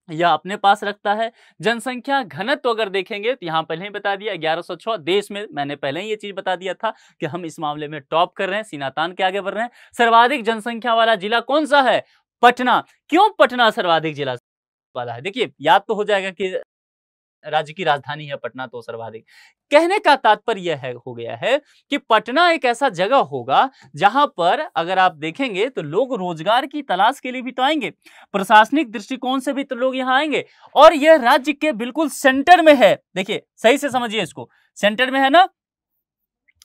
यह अपने पास रखता है। जनसंख्या घनत्व अगर देखेंगे तो यहां पहले ही बता दिया 1106। देश में मैंने पहले ही ये चीज बता दिया था कि हम इस मामले में टॉप कर रहे हैं, सीना तान के आगे बढ़ रहे हैं। सर्वाधिक जनसंख्या वाला जिला कौन सा है? पटना। क्यों पटना सर्वाधिक जिला वाला है? देखिए याद तो हो जाएगा कि राज्य की राजधानी है पटना, तो सर्वाधिक। कहने का तात्पर्य यह हो गया है कि पटना एक ऐसा जगह होगा जहां पर अगर आप देखेंगे तो लोग रोजगार की तलाश के लिए भी तो आएंगे, प्रशासनिक दृष्टिकोण से भी तो लोग यहां आएंगे, और यह राज्य के बिल्कुल सेंटर में है। देखिए सही से समझिए इसको, सेंटर में है ना।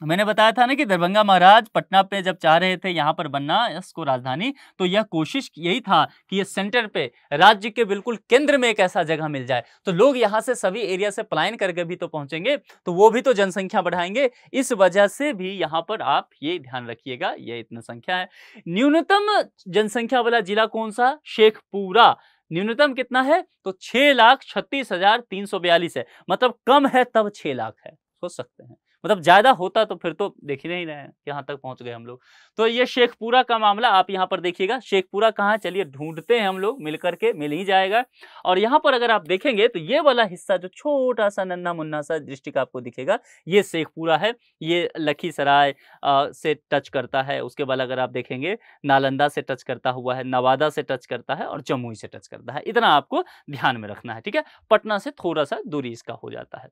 मैंने बताया था ना कि दरभंगा महाराज पटना पे जब चाह रहे थे यहाँ पर बनना इसको राजधानी, तो यह कोशिश यही था कि ये सेंटर पे राज्य के बिल्कुल केंद्र में एक ऐसा जगह मिल जाए तो लोग यहाँ से सभी एरिया से पलायन करके भी तो पहुंचेंगे, तो वो भी तो जनसंख्या बढ़ाएंगे। इस वजह से भी यहाँ पर आप ये ध्यान रखिएगा, ये इतना संख्या है। न्यूनतम जनसंख्या वाला जिला कौन सा? शेखपुरा। न्यूनतम कितना है? तो 6,36,342 है। मतलब कम है तब 6 लाख है, सोच सकते हैं। मतलब ज्यादा होता तो फिर तो देख ही नहीं रहे हैं, यहाँ तक पहुंच गए हम लोग। तो ये शेखपुरा का मामला आप यहाँ पर देखिएगा। शेखपुरा कहाँ? चलिए ढूंढते हैं हम लोग मिलकर के, मिल ही जाएगा। और यहाँ पर अगर आप देखेंगे तो ये वाला हिस्सा जो छोटा सा नन्ना मुन्ना सा डिस्ट्रिक्ट आपको दिखेगा, ये शेखपुरा है। ये लखीसराय से टच करता है। उसके बाद अगर आप देखेंगे नालंदा से टच करता हुआ है, नवादा से टच करता है और जमुई से टच करता है। इतना आपको ध्यान में रखना है, ठीक है। पटना से थोड़ा सा दूरी इसका हो जाता है,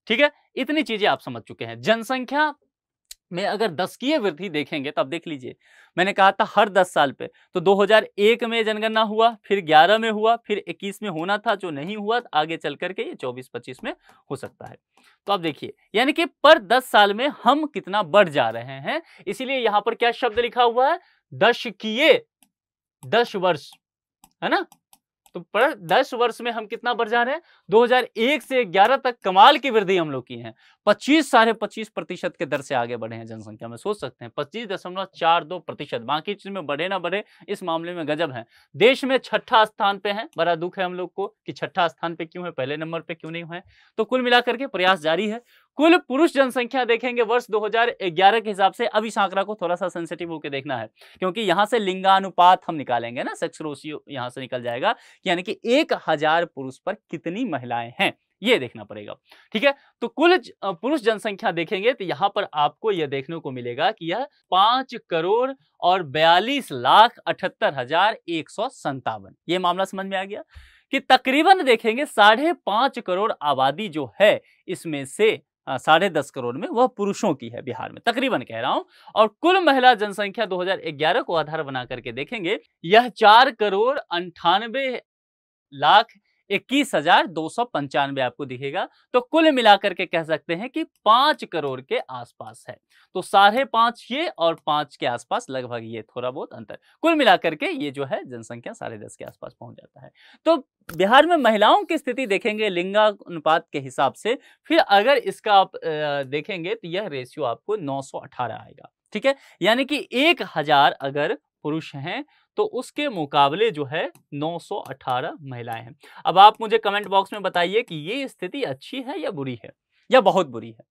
ठीक है। इतनी चीजें आप समझ चुके हैं। जनसंख्या में अगर दशकीय वृद्धि देखेंगे तो आप देख लीजिए, मैंने कहा था हर 10 साल पे, तो 2001 में जनगणना हुआ, फिर 11 में हुआ, फिर 21 में होना था जो नहीं हुआ, आगे चल करके ये 24-25 में हो सकता है। तो आप देखिए यानी कि पर 10 साल में हम कितना बढ़ जा रहे हैं। इसीलिए यहां पर क्या शब्द लिखा हुआ है? दशकीय, 10 वर्ष, है ना। तो पर 10 वर्ष में हम कितना बढ़ जा रहे हैं? 2001 से 11 तक कमाल की वृद्धि हम लोग की है। 25-25.5% के दर से आगे बढ़े हैं जनसंख्या में, सोच सकते हैं 25.42%। बाकी चीज में बढ़े ना बढ़े, इस मामले में गजब है। देश में 6ठा स्थान पे है। बड़ा दुख है हम लोग को कि 6ठा स्थान पे क्यों है, पहले नंबर पे क्यों नहीं है। तो कुल मिलाकर के प्रयास जारी है। कुल पुरुष जनसंख्या देखेंगे वर्ष 2011 के हिसाब से। अब इस आंकड़ा को थोड़ा सा सेंसिटिव होकर देखना है, क्योंकि यहां से लिंगानुपात हम निकालेंगे ना, सेक्स रेशियो यहां से निकल जाएगा, यानी कि 1000 पुरुष पर कितनी महिलाएं हैं, ये देखना पड़ेगा, ठीक है। तो कुल पुरुष जनसंख्या देखेंगे तो यहां पर आपको यह देखने को मिलेगा कि यह 5,42,78,157। ये मामला समझ में आ गया कि तकरीबन देखेंगे 5.5 करोड़ आबादी जो है, इसमें से 10.5 करोड़ में वह पुरुषों की है बिहार में, तकरीबन कह रहा हूं। और कुल महिला जनसंख्या 2011 को आधार बना करके देखेंगे, यह 4,98,21,295 आपको दिखेगा। तो कुल मिलाकर के कह सकते हैं कि 5 करोड़ के आसपास है। तो 5.5 ये और 5 के आसपास लगभग ये थोड़ा बहुत अंतर, कुल मिलाकर के ये जो है जनसंख्या 10.5 के आसपास पहुंच जाता है। तो बिहार में महिलाओं की स्थिति देखेंगे लिंगानुपात के हिसाब से, फिर अगर इसका आप देखेंगे तो यह रेशियो आपको 918 आएगा, ठीक है। यानी कि 1000 अगर पुरुष हैं तो उसके मुकाबले जो है 918 महिलाएं हैं। अब आप मुझे कमेंट बॉक्स में बताइए कि ये स्थिति अच्छी है या बुरी है या बहुत बुरी है।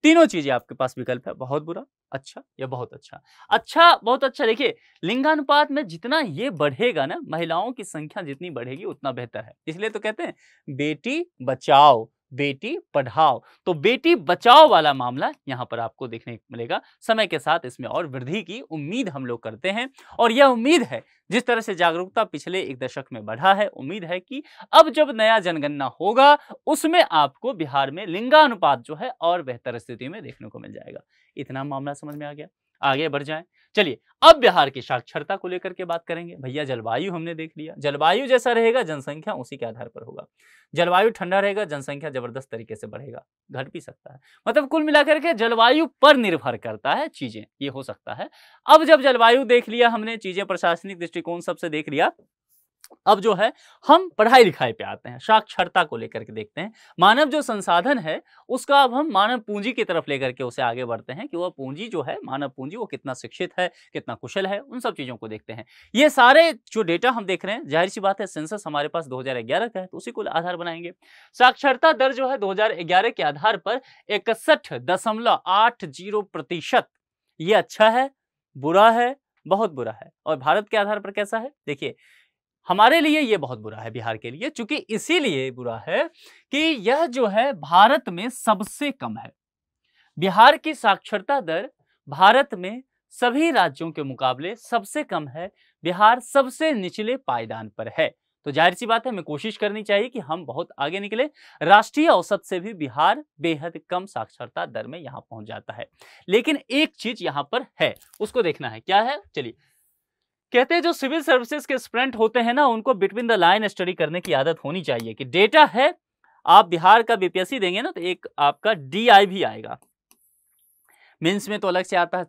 तीनों चीजें आपके पास विकल्प है, बहुत बुरा, अच्छा या बहुत अच्छा। अच्छा, बहुत अच्छा। देखिए लिंगानुपात में जितना ये बढ़ेगा ना, महिलाओं की संख्या जितनी बढ़ेगी उतना बेहतर है। इसलिए तो कहते हैं बेटी बचाओ बेटी पढ़ाओ। तो बेटी बचाओ वाला मामला यहां पर आपको देखने को मिलेगा। समय के साथ इसमें और वृद्धि की उम्मीद हम लोग करते हैं और यह उम्मीद है, जिस तरह से जागरूकता पिछले एक दशक में बढ़ा है, उम्मीद है कि अब जब नया जनगणना होगा उसमें आपको बिहार में लिंगानुपात जो है और बेहतर स्थिति में देखने को मिल जाएगा। इतना मामला समझ में आ गया। आगे बढ़ जाएं। चलिए अब बिहार की साक्षरता को लेकर के बात करेंगे। भैया जलवायु हमने देख लिया, जलवायु जैसा रहेगा जनसंख्या उसी के आधार पर होगा। जलवायु ठंडा रहेगा जनसंख्या जबरदस्त तरीके से बढ़ेगा, घट भी सकता है। मतलब कुल मिलाकर के जलवायु पर निर्भर करता है चीजें, ये हो सकता है। अब जब जलवायु देख लिया हमने, चीजें प्रशासनिक दृष्टिकोण सबसे देख लिया, अब जो है हम पढ़ाई लिखाई पे आते हैं, साक्षरता को लेकर के देखते हैं। मानव जो संसाधन है उसका अब हम मानव पूंजी की तरफ लेकर के उसे आगे बढ़ते हैं कि वह पूंजी जो है, मानव पूंजी, वो कितना शिक्षित है, कितना कुशल है, उन सब चीजों को देखते हैं। ये सारे जो डेटा हम देख रहे हैं, जाहिर सी बात है सेंसस हमारे पास 2011 का है तो उसी को आधार बनाएंगे। साक्षरता दर जो है 2011 के आधार पर 61.80%। ये अच्छा है, बुरा है, बहुत बुरा है। और भारत के आधार पर कैसा है देखिए, हमारे लिए यह बहुत बुरा है बिहार के लिए, चूंकि इसीलिए बुरा है कि यह जो है भारत में सबसे कम है। बिहार की साक्षरता दर भारत में सभी राज्यों के मुकाबले सबसे कम है। बिहार सबसे निचले पायदान पर है। तो जाहिर सी बात है, हमें कोशिश करनी चाहिए कि हम बहुत आगे निकले। राष्ट्रीय औसत से भी बिहार बेहद कम साक्षरता दर में यहां पहुंच जाता है। लेकिन एक चीज यहां पर है, उसको देखना है, क्या है? चलिए, कहते हैं जो सिविल सर्विसेज के एस्पिरेंट होते हैं ना, उनको बिटवीन द लाइन स्टडी करने की आदत होनी चाहिए कि डेटा है, आप बिहार का बीपीएससी देंगे ना तो एक आपका डीआई भी आएगा। मेंस में तो अलग से आता है,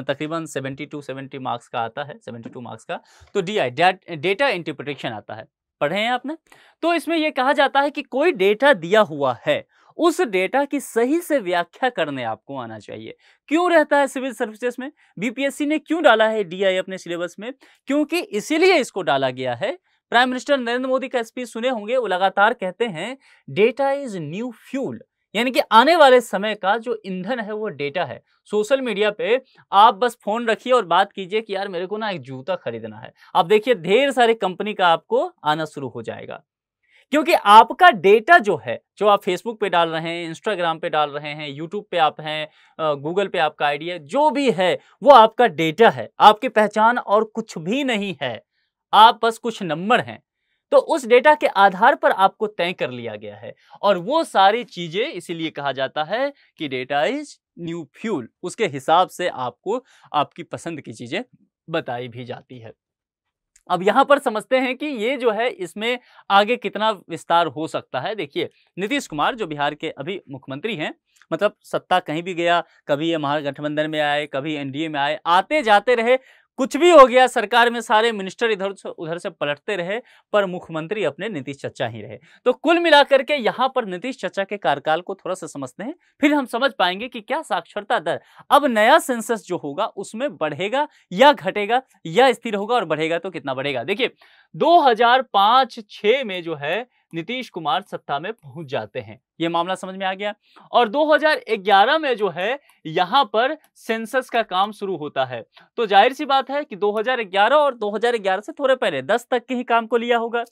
तकरीबन 70 मार्क्स का आता है, 72 मार्क्स का। तो डीआई डेटा इंटरप्रिटेशन आता है, पढ़े हैं आपने? तो इसमें यह कहा जाता है कि कोई डेटा दिया हुआ है, उस डेटा की सही से व्याख्या करने आपको आना चाहिए। क्यों रहता है सिविल सर्विसेज में? बीपीएससी ने क्यों डाला है डीआई अपने सिलेबस में? क्योंकि इसीलिए इसको डाला गया है। प्राइम मिनिस्टर नरेंद्र मोदी का स्पीच सुने होंगे, वो लगातार कहते हैं डेटा इज न्यू फ्यूल, यानी कि आने वाले समय का जो ईंधन है वो डेटा है। सोशल मीडिया पे आप बस फोन रखिए और बात कीजिए कि यार मेरे को ना एक जूता खरीदना है, आप देखिए ढेर सारी कंपनी का आपको आना शुरू हो जाएगा। क्योंकि आपका डेटा जो है, जो आप फेसबुक पे डाल रहे हैं, इंस्टाग्राम पे डाल रहे हैं, यूट्यूब पे आप हैं, गूगल पे आपका आईडी है, जो भी है वो आपका डेटा है, आपकी पहचान और कुछ भी नहीं है, आप बस कुछ नंबर हैं। तो उस डेटा के आधार पर आपको तय कर लिया गया है और वो सारी चीजें इसीलिए कहा जाता है कि डेटा इज न्यू फ्यूल। उसके हिसाब से आपको आपकी पसंद की चीजें बताई भी जाती है। अब यहां पर समझते हैं कि ये जो है इसमें आगे कितना विस्तार हो सकता है। देखिए, नीतीश कुमार जो बिहार के अभी मुख्यमंत्री हैं, मतलब सत्ता कहीं भी गया, कभी ये महागठबंधन में आए, कभी एनडीए में आए, आते जाते रहे, कुछ भी हो गया, सरकार में सारे मिनिस्टर इधर से उधर से पलटते रहे, पर मुख्यमंत्री अपने नीतीश चाचा ही रहे। तो कुल मिलाकर के यहां पर नीतीश चाचा के कार्यकाल को थोड़ा सा समझते हैं, फिर हम समझ पाएंगे कि क्या साक्षरता दर अब नया सेंसस जो होगा उसमें बढ़ेगा या घटेगा या स्थिर होगा, और बढ़ेगा तो कितना बढ़ेगा। देखिए 2005-6 में जो है नीतीश कुमार सत्ता में पहुंच जाते हैं, ये मामला समझ में आ गया। और 2011 में जो है यहां पर सेंसस का काम शुरू होता है। तो जाहिर सी बात है कि 2011 और 2011 से थोड़े पहले 10 तक के ही काम को लिया होगा।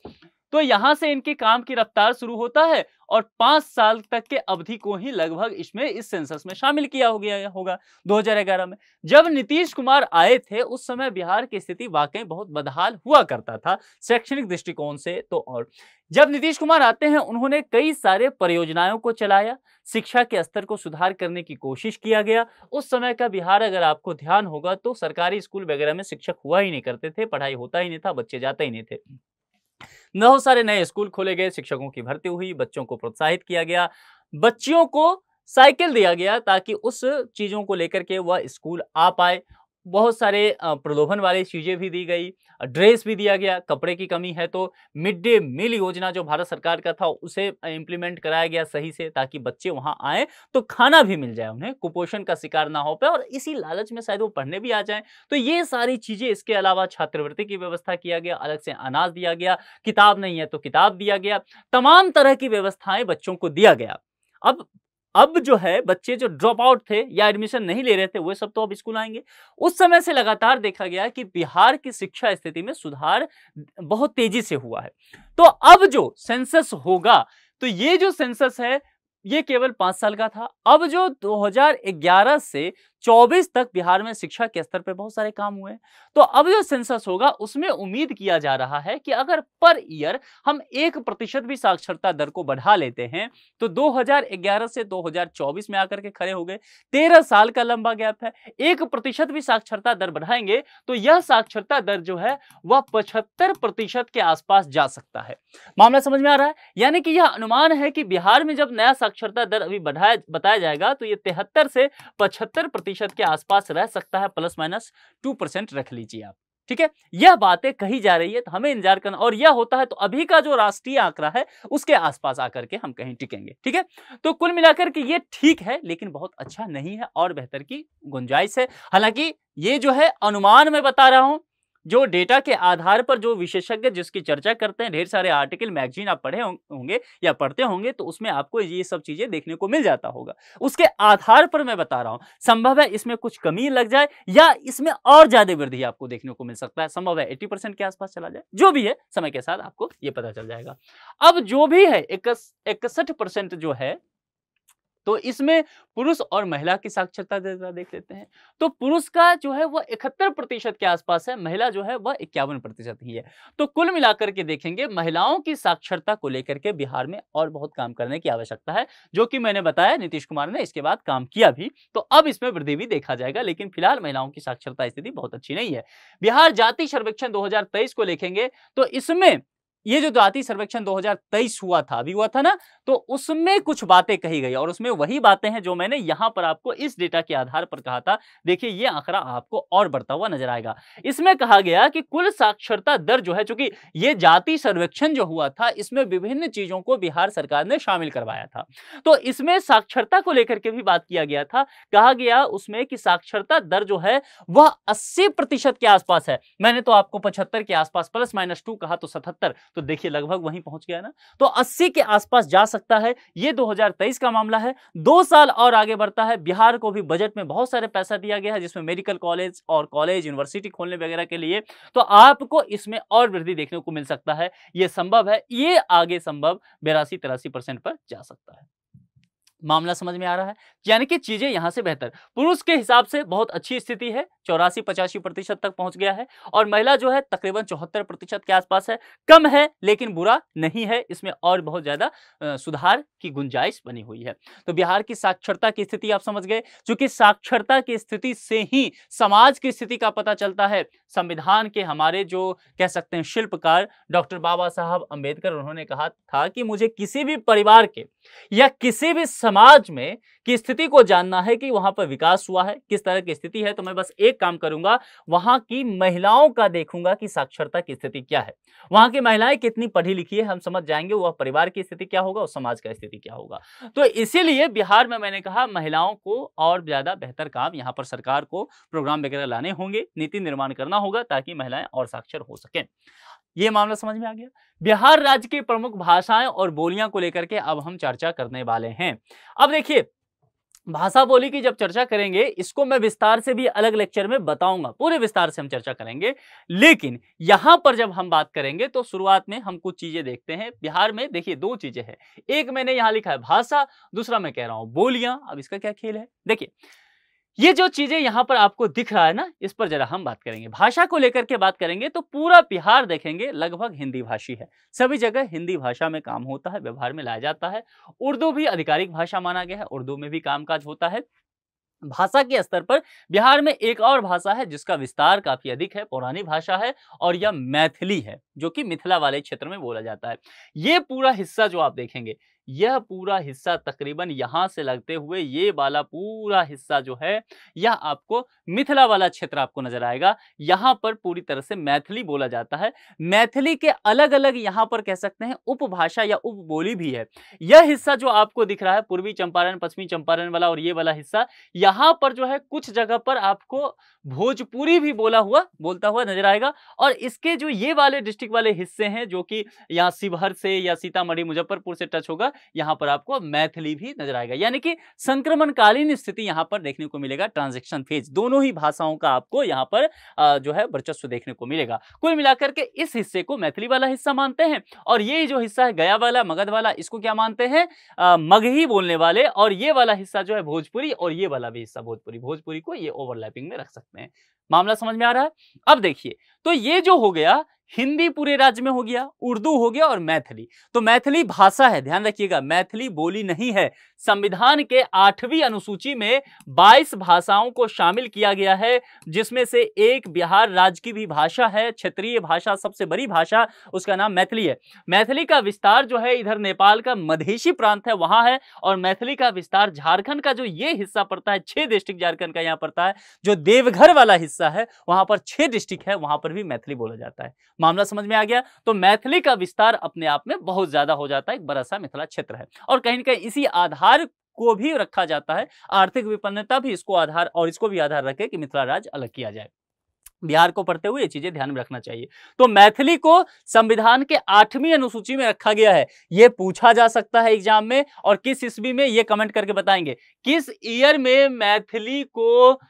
तो यहां से इनके काम की रफ्तार शुरू होता है और 5 साल तक के अवधि को ही लगभग इसमें इस सेंसस में शामिल किया हो गया होगा 2011 में। जब नीतीश कुमार आए थे उस समय बिहार की स्थिति वाकई बहुत बदहाल हुआ करता था शैक्षणिक दृष्टिकोण से। तो और जब नीतीश कुमार आते हैं उन्होंने कई सारे परियोजनाओं को चलाया, शिक्षा के स्तर को सुधार करने की कोशिश किया गया। उस समय का बिहार अगर आपको ध्यान होगा तो सरकारी स्कूल वगैरह में शिक्षक हुआ ही नहीं करते थे, पढ़ाई होता ही नहीं था, बच्चे जाते ही नहीं थे। बहुत सारे नए स्कूल खोले गए, शिक्षकों की भर्ती हुई, बच्चों को प्रोत्साहित किया गया, बच्चियों को साइकिल दिया गया ताकि उस चीजों को लेकर के वह स्कूल आ पाए। बहुत सारे प्रलोभन वाली चीजें भी दी गई, ड्रेस भी दिया गया। कपड़े की कमी है तो मिड डे मील योजना जो भारत सरकार का था उसे इंप्लीमेंट कराया गया सही से, ताकि बच्चे वहां आए तो खाना भी मिल जाए, उन्हें कुपोषण का शिकार ना हो पाए और इसी लालच में शायद वो पढ़ने भी आ जाए। तो ये सारी चीजें, इसके अलावा छात्रवृत्ति की व्यवस्था किया गया, अलग से अनाज दिया गया, किताब नहीं है तो किताब दिया गया, तमाम तरह की व्यवस्थाएं बच्चों को दिया गया। अब जो है बच्चे जो ड्रॉप आउट थे या एडमिशन नहीं ले रहे थे वो सब तो अब स्कूल आएंगे। उस समय से लगातार देखा गया कि बिहार की शिक्षा स्थिति में सुधार बहुत तेजी से हुआ है। तो अब जो सेंसस होगा तो ये जो सेंसस है ये केवल 5 साल का था। अब जो 2011 से 24 तक बिहार में शिक्षा के स्तर पे बहुत सारे काम हुए। तो अब जो सेंसस होगा उसमें उम्मीद किया जा रहा है कि अगर पर ईयर हम 1% भी साक्षरता दर को बढ़ा लेते हैं तो 2011 से 2024 में आकर के खड़े हो गए। 13 साल का लंबा गैप है। 1% भी साक्षरता दर बढ़ाएंगे तो यह साक्षरता दर जो है वह 75% के आसपास जा सकता है। मामला समझ में आ रहा है? यानी कि यह अनुमान है कि बिहार में जब नया साक्षरता दर अभी बताया जाएगा तो ये 73 से 75% के आसपास रह सकता है, प्लस माइनस 2% रख लीजिए आप। ठीक है, यह बातें कही जा रही है तो हमें इंतजार करना, और यह होता है तो अभी का जो राष्ट्रीय आंकड़ा है उसके आसपास आकर के हम कहीं टिकेंगे। ठीक है, तो कुल मिलाकर के ये ठीक है लेकिन बहुत अच्छा नहीं है और बेहतर की गुंजाइश है। हालांकि ये जो है अनुमान मैं बता रहा हूं, जो डेटा के आधार पर जो विशेषज्ञ जिसकी चर्चा करते हैं, ढेर सारे आर्टिकल मैगजीन आप पढ़े होंगे या पढ़ते होंगे तो उसमें आपको ये सब चीजें देखने को मिल जाता होगा। उसके आधार पर मैं बता रहा हूं, संभव है इसमें कुछ कमी लग जाए या इसमें और ज्यादा वृद्धि आपको देखने को मिल सकता है। संभव है 80% के आसपास चला जाए, जो भी है समय के साथ आपको ये पता चल जाएगा। अब जो भी है 61% जो है तो इसमें पुरुष और महिला की साक्षरता दर देख लेते हैं। तो पुरुष का जो है वह 71% के आसपास है, महिला जो है वह 51% ही है। तो कुल मिलाकर के देखेंगे महिलाओं की साक्षरता को लेकर के बिहार में और बहुत काम करने की आवश्यकता है, जो कि मैंने बताया नीतीश कुमार ने इसके बाद काम किया भी। तो अब इसमें वृद्धि भी देखा जाएगा, लेकिन फिलहाल महिलाओं की साक्षरता स्थिति बहुत अच्छी नहीं है। बिहार जाति सर्वेक्षण 2023 को देखेंगे तो इसमें ये जो जाति सर्वेक्षण 2023 हुआ था, अभी हुआ था ना, तो उसमें कुछ बातें कही गई और उसमें वही बातें हैं जो मैंने यहां पर आपको इस डेटा के आधार पर कहा था। देखिए ये आंकड़ा आपको और बढ़ता हुआ नजर आएगा। इसमें कहा गया कि कुल साक्षरता दर जो है, चूंकि ये जाति सर्वेक्षण जो हुआ था इसमें विभिन्न चीजों को बिहार सरकार ने शामिल करवाया था, तो इसमें साक्षरता को लेकर के भी बात किया गया था। कहा गया उसमें कि साक्षरता दर जो है वह 80% के आसपास है। मैंने तो आपको 75 के आसपास प्लस माइनस 2 कहा, तो 77, तो देखिए लगभग वहीं पहुंच गया ना। तो 80 के आसपास जा सकता है। ये 2023 का मामला है। 2 साल और आगे बढ़ता है। बिहार को भी बजट में बहुत सारे पैसा दिया गया है, जिसमें मेडिकल कॉलेज और कॉलेज यूनिवर्सिटी खोलने वगैरह के लिए, तो आपको इसमें और वृद्धि देखने को मिल सकता है। ये संभव है, ये आगे संभव 82-83% पर जा सकता है। मामला समझ में आ रहा है? यानी कि चीजें यहां से बेहतर, पुरुष के हिसाब से बहुत अच्छी स्थिति है, 84-85% तक पहुंच गया है, और महिला जो है तकरीबन 74% के आसपास है। कम है लेकिन बुरा नहीं है, इसमें और बहुत ज्यादा सुधार की गुंजाइश बनी हुई है। तो बिहार की साक्षरता की स्थिति आप समझ गए। क्योंकि साक्षरता की स्थिति से ही समाज की स्थिति का पता चलता है। संविधान के हमारे जो कह सकते हैं शिल्पकार डॉक्टर बाबा साहब अंबेडकर, उन्होंने कहा था कि मुझे किसी भी परिवार के या किसी भी समाज में की स्थिति को जानना है कि वहां पर विकास हुआ है, किस तरह की स्थिति है, तो मैं बस एक काम करूंगा, वहां की महिलाओं का देखूंगा कि साक्षरता की स्थिति क्या है, वहां की महिलाएं कितनी पढ़ी लिखी है, हम समझ जाएंगे वह परिवार की स्थिति क्या होगा और समाज का स्थिति क्या होगा। तो इसीलिए बिहार में मैंने कहा महिलाओं को और ज्यादा बेहतर काम यहां पर सरकार को प्रोग्राम वगैरह लाने होंगे, नीति निर्माण करना होगा ताकि महिलाएं और साक्षर हो सकें। ये मामला समझ में आ गया। बिहार राज्य की प्रमुख भाषाएं और बोलियां को लेकर के अब हम चर्चा करने वाले हैं। अब देखिए, भाषा बोली की जब चर्चा करेंगे, इसको मैं विस्तार से भी अलग लेक्चर में बताऊंगा, पूरे विस्तार से हम चर्चा करेंगे। लेकिन यहां पर जब हम बात करेंगे तो शुरुआत में हम कुछ चीजें देखते हैं। बिहार में देखिए 2 चीजें हैं, एक मैंने यहां लिखा है भाषा, दूसरा मैं कह रहा हूं बोलियां। अब इसका क्या खेल है, देखिए ये जो चीजें यहां पर आपको दिख रहा है ना, इस पर जरा हम बात करेंगे। भाषा को लेकर के बात करेंगे तो पूरा बिहार देखेंगे लगभग हिंदी भाषी है। सभी जगह हिंदी भाषा में काम होता है, व्यवहार में लाया जाता है। उर्दू भी आधिकारिक भाषा माना गया है, उर्दू में भी कामकाज होता है। भाषा के स्तर पर बिहार में एक और भाषा है जिसका विस्तार काफी अधिक है, पुरानी भाषा है, और यह मैथिली है, जो कि मिथिला वाले क्षेत्र में बोला जाता है। ये पूरा हिस्सा जो आप देखेंगे, यह पूरा हिस्सा तकरीबन यहां से लगते हुए ये वाला पूरा हिस्सा जो है, यह आपको मिथिला वाला क्षेत्र आपको नजर आएगा। यहां पर पूरी तरह से मैथिली बोला जाता है। मैथिली के अलग अलग यहां पर कह सकते हैं उपभाषा या उपबोली भी है। यह हिस्सा जो आपको दिख रहा है पूर्वी चंपारण, पश्चिमी चंपारण वाला और ये वाला हिस्सा, यहां पर जो है कुछ जगह पर आपको भोजपुरी भी बोलता हुआ नजर आएगा। और इसके जो ये वाले डिस्ट्रिक्ट वाले हिस्से हैं, जो कि यहाँ शिवहर से या सीतामढ़ी मुजफ्फरपुर से टच होगा, यहां पर आपको मैथिली भी नजर आएगा, यानी कि संक्रमणकालीन स्थिति यहां पर देखने को मिलेगा। ट्रांजैक्शन फेज दोनों ही भाषाओं का आपको यहां पर जो है वर्चस्व देखने को मिलेगा। कुल मिलाकर के इस हिस्से को मैथिली वाला हिस्सा मानते हैं, और ये जो हिस्सा है गया वाला, मगध वाला, इसको क्या मानते हैं? मगही बोलने वाले। और ये वाला हिस्सा जो है भोजपुरी, और ये वाला भी हिस्सा भोजपुरी। भोजपुरी को ये ओवरलैपिंग में रख सकते हैं। मामला समझ में आ रहा है? अब देखिए, तो ये जो हो गया, हिंदी पूरे राज्य में हो गया, उर्दू हो गया और मैथिली। तो मैथिली भाषा है, ध्यान रखिएगा, मैथिली बोली नहीं है। संविधान के 8वीं अनुसूची में 22 भाषाओं को शामिल किया गया है, जिसमें से एक बिहार राज्य की भी भाषा है, क्षेत्रीय भाषा, सबसे बड़ी भाषा, उसका नाम मैथिली है। मैथिली का विस्तार जो है इधर नेपाल का मधेशी प्रांत है वहां है, और मैथिली का विस्तार झारखंड का जो ये हिस्सा पड़ता है, 6 डिस्ट्रिक्ट झारखंड का यहां पड़ता है, जो देवघर वाला हिस्सा है वहां पर 6 डिस्ट्रिक्ट है, वहां पर भी मैथिली बोला जाता है। मामला समझ में आ गया? तो मैथिली का विस्तार अपने आप में बहुत ज्यादा हो जाता है, एक बड़ा सा मिथिला क्षेत्र है, और कहीं न कहीं इसी आधार को भी रखा जाता है, आर्थिक विपन्नता भी इसको आधार, और इसको भी आधार रखे कि मिथिला राज्य अलग किया जाए। बिहार को पढ़ते हुए ये चीजें ध्यान में रखना चाहिए। तो मैथिली को संविधान के 8वीं अनुसूची में रखा गया है। ये पूछा जा सकता है एग्जाम में, और किस ईस्वी में, ये कमेंट करके बताएंगे किस ईयर में मैथिली को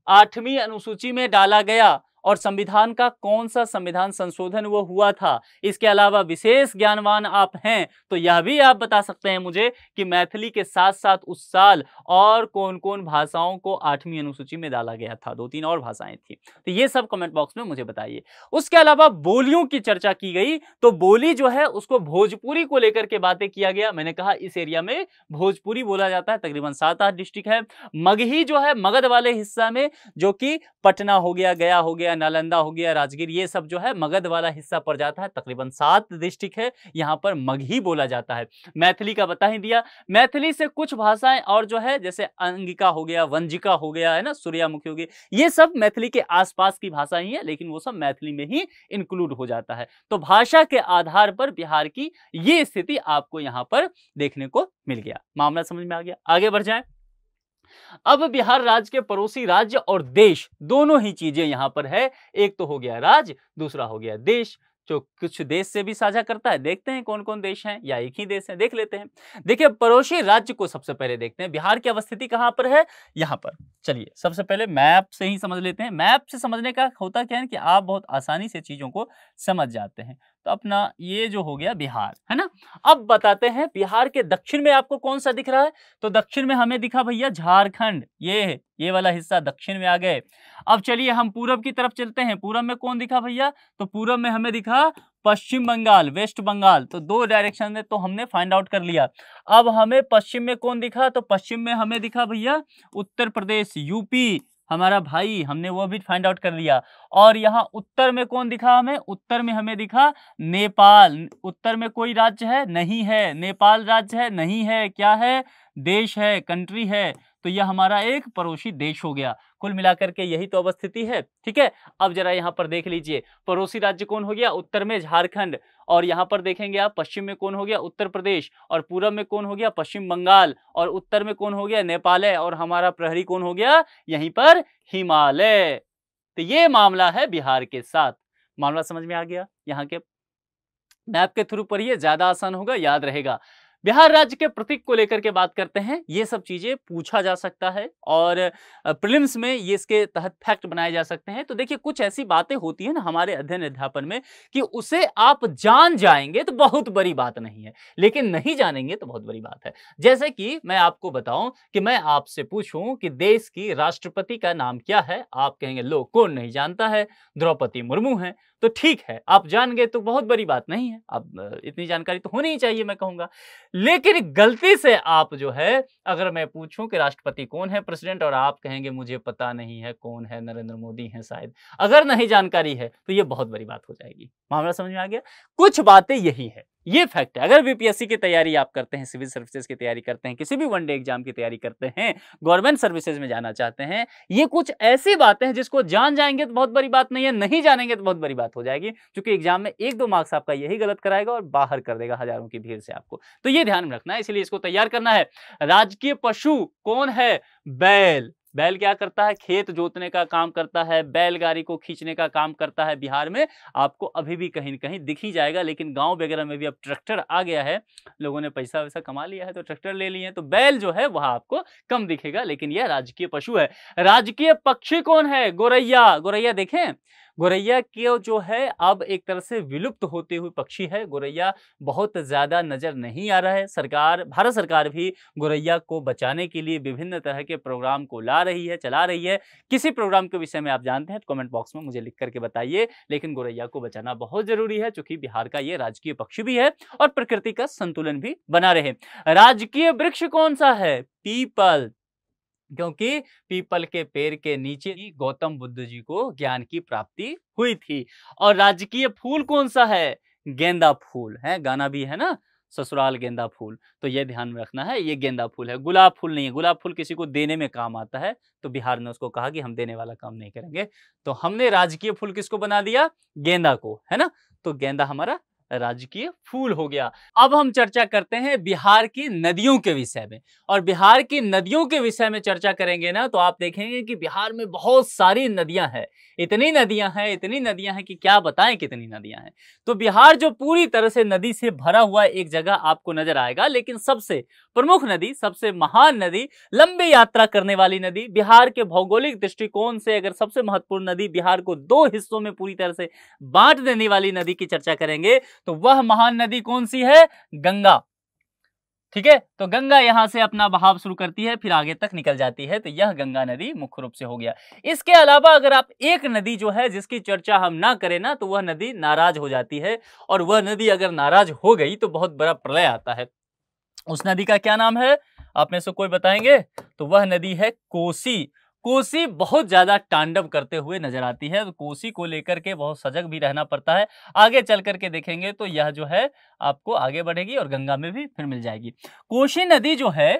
8वीं अनुसूची में डाला गया, और संविधान का कौन सा संविधान संशोधन वो हुआ था। इसके अलावा विशेष ज्ञानवान आप हैं तो यह भी आप बता सकते हैं मुझे कि मैथिली के साथ साथ उस साल और कौन कौन भाषाओं को 8वीं अनुसूची में डाला गया था। 2-3 और भाषाएं थी, तो ये सब कमेंट बॉक्स में मुझे बताइए। उसके अलावा बोलियों की चर्चा की गई, तो बोली जो है उसको भोजपुरी को लेकर के बातें किया गया। मैंने कहा इस एरिया में भोजपुरी बोला जाता है, तकरीबन 7-8 डिस्ट्रिक्ट है। मगही जो है मगध वाले हिस्सा में, जो कि पटना हो गया, गया हो गया, नालंदा हो गया, राजगीर, ये सब जो है मगध वाला हिस्सा पड़ जाता है। तकरीबन 7 डिस्ट्रिक्ट है, यहाँ पर मगही बोला जाता है। मैथिली का बता ही दिया। मैथिली से कुछ भाषाएं और जो है, जैसे अंगिका हो गया, वंजिका हो गया, है ना, सूर्यमुखी हो गई, ये सब मैथिली के आसपास की भाषा ही है, लेकिन वो सब मैथिली में ही इंक्लूड हो जाता है। तो भाषा के आधार पर बिहार की ये स्थिति आपको यहाँ पर देखने को मिल गया। मामला समझ में आ गया? आगे बढ़ जाए। अब बिहार राज्य के पड़ोसी राज्य और देश, दोनों ही चीजें यहां पर है। एक तो हो गया राज्य, दूसरा हो गया देश, जो कुछ देश से भी साझा करता है। देखते हैं कौन कौन देश हैं, या एक ही देश है, देख लेते हैं। देखिए, पड़ोसी राज्य को सबसे पहले देखते हैं। बिहार की अवस्थिति कहां पर है? यहां पर। चलिए सबसे पहले मैप से ही समझ लेते हैं। मैप से समझने का होता क्या है कि आप बहुत आसानी से चीजों को समझ जाते हैं। तो अपना ये जो हो गया बिहार, है ना। अब बताते हैं बिहार के दक्षिण में आपको कौन सा दिख रहा है। तो दक्षिण में हमें दिखा भैया झारखंड, ये वाला हिस्सा दक्षिण में आ गए। अब चलिए हम पूरब की तरफ चलते हैं। पूरब में कौन दिखा भैया? तो पूरब में हमें दिखा पश्चिम बंगाल, वेस्ट बंगाल। तो 2 डायरेक्शन में तो हमने फाइंड आउट कर लिया। अब हमें पश्चिम में कौन दिखा? तो पश्चिम में हमें दिखा भैया उत्तर प्रदेश, यूपी, हमारा भाई, हमने वो भी फाइंड आउट कर लिया। और यहाँ उत्तर में कौन दिखा हमें? उत्तर में हमें दिखा नेपाल। उत्तर में कोई राज्य है? नहीं है। नेपाल राज्य है? नहीं है। क्या है? देश है, कंट्री है। तो यह हमारा एक पड़ोसी देश हो गया। कुल मिलाकर के यही तो अवस्थिति है, ठीक है। अब जरा यहाँ पर देख लीजिए, पड़ोसी राज्य कौन हो गया? उत्तर में झारखंड, और यहाँ पर देखेंगे आप पश्चिम में कौन हो गया? उत्तर प्रदेश, और पूरब में कौन हो गया? पश्चिम बंगाल, और उत्तर में कौन हो गया? नेपाल, और हमारा प्रहरी कौन हो गया? यहीं पर हिमालय। तो ये मामला है बिहार के साथ। मामला समझ में आ गया? यहाँ के मैप के थ्रू पढ़िए, ज्यादा आसान होगा, याद रहेगा। बिहार राज्य के प्रतीक को लेकर के बात करते हैं। ये सब चीजें पूछा जा सकता है, और प्रीलिम्स में ये इसके तहत फैक्ट बनाए जा सकते हैं। तो देखिए, कुछ ऐसी बातें होती है ना हमारे अध्ययन अध्यापन में कि उसे आप जान जाएंगे तो बहुत बड़ी बात नहीं है, लेकिन नहीं जानेंगे तो बहुत बड़ी बात है। जैसे कि मैं आपको बताऊं कि मैं आपसे पूछूं कि देश की राष्ट्रपति का नाम क्या है, आप कहेंगे लो कौन नहीं जानता है, द्रौपदी मुर्मू है। तो ठीक है, आप जान गए तो बहुत बड़ी बात नहीं है, अब इतनी जानकारी तो होनी ही चाहिए मैं कहूंगा। लेकिन गलती से आप जो है, अगर मैं पूछूं कि राष्ट्रपति कौन है, प्रेसिडेंट, और आप कहेंगे मुझे पता नहीं है कौन है, नरेंद्र मोदी है शायद, अगर नहीं जानकारी है तो ये बहुत बड़ी बात हो जाएगी। मामला समझ में आ गया? कुछ बातें यही है, ये फैक्ट है। अगर बीपीएससी की तैयारी आप करते हैं, सिविल सर्विसेज की तैयारी करते हैं, किसी भी वनडे एग्जाम की तैयारी करते हैं, गवर्नमेंट सर्विसेज में जाना चाहते हैं, ये कुछ ऐसी बातें हैं जिसको जान जाएंगे तो बहुत बड़ी बात नहीं है, नहीं जानेंगे तो बहुत बड़ी बात हो जाएगी, क्योंकि एग्जाम में 1-2 मार्क्स आपका यही गलत कराएगा और बाहर कर देगा हजारों की भीड़ से आपको। तो ये ध्यान में रखना है, इसलिए इसको तैयार करना है। राजकीय पशु कौन है? बैल। बैल क्या करता है? खेत जोतने का काम करता है, बैलगाड़ी को खींचने का काम करता है। बिहार में आपको अभी भी कहीं न कहीं दिख ही जाएगा, लेकिन गाँव वगैरह में भी अब ट्रैक्टर आ गया है। लोगों ने पैसा-वैसा कमा लिया है तो ट्रैक्टर ले लिए हैं, तो बैल जो है वह आपको कम दिखेगा, लेकिन यह राजकीय पशु है। राजकीय पक्षी कौन है? गोरैया। गोरैया देखें? गोरैया की जो है अब एक तरह से विलुप्त होते हुए पक्षी है। गोरैया बहुत ज़्यादा नज़र नहीं आ रहा है। भारत सरकार भी गोरैया को बचाने के लिए विभिन्न तरह के प्रोग्राम को ला रही है, चला रही है। किसी प्रोग्राम के विषय में आप जानते हैं तो कमेंट बॉक्स में मुझे लिख कर के बताइए। लेकिन गोरैया को बचाना बहुत ज़रूरी है, चूँकि बिहार का ये राजकीय पक्षी भी है और प्रकृति का संतुलन भी बना रहे। राजकीय वृक्ष कौन-सा है? पीपल। क्योंकि पीपल के पेड़ के नीचे ही गौतम बुद्ध जी को ज्ञान की प्राप्ति हुई थी। और राजकीय फूल कौन सा है? गेंदा फूल है। गाना भी है ना, ससुराल गेंदा फूल, तो ये ध्यान में रखना है, ये गेंदा फूल है, गुलाब फूल नहीं है। गुलाब फूल किसी को देने में काम आता है, तो बिहार ने उसको कहा कि हम देने वाला काम नहीं करेंगे, तो हमने राजकीय फूल किसको बना दिया? गेंदा को, है ना। तो गेंदा हमारा राजकीय फूल हो गया। अब हम चर्चा करते हैं बिहार की नदियों के विषय में, और बिहार की नदियों के विषय में चर्चा करेंगे ना, तो आप देखेंगे कि बिहार में बहुत सारी नदियां हैं। इतनी नदियां हैं कि क्या बताएं कितनी नदियां हैं। तो बिहार जो पूरी तरह से नदी से भरा हुआ एक जगह आपको नजर आएगा, लेकिन सबसे प्रमुख नदी, सबसे महान नदी, लंबी यात्रा करने वाली नदी, बिहार के भौगोलिक दृष्टिकोण से अगर सबसे महत्वपूर्ण नदी, बिहार को 2 हिस्सों में पूरी तरह से बांट देने वाली नदी की चर्चा करेंगे, तो वह महान नदी कौन सी है? गंगा। ठीक है, तो गंगा यहां से अपना बहाव शुरू करती है, फिर आगे तक निकल जाती है, तो यह गंगा नदी मुख्य रूप से हो गया। इसके अलावा अगर आप एक नदी जो है जिसकी चर्चा हम ना करें ना, तो वह नदी नाराज हो जाती है, और वह नदी अगर नाराज हो गई तो बहुत बड़ा प्रलय आता है। उस नदी का क्या नाम है? आप में से कोई बताएंगे? तो वह नदी है कोसी। कोसी बहुत ज्यादा तांडव करते हुए नजर आती है, तो कोसी को लेकर के बहुत सजग भी रहना पड़ता है। आगे चल करके देखेंगे तो यह जो है आपको आगे बढ़ेगी और गंगा में भी फिर मिल जाएगी। कोसी नदी जो है,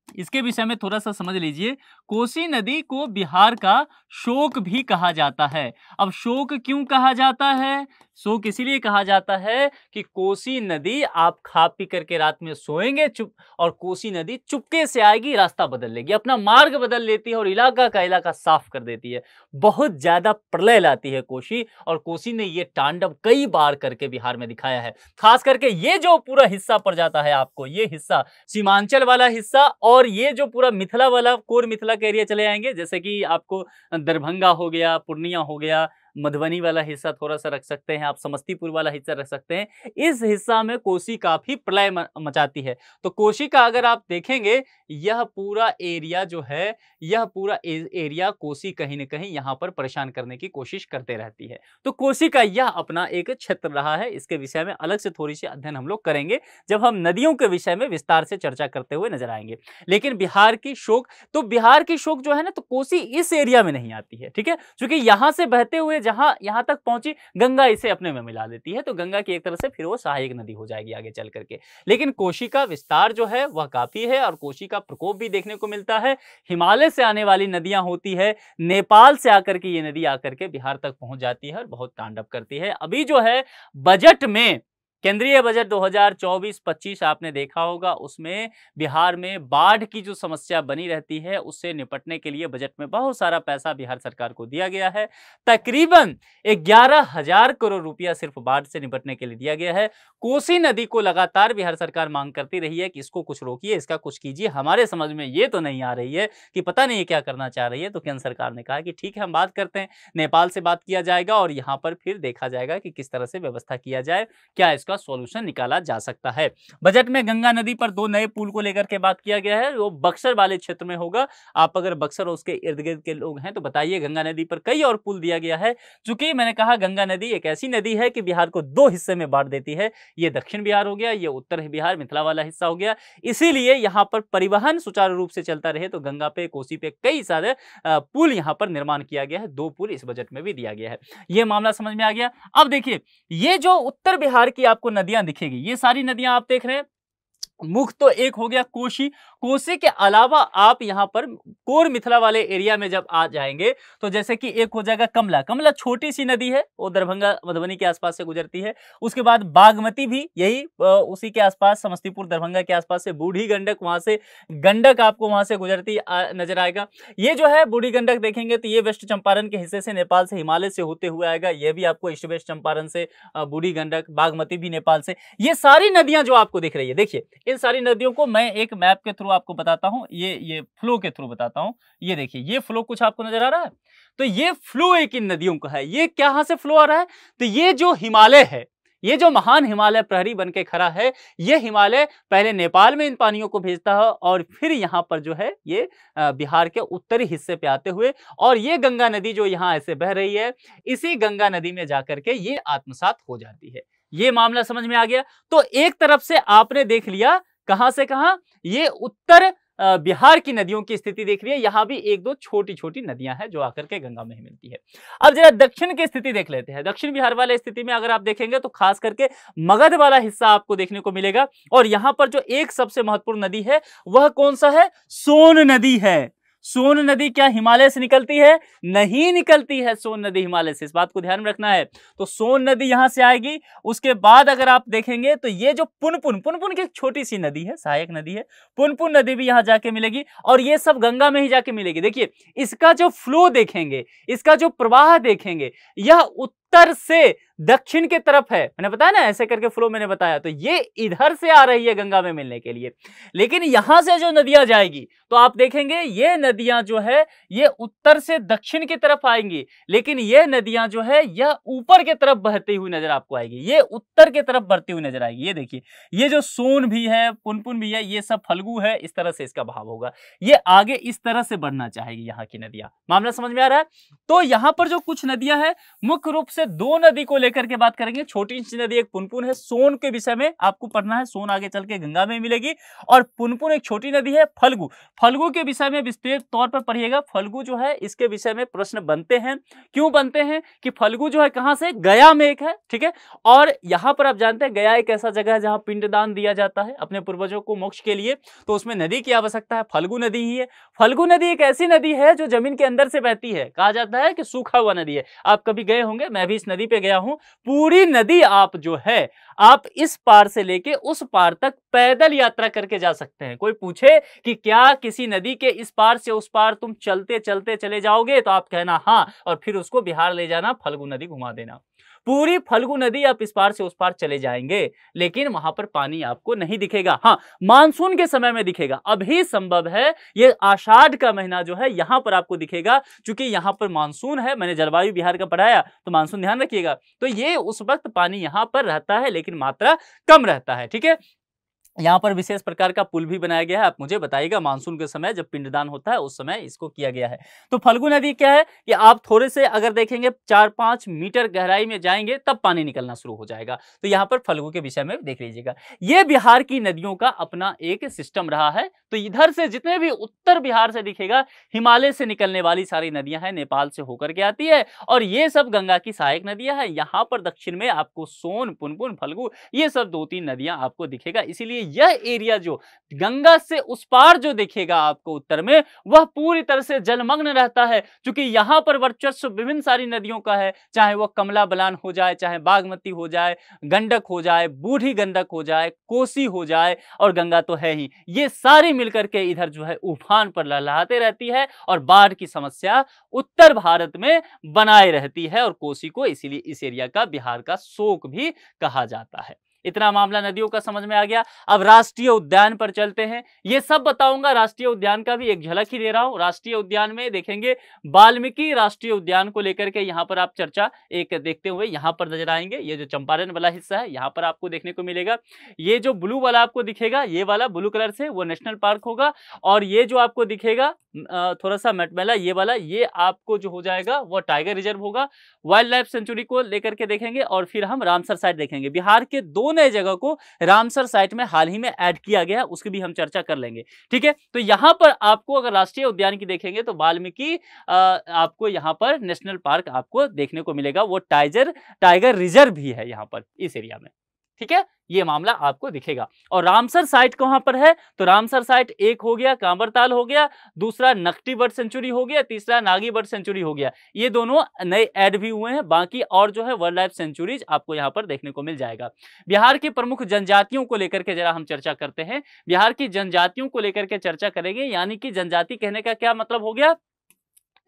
इसके विषय में थोड़ा सा समझ लीजिए। कोसी नदी को बिहार का शोक भी कहा जाता है। अब शोक क्यों कहा जाता है? शोक इसीलिए कहा जाता है कि कोसी नदी आप खा पी करके रात में सोएंगे चुप, और कोसी नदी चुपके से आएगी, रास्ता बदल लेगी, अपना मार्ग बदल लेती है और इलाका का इलाका साफ कर देती है। बहुत ज्यादा प्रलय लाती है कोसी, और कोसी ने ये तांडव कई बार करके बिहार में दिखाया है। खास करके ये जो पूरा हिस्सा पड़ जाता है आपको, ये हिस्सा सीमांचल वाला हिस्सा, और ये जो पूरा मिथिला वाला कोर मिथिला के एरिया चले आएंगे, जैसे कि आपको दरभंगा हो गया, पूर्णिया हो गया, मधुबनी वाला हिस्सा थोड़ा सा रख सकते हैं आप, समस्तीपुर वाला हिस्सा रख सकते हैं। इस हिस्सा में कोसी काफी प्रलय मचाती है। तो कोसी का अगर आप देखेंगे, यह पूरा एरिया जो है, यह पूरा एरिया कोसी कहीं न कहीं यहाँ पर परेशान करने की कोशिश करते रहती है। तो कोसी का यह अपना एक क्षेत्र रहा है। इसके विषय में अलग से थोड़ी सी अध्ययन हम लोग करेंगे जब हम नदियों के विषय में विस्तार से चर्चा करते हुए नजर आएंगे। लेकिन बिहार की शोक, तो बिहार की शोक जो है ना, तो कोसी इस एरिया में नहीं आती है, ठीक है, क्योंकि यहां से बहते हुए जहां यहां तक पहुंची, गंगा इसे अपने में मिला देती है, तो गंगा की एक तरह से फिर वो सहायक नदी हो जाएगी आगे चल करके। लेकिन कोसी का विस्तार जो है वह काफी है, और कोसी का प्रकोप भी देखने को मिलता है। हिमालय से आने वाली नदियां होती है, नेपाल से आकर के ये नदी आकर के बिहार तक पहुंच जाती है और बहुत तांडव करती है। अभी जो है बजट में, केंद्रीय बजट 2024-25 आपने देखा होगा, उसमें बिहार में बाढ़ की जो समस्या बनी रहती है उससे निपटने के लिए बजट में बहुत सारा पैसा बिहार सरकार को दिया गया है। तकरीबन 11,000 करोड़ रुपया सिर्फ बाढ़ से निपटने के लिए दिया गया है। कोसी नदी को लगातार बिहार सरकार मांग करती रही है कि इसको कुछ रोकिए, इसका कुछ कीजिए। हमारे समझ में ये तो नहीं आ रही है कि पता नहीं क्या करना चाह रही है। तो केंद्र सरकार ने कहा कि ठीक है, हम बात करते हैं, नेपाल से बात किया जाएगा और यहाँ पर फिर देखा जाएगा कि किस तरह से व्यवस्था किया जाए, क्या इसका सॉल्यूशन निकाला जा सकता है। बजट में गंगा नदी पर 2 नए पुल को लेकर के बात किया गया है, वो बक्सर वाले क्षेत्र में होगा। आप अगर बक्सर और उसके इर्द गिर्द के लोग हैं तो बताइए। गंगा नदी पर कई और पुल दिया गया है। चूंकि मैंने कहा गंगा नदी एक ऐसी नदी है कि बिहार को 2 हिस्से में बांट देती है। ये दक्षिण बिहार हो गया, ये उत्तर बिहार मिथिला वाला हिस्सा हो गया। इसीलिए यहाँ पर परिवहन सुचारू रूप से चलता रहे तो गंगा पे, कोसी पे कई सारे पुल यहाँ पर निर्माण किया गया है। 2 पुल इस बजट में भी दिया गया है। ये मामला समझ में आ गया। अब देखिए, ये जो उत्तर बिहार की आपको नदियां दिखेगी, ये सारी नदियां आप देख रहे हैं, मुख्य तो एक हो गया कोसी। कोसी के अलावा आप यहाँ पर कोर मिथिला वाले एरिया में जब आ जाएंगे तो जैसे कि एक हो जाएगा कमला। कमला छोटी सी नदी है, वो दरभंगा मधुबनी के आसपास से गुजरती है। उसके बाद बागमती भी यही उसी के आसपास, समस्तीपुर दरभंगा के आसपास से बूढ़ी गंडक, वहां से गंडक आपको वहां से गुजरती नजर आएगा। ये जो है बूढ़ी गंडक देखेंगे तो ये वेस्ट चंपारण के हिस्से से, नेपाल से, हिमालय से होते हुए आएगा। ये भी आपको ईस्ट वेस्ट चंपारण से बूढ़ी गंडक, बागमती भी नेपाल से। ये सारी नदियां जो आपको दिख रही है, देखिए इन सारी नदियों को मैं एक मैप के थ्रू आपको बताता हूं, ये फ्लो के थ्रू बताता हूं। ये देखिए ये फ्लो कुछ आपको नजर आ रहा है, तो ये फ्लो एक इन नदियों का है। ये कहां से फ्लो आ रहा है, तो ये जो हिमालय है, ये जो महान हिमालय प्रहरी बन के खड़ा है, ये हिमालय पहले नेपाल में इन पानियों को भेजता है और फिर यहाँ पर जो है ये बिहार के उत्तरी हिस्से पे आते हुए, और ये गंगा नदी जो यहाँ ऐसे बह रही है, इसी गंगा नदी में जाकर के ये आत्मसात हो जाती है। ये मामला समझ में आ गया। तो एक तरफ से आपने देख लिया कहां से कहां, ये उत्तर बिहार की नदियों की स्थिति देख रही है। यहां भी एक दो छोटी छोटी नदियां हैं जो आकर के गंगा में ही मिलती है। अब जरा दक्षिण की स्थिति देख लेते हैं। दक्षिण बिहार वाले स्थिति में अगर आप देखेंगे तो खास करके मगध वाला हिस्सा आपको देखने को मिलेगा, और यहां पर जो एक सबसे महत्वपूर्ण नदी है वह कौन सा है, सोन नदी है। सोन नदी क्या हिमालय से निकलती है, नहीं निकलती है सोन नदी हिमालय से, इस बात को ध्यान में रखना है। तो सोन नदी यहां से आएगी। उसके बाद अगर आप देखेंगे तो ये जो पुनपुन की एक छोटी सी नदी है, सहायक नदी है, पुनपुन नदी भी यहां जाके मिलेगी, और ये सब गंगा में ही जाके मिलेगी। देखिए इसका जो फ्लो देखेंगे, इसका जो प्रवाह देखेंगे, यह उत्तर से दक्षिण की तरफ है। मैंने बताया ना ऐसे करके फ्लो मैंने बताया, तो ये इधर से आ रही है गंगा में मिलने के लिए। लेकिन यहां से जो नदियां जाएगी तो आप देखेंगे ये नदियां जो है ये उत्तर से दक्षिण की तरफ आएंगी, लेकिन ये नदियां जो है यह ऊपर की तरफ बहती हुई नजर आपको आएगी, ये उत्तर की तरफ बढ़ती हुई नजर आएगी। ये देखिए ये जो सोन भी है, पुनपुन भी है, ये सब फल्गु है, इस तरह से इसका बहाव होगा। ये आगे इस तरह से बढ़ना चाहेगी यहाँ की नदियां। मामला समझ में आ रहा है। तो यहाँ पर जो कुछ नदियां हैं, मुख्य रूप से दो नदी को लेकर के बात करेंगे। छोटी सी नदी एक पुनपुन है, सोन के विषय में आपको पढ़ना है, सोन आगे चल के गंगा में मिलेगी, और पुनपुन एक छोटी नदी है फल्गु। फल्गु के विषय में विस्तृत तौर पर पढ़िएगा। फल्गु जो है इसके विषय में प्रश्न बनते हैं। क्यों बनते हैं कि फल्गु जो है कहां से, गया में एक है, ठीक है। और यहां पर आप जानते हैं गया एक ऐसा जगह है जहां पिंडदान दिया जाता है अपने पूर्वजों को मोक्ष के लिए, तो उसमें नदी की आवश्यकता है, फल्गु नदी ही है। फल्गु नदी एक ऐसी नदी है जो जमीन के अंदर से बहती है, कहा जाता है कि सूखा हुआ नदी है। आप कभी गए होंगे, मैं भी इस नदी पे गया हूं। पूरी नदी आप जो है आप इस पार से लेके उस पार तक पैदल यात्रा करके जा सकते हैं। कोई पूछे कि क्या किसी नदी के इस पार से उस पार तुम चलते चलते चले जाओगे, तो आप कहना हाँ, और फिर उसको बिहार ले जाना, फल्गु नदी घुमा देना। पूरी फल्गु नदी आप इस पार से उस पार चले जाएंगे, लेकिन वहां पर पानी आपको नहीं दिखेगा। हाँ, मानसून के समय में दिखेगा, अभी संभव है। ये आषाढ़ का महीना जो है यहां पर आपको दिखेगा, क्योंकि यहां पर मानसून है। मैंने जलवायु बिहार का पढ़ाया, तो मानसून ध्यान रखिएगा। तो ये उस वक्त पानी यहां पर रहता है, लेकिन मात्रा कम रहता है, ठीक है। यहाँ पर विशेष प्रकार का पुल भी बनाया गया है। आप मुझे बताइएगा मानसून के समय जब पिंडदान होता है उस समय इसको किया गया है। तो फल्गु नदी क्या है कि आप थोड़े से अगर देखेंगे 4-5 मीटर गहराई में जाएंगे तब पानी निकलना शुरू हो जाएगा। तो यहाँ पर फल्गु के विषय में देख लीजिएगा। ये बिहार की नदियों का अपना एक सिस्टम रहा है। तो इधर से जितने भी उत्तर बिहार से दिखेगा, हिमालय से निकलने वाली सारी नदियां हैं, नेपाल से होकर के आती है, और ये सब गंगा की सहायक नदियां हैं। यहाँ पर दक्षिण में आपको सोन, पुनपुन, फल्गु, ये सब 2-3 नदियां आपको दिखेगा। इसीलिए यह एरिया जो गंगा से उस पार जो दिखेगा आपको उत्तर में, वह पूरी तरह से जलमग्न रहता है, क्योंकि यहां पर वर्चस्व विभिन्न सारी नदियों का है, चाहे वह कमला बलान हो जाए, चाहे बागमती हो जाए, गंडक हो जाए, बूढ़ी गंडक हो जाए, कोसी हो जाए, और गंगा तो है ही। ये सारी मिलकर के इधर जो है उफान पर लहलहाते रहती है, और बाढ़ की समस्या उत्तर भारत में बनाए रहती है, और कोसी को इसीलिए इस एरिया का बिहार का शोक भी कहा जाता है। इतना मामला नदियों का समझ में आ गया। अब राष्ट्रीय उद्यान पर चलते हैं। ये सब बताऊंगा, राष्ट्रीय उद्यान का भी एक झलक ही दे रहा हूं। राष्ट्रीय उद्यान में देखेंगे वाल्मीकि राष्ट्रीय उद्यान को लेकर के यहाँ पर आप चर्चा एक देखते हुए यहाँ पर नजर आएंगे। ये जो चंपारण वाला हिस्सा है यहाँ पर आपको देखने को मिलेगा। ये जो ब्लू वाला आपको दिखेगा, ये वाला ब्लू कलर से, वो नेशनल पार्क होगा, और ये जो आपको दिखेगा थोड़ा सा मटमैला, ये वाला, ये आपको जो हो जाएगा वो टाइगर रिजर्व होगा। वाइल्ड लाइफ सेंचुरी को लेकर के देखेंगे, और फिर हम रामसर साइट देखेंगे। बिहार के 2 नए जगह को रामसर साइट में हाल ही में ऐड किया गया, उसकी भी हम चर्चा कर लेंगे, ठीक है। तो यहां पर आपको अगर राष्ट्रीय उद्यान की देखेंगे तो आपको यहां पर नेशनल पार्क आपको देखने को मिलेगा। वो टाइगर रिजर्व भी है यहां पर इस एरिया में, ठीक है, ये मामला आपको दिखेगा। और रामसर साइट कहां पर है, तो रामसर साइट एक हो गया कांवरताल हो गया, दूसरा नकटी बर्ड सेंचुरी हो गया, तीसरा नागी बर्ड सेंचुरी हो गया। ये दोनों नए ऐड भी हुए हैं, बाकी और जो है वाइल्ड लाइफ सेंचुरीज आपको यहां पर देखने को मिल जाएगा। बिहार की प्रमुख जनजातियों को लेकर के जरा हम चर्चा करते हैं। बिहार की जनजातियों को लेकर के चर्चा करेंगे, यानी कि जनजाति कहने का क्या मतलब हो गया,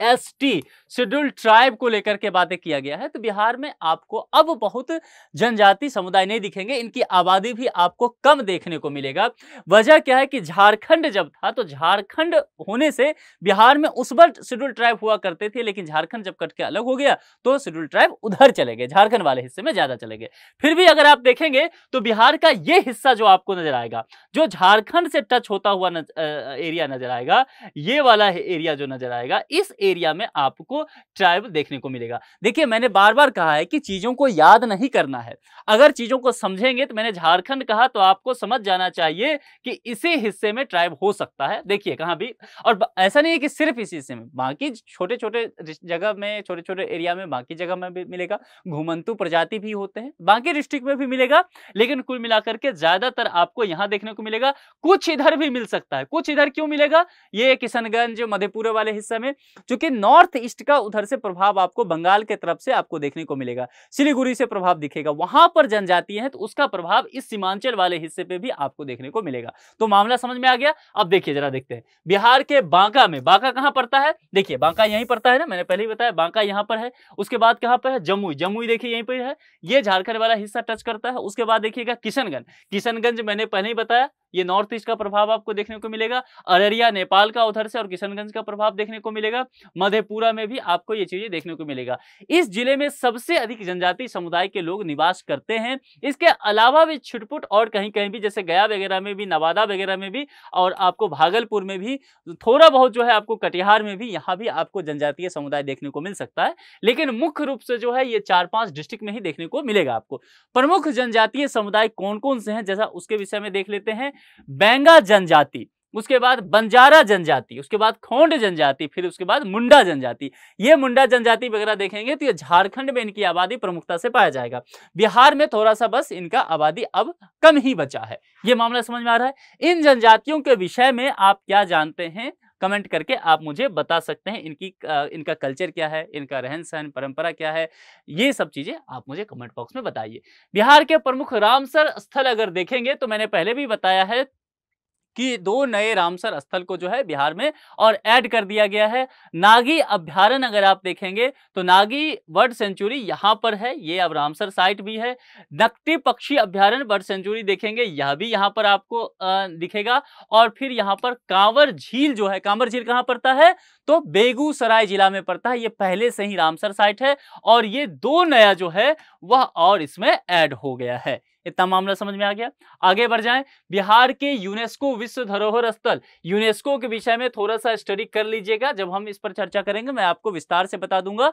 एसटी शेड्यूल्ड ट्राइब को लेकर के बातें किया गया है। तो बिहार में आपको अब बहुत जनजाति समुदाय नहीं दिखेंगे, इनकी आबादी भी आपको कम देखने को मिलेगा। वजह क्या है कि झारखंड जब था तो झारखंड होने से बिहार में उस वक्त शेड्यूल्ड ट्राइब हुआ करते थे, लेकिन झारखंड जब कट के अलग हो गया तो शेड्यूल्ड ट्राइब उधर चले गए, झारखंड वाले हिस्से में ज्यादा चले गए। फिर भी अगर आप देखेंगे तो बिहार का यह हिस्सा जो आपको नजर आएगा, जो झारखंड से टच होता हुआ एरिया नजर आएगा, ये वाला एरिया जो नजर आएगा, इस एरिया में आपको ट्राइब देखने को मिलेगा। देखिए मैंने बार बार कहा है कि चीजों को याद नहीं करना है, अगर चीजों को समझेंगे तो मैंने झारखंड कहा तो आपको समझ जाना चाहिए कि इसी हिस्से में ट्राइब हो सकता है। देखिए कहां भी, और ऐसा नहीं है कि सिर्फ इसी हिस्से में, बाकी छोटे छोटे जगह में, छोटे छोटे एरिया में, बाकी जगह में भी मिलेगा। घुमंतु प्रजाति भी होते हैं, बाकी डिस्ट्रिक्ट में भी मिलेगा, लेकिन कुल मिलाकर के ज्यादातर आपको यहां देखने को मिलेगा। कुछ इधर भी मिल सकता है, कुछ इधर क्यों मिलेगा, ये किशनगंज मधेपुरा वाले हिस्से में, क्योंकि नॉर्थ ईस्ट का उधर से प्रभाव आपको बंगाल के तरफ से आपको देखने को मिलेगा, सिलीगुड़ी से प्रभाव दिखेगा, वहां पर जनजाति है तो उसका प्रभाव इस सीमांचल वाले हिस्से पे भी आपको देखने को मिलेगा। तो मामला समझ में आ गया। अब देखिए जरा देखते हैं बिहार के बांका में, बांका कहां पड़ता है, देखिए बांका यहीं पड़ता है ना, मैंने पहले ही बताया बांका यहां पर है। उसके बाद कहां पर है, जमुई, जमुई देखिए यहीं पर है, ये झारखंड वाला हिस्सा टच करता है। उसके बाद देखिएगा किशनगंज, किशनगंज मैंने पहले ही बताया, ये नॉर्थ ईस्ट का प्रभाव आपको देखने को मिलेगा। अररिया नेपाल का उधर से और किशनगंज का प्रभाव देखने को मिलेगा। मधेपुरा में भी आपको ये चीजें देखने को मिलेगा। इस जिले में सबसे अधिक जनजाति समुदाय के लोग निवास करते हैं। इसके अलावा भी छिटपुट और कहीं कहीं भी, जैसे गया वगैरह में भी, नवादा वगैरह में भी, और आपको भागलपुर में भी, थोड़ा बहुत जो है आपको कटिहार में भी, यहाँ भी आपको जनजातीय समुदाय देखने को मिल सकता है। लेकिन मुख्य रूप से जो है ये 4-5 डिस्ट्रिक्ट में ही देखने को मिलेगा आपको। प्रमुख जनजातीय समुदाय कौन कौन से हैं, जैसा उसके विषय में देख लेते हैं। बेंगा जनजाति, उसके बाद बंजारा जनजाति, उसके बाद खोंड जनजाति, फिर उसके बाद मुंडा जनजाति। ये मुंडा जनजाति वगैरह देखेंगे तो ये झारखंड में इनकी आबादी प्रमुखता से पाया जाएगा। बिहार में थोड़ा सा बस इनका आबादी अब कम ही बचा है। ये मामला समझ में आ रहा है। इन जनजातियों के विषय में आप क्या जानते हैं, कमेंट करके आप मुझे बता सकते हैं। इनका कल्चर क्या है, इनका रहन सहन परंपरा क्या है, ये सब चीजें आप मुझे कमेंट बॉक्स में बताइए। बिहार के प्रमुख रामसर स्थल अगर देखेंगे तो मैंने पहले भी बताया है कि 2 नए रामसर स्थल को जो है बिहार में और ऐड कर दिया गया है। नागी अभ्यारण्य अगर आप देखेंगे तो नागी बर्ड सेंचुरी यहाँ पर है, ये अब रामसर साइट भी है। नकटी पक्षी अभ्यारण्य बर्ड सेंचुरी देखेंगे, यह भी यहाँ पर आपको दिखेगा। और फिर यहाँ पर कांवर झील जो है, कांवर झील कहाँ पड़ता है, तो बेगूसराय जिला में पड़ता है। ये पहले से ही रामसर साइट है और ये 2 नया जो है वह और इसमें ऐड हो गया है। इतना मामला समझ में आ गया। आगे बढ़ जाएं। बिहार के यूनेस्को विश्व धरोहर स्थल, यूनेस्को के विषय में थोड़ा सा स्टडी कर लीजिएगा, जब हम इस पर चर्चा करेंगे मैं आपको विस्तार से बता दूंगा।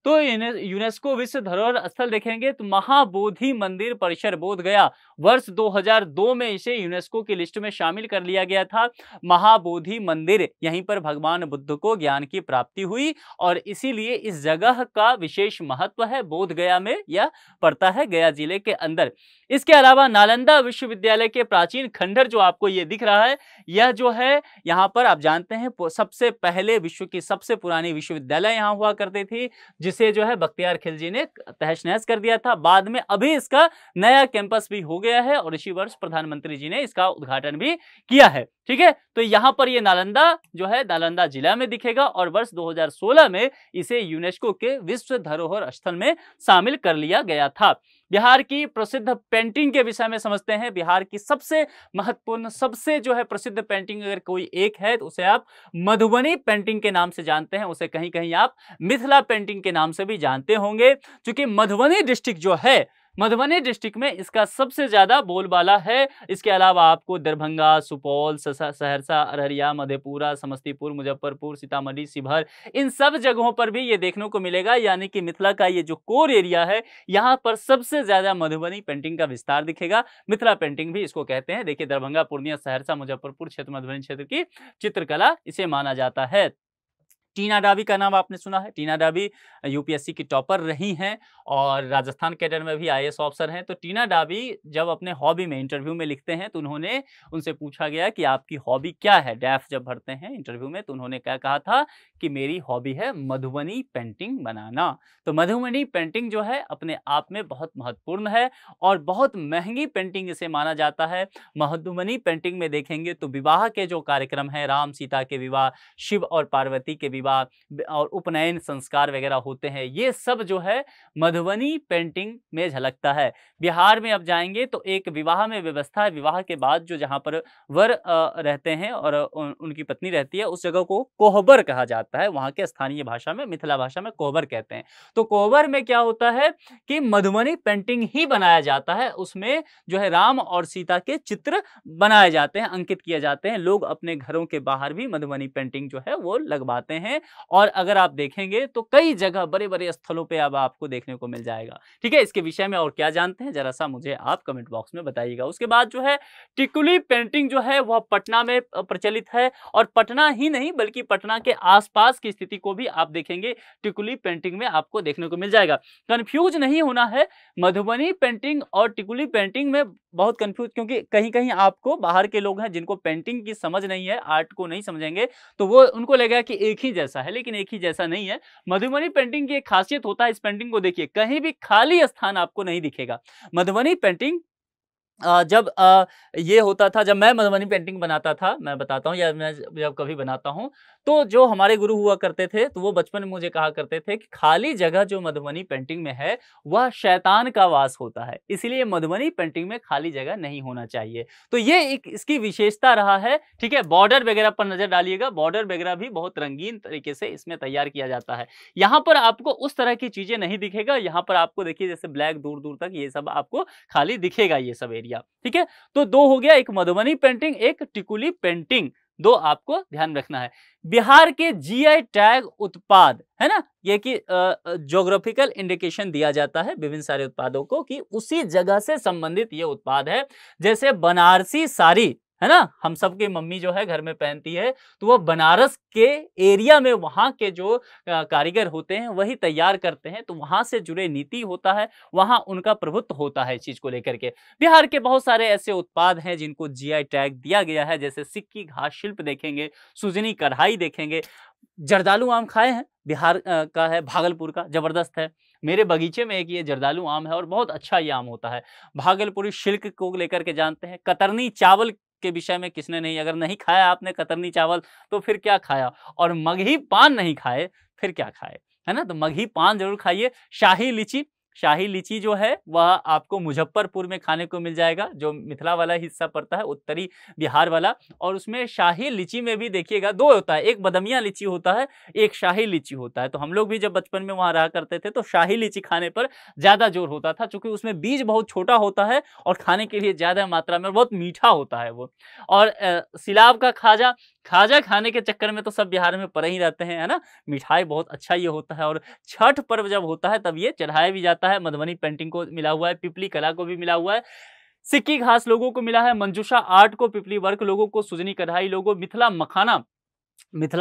तो यूनेस्को विश्व धरोहर स्थल देखेंगे तो महाबोधि मंदिर परिसर बोध गया, वर्ष 2002 में इसे यूनेस्को की लिस्ट में शामिल कर लिया गया था। महाबोधि मंदिर, यहीं पर भगवान बुद्ध को ज्ञान की प्राप्ति हुई और इसीलिए इस जगह का विशेष महत्व है। बोध गया में यह पड़ता है, गया जिले के अंदर। इसके अलावा नालंदा विश्वविद्यालय के प्राचीन खंडहर जो आपको ये दिख रहा है, यह जो है यहाँ पर आप जानते हैं सबसे पहले विश्व की सबसे पुरानी विश्वविद्यालय यहाँ हुआ करती थी, जिसे जो है बख्तियार खिलजी ने तहस नहस कर दिया था। बाद में अभी इसका नया कैंपस भी हो गया है और इसी वर्ष प्रधानमंत्री जी ने इसका उद्घाटन भी किया है। ठीक है, तो यहाँ पर ये नालंदा जो है नालंदा जिला में दिखेगा और वर्ष 2016 में इसे यूनेस्को के विश्व धरोहर स्थल में शामिल कर लिया गया था। बिहार की प्रसिद्ध पेंटिंग के विषय में समझते हैं। बिहार की सबसे महत्वपूर्ण, सबसे जो है प्रसिद्ध पेंटिंग अगर कोई एक है तो उसे आप मधुबनी पेंटिंग के नाम से जानते हैं, उसे कहीं कहीं आप मिथिला पेंटिंग के नाम से भी जानते होंगे। क्योंकि मधुबनी डिस्ट्रिक्ट जो है, मधुबनी डिस्ट्रिक्ट में इसका सबसे ज्यादा बोलबाला है। इसके अलावा आपको दरभंगा, सुपौल, सहरसा, अररिया, मधेपुरा, समस्तीपुर, मुजफ्फरपुर, सीतामढ़ी, शिवहर, इन सब जगहों पर भी ये देखने को मिलेगा। यानी कि मिथिला का ये जो कोर एरिया है, यहाँ पर सबसे ज्यादा मधुबनी पेंटिंग का विस्तार दिखेगा। मिथिला पेंटिंग भी इसको कहते हैं। देखिए दरभंगा, पूर्णिया, सहरसा, मुजफ्फरपुर क्षेत्र मधुबनी क्षेत्र की चित्रकला इसे माना जाता है। टीना डाबी का नाम आपने सुना है। टीना डाबी यूपीएससी की टॉपर रही हैं और राजस्थान कैडर में भी आईएएस ऑफिसर हैं। तो टीना डाबी जब अपने हॉबी में इंटरव्यू में लिखते हैं तो उन्होंने उनसे पूछा गया कि आपकी हॉबी क्या है, डैफ जब भरते हैं इंटरव्यू में, तो उन्होंने क्या कहा था कि मेरी हॉबी है मधुबनी पेंटिंग बनाना। तो मधुबनी पेंटिंग जो है अपने आप में बहुत महत्वपूर्ण है और बहुत महंगी पेंटिंग इसे माना जाता है। मधुबनी पेंटिंग में देखेंगे तो विवाह के जो कार्यक्रम हैं, राम सीता के विवाह, शिव और पार्वती के विवाह और उपनयन संस्कार वगैरह होते हैं, ये सब जो है मधुबनी पेंटिंग में झलकता है। बिहार में अब जाएंगे तो एक विवाह में व्यवस्था है, विवाह के बाद जो जहाँ पर वर रहते हैं और उनकी पत्नी रहती है, उस जगह को कोहबर कहा जाता है। वहाँ के स्थानीय भाषा में, मिथिला भाषा में कोहबर कहते हैं। तो कोहबर में क्या होता है कि मधुबनी पेंटिंग ही बनाया जाता है। उसमें जो है राम और सीता के चित्र बनाए जाते हैं, अंकित किए जाते हैं। लोग अपने घरों के बाहर भी मधुबनी पेंटिंग जो है वो लगवाते हैं और अगर आप देखेंगे तो कई जगह बड़े-बड़े स्थलों पे अब आपको देखने को मिल जाएगा। ठीक है, इसके विषय में और क्या जानते हैं जरा सा मुझे आप कमेंट बॉक्स में बताइएगा। उसके बाद जो है टिकुली पेंटिंग जो है वह पटना में प्रचलित है और पटना ही नहीं बल्कि पटना के आसपास की स्थिति को भी आप देखेंगे टिकुली पेंटिंग में आपको देखने को मिल जाएगा। कंफ्यूज नहीं होना है, मधुबनी पेंटिंग और टिकुली पेंटिंग में बहुत कंफ्यूज, क्योंकि कहीं-कहीं आपको बाहर के लोग हैं जिनको पेंटिंग की समझ नहीं है, आर्ट को नहीं समझेंगे, तो वो उनको लगेगा कि एक ही जैसा है, लेकिन एक ही जैसा नहीं है। मधुबनी पेंटिंग की एक खासियत होता है, इस पेंटिंग को देखिए कहीं भी खाली स्थान आपको नहीं दिखेगा। मधुबनी पेंटिंग जब ये होता था, जब मैं मधुबनी पेंटिंग बनाता था, मैं बताता हूँ या मैं जब कभी बनाता हूँ, तो जो हमारे गुरु हुआ करते थे, तो वो बचपन में मुझे कहा करते थे कि खाली जगह जो मधुबनी पेंटिंग में है, वह शैतान का वास होता है। इसीलिए मधुबनी पेंटिंग में खाली जगह नहीं होना चाहिए। तो ये एक इसकी विशेषता रहा है, ठीक है? बॉर्डर वगैरह पर नज़र डालिएगा, बॉर्डर वगैरह भी बहुत रंगीन तरीके से इसमें तैयार किया जाता है। यहाँ पर आपको उस तरह की चीज़ें नहीं दिखेगा, यहाँ पर आपको देखिए जैसे ब्लैक दूर-दूर तक ये सब आपको खाली दिखेगा ये सब एरिया, ठीक है? तो 2 हो गया, एक मधुबनी पेंटिंग, एक टिकुली पेंटिंग, 2 आपको ध्यान रखना है। बिहार के जीआई टैग उत्पाद, है ना? ये कि ज्योग्राफिकल इंडिकेशन दिया जाता है विभिन्न सारे उत्पादों को कि उसी जगह से संबंधित ये उत्पाद है। जैसे बनारसी साड़ी, है ना? हम सबकी मम्मी जो है घर में पहनती है, तो वो बनारस के एरिया में वहाँ के जो कारीगर होते हैं वही तैयार करते हैं, तो वहाँ से जुड़े नीति होता है, वहाँ उनका प्रभुत्व होता है इस चीज़ को लेकर के। बिहार के बहुत सारे ऐसे उत्पाद हैं जिनको जीआई टैग दिया गया है, जैसे सिक्की घास शिल्प देखेंगे, सुजनी कढ़ाई देखेंगे। जर्दालू आम खाए हैं? बिहार का है, भागलपुर का, ज़बरदस्त है। मेरे बगीचे में एक ये जर्दालू आम है और बहुत अच्छा ये आम होता है। भागलपुरी शिल्क को लेकर के जानते हैं। कतरनी चावल के विषय में किसने नहीं, अगर नहीं खाया आपने कतरनी चावल तो फिर क्या खाया? और मगही पान नहीं खाए, फिर क्या खाए? है ना? तो मगही पान ज़रूर खाइए। शाही लीची जो है वह आपको मुजफ्फरपुर में खाने को मिल जाएगा, जो मिथिला वाला हिस्सा पड़ता है, उत्तरी बिहार वाला। और उसमें शाही लीची में भी देखिएगा 2 होता है, एक बदमिया लीची होता है, एक शाही लीची होता है। तो हम लोग भी जब बचपन में वहाँ रहा करते थे तो शाही लीची खाने पर ज़्यादा जोर होता था, चूँकि उसमें बीज बहुत छोटा होता है और खाने के लिए ज़्यादा मात्रा में बहुत मीठा होता है वो। और सिलाव का खाजा, खाजा खाने के चक्कर में तो सब बिहार में पड़े ही रहते हैं, है ना? मिठाई बहुत अच्छा ये होता है और छठ पर्व जब होता है तब ये चढ़ाया भी जाता है। मधुबनी पेंटिंग को मिला हुआ है, पिपली कला को भी मिला हुआ है, सिक्की घास लोगों को मिला है, मंजूषा आर्ट को, पिपली वर्क लोगों को, सुजनी कढ़ाई लोगों, मिथिला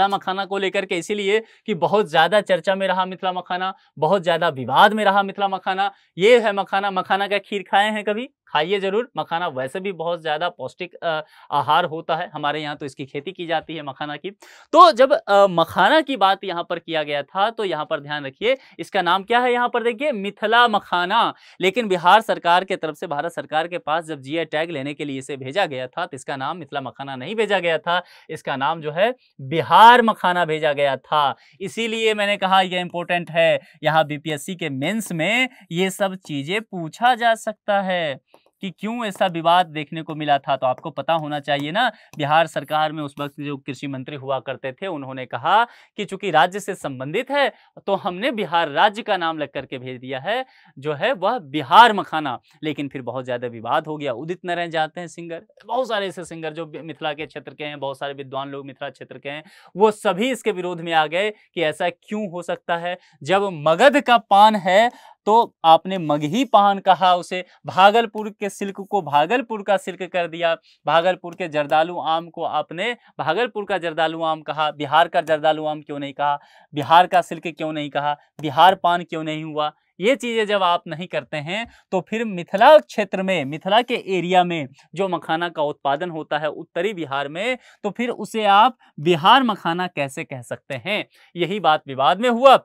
मखाना को लेकर के इसीलिए कि बहुत ज़्यादा चर्चा में रहा मिथिला मखाना, बहुत ज़्यादा विवाद में रहा मिथिला मखाना। ये है मखाना, मखाना का खीर खाए हैं कभी? खाइए ज़रूर। मखाना वैसे भी बहुत ज़्यादा पौष्टिक आहार होता है, हमारे यहाँ तो इसकी खेती की जाती है मखाना की। तो जब मखाना की बात यहाँ पर किया गया था तो यहाँ पर ध्यान रखिए, इसका नाम क्या है यहाँ पर देखिए, मिथिला मखाना। लेकिन बिहार सरकार के तरफ से, भारत सरकार के पास जब जीआई टैग लेने के लिए इसे भेजा गया था तो इसका नाम मिथिला मखाना नहीं भेजा गया था, इसका नाम जो है बिहार मखाना भेजा गया था। इसीलिए मैंने कहा यह इंपॉर्टेंट है, यहाँ बीपीएससी के मेंस में ये सब चीजें पूछा जा सकता है कि क्यों ऐसा विवाद देखने को मिला था। तो आपको पता होना चाहिए ना, बिहार सरकार में उस वक्त जो कृषि मंत्री हुआ करते थे उन्होंने कहा कि चूंकि राज्य से संबंधित है तो हमने बिहार राज्य का नाम लग करके भेज दिया है, जो है वह बिहार मखाना। लेकिन फिर बहुत ज्यादा विवाद हो गया। उदित नारायण जानते हैं सिंगर, बहुत सारे ऐसे सिंगर जो मिथिला के क्षेत्र के हैं, बहुत सारे विद्वान लोग मिथिला क्षेत्र के हैं, वो सभी इसके विरोध में आ गए कि ऐसा क्यों हो सकता है, जब मगध का पान है तो आपने मगही पान कहा उसे, भागलपुर के सिल्क को भागलपुर का सिल्क कर दिया, भागलपुर के जर्दालू आम को आपने भागलपुर का जर्दालू आम कहा, बिहार का जर्दालू आम क्यों नहीं कहा, बिहार का सिल्क क्यों नहीं कहा, बिहार पान क्यों नहीं हुआ। ये चीजें जब आप नहीं करते हैं तो फिर मिथिला क्षेत्र में, मिथिला के एरिया में जो मखाना का उत्पादन होता है उत्तरी बिहार में, तो फिर उसे आप बिहार मखाना कैसे कह सकते हैं। यही बात विवाद में हुआ।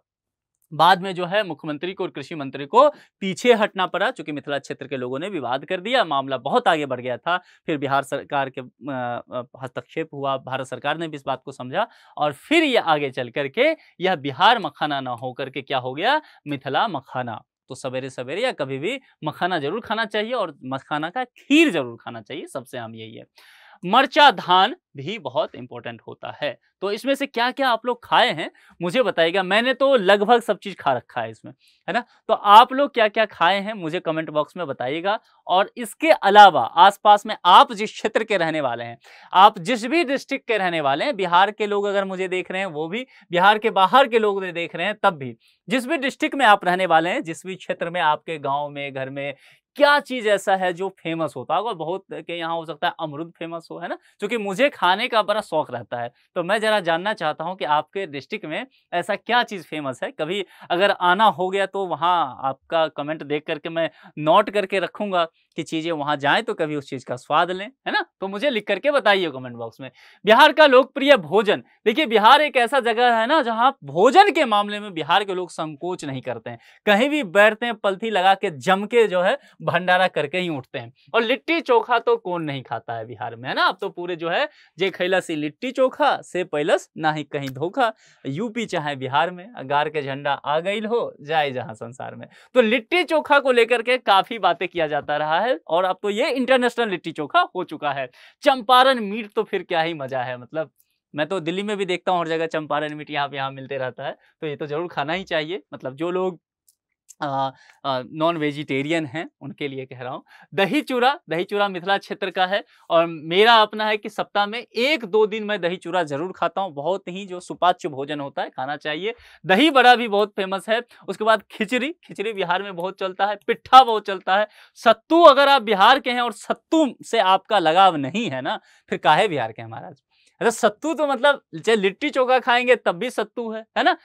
बाद में जो है मुख्यमंत्री को और कृषि मंत्री को पीछे हटना पड़ा, क्योंकि मिथिला क्षेत्र के लोगों ने विवाद कर दिया, मामला बहुत आगे बढ़ गया था। फिर बिहार सरकार के हस्तक्षेप हुआ, भारत सरकार ने भी इस बात को समझा और फिर ये आगे चल करके यह बिहार मखाना ना हो करके क्या हो गया, मिथिला मखाना। तो सवेरे सवेरे या कभी भी मखाना जरूर खाना चाहिए और मखाना का खीर जरूर खाना चाहिए, सबसे आम यही है। मरचा धान भी बहुत इंपॉर्टेंट होता है। तो इसमें से क्या क्या आप लोग खाए हैं मुझे बताइएगा। मैंने तो लगभग सब चीज खा रखा है इसमें, है ना। तो आप लोग क्या क्या खाए हैं मुझे कमेंट बॉक्स में बताइएगा। और इसके अलावा आसपास में आप जिस क्षेत्र के रहने वाले हैं, आप जिस भी डिस्ट्रिक्ट के रहने वाले हैं, बिहार के लोग अगर मुझे देख रहे हैं, वो भी बिहार के बाहर के लोग देख रहे हैं, तब भी जिस भी डिस्ट्रिक्ट में आप रहने वाले हैं, जिस भी क्षेत्र में आपके गाँव में, घर में क्या चीज ऐसा है जो फेमस होता होगा। बहुत के यहाँ हो सकता है अमरूद फेमस हो, है ना, क्योंकि मुझे खाने का बड़ा शौक रहता है। तो मैं जरा जानना चाहता हूँ कि आपके डिस्ट्रिक्ट में ऐसा क्या चीज फेमस है। कभी अगर आना हो गया तो वहाँ आपका कमेंट देख करके मैं नोट करके रखूंगा कि चीजें वहां जाएं तो कभी उस चीज का स्वाद लें, है ना। तो मुझे लिख करके बताइए कमेंट बॉक्स में। बिहार का लोकप्रिय भोजन, देखिए बिहार एक ऐसा जगह है ना जहाँ भोजन के मामले में बिहार के लोग संकोच नहीं करते हैं। कहीं भी बैठते हैं पलथी लगा के जम के जो है भंडारा करके ही उठते हैं। और लिट्टी चोखा तो कौन नहीं खाता है बिहार में, है ना। अब तो पूरे जो है जे खैला सी लिट्टी चोखा से पैलस ना ही कहीं धोखा। यूपी चाहे बिहार में अगार के झंडा आ गई हो जाए जहां संसार में। तो लिट्टी चोखा को लेकर के काफी बातें किया जाता रहा है और अब तो ये इंटरनेशनल लिट्टी चोखा हो चुका है। चंपारण मीट तो फिर क्या ही मजा है, मतलब मैं तो दिल्ली में भी देखता हूँ हर जगह चंपारण मीट यहाँ पे यहाँ मिलते रहता है। तो ये तो जरूर खाना ही चाहिए, मतलब जो लोग नॉन वेजिटेरियन हैं उनके लिए कह रहा हूँ। दही चूड़ा मिथिला क्षेत्र का है और मेरा अपना है कि सप्ताह में 1-2 दिन मैं दही चूड़ा जरूर खाता हूँ। बहुत ही जो सुपाच्य भोजन होता है, खाना चाहिए। दही बड़ा भी बहुत फेमस है। उसके बाद खिचड़ी बिहार में बहुत चलता है, पिट्ठा बहुत चलता है। सत्तू, अगर आप बिहार के हैं और सत्तू से आपका लगाव नहीं है ना, फिर काहे बिहार के हैं महाराज। अरे सत्तू तो मतलब चाहे लिट्टी चोखा खाएंगे तब भी सत्तू है ना।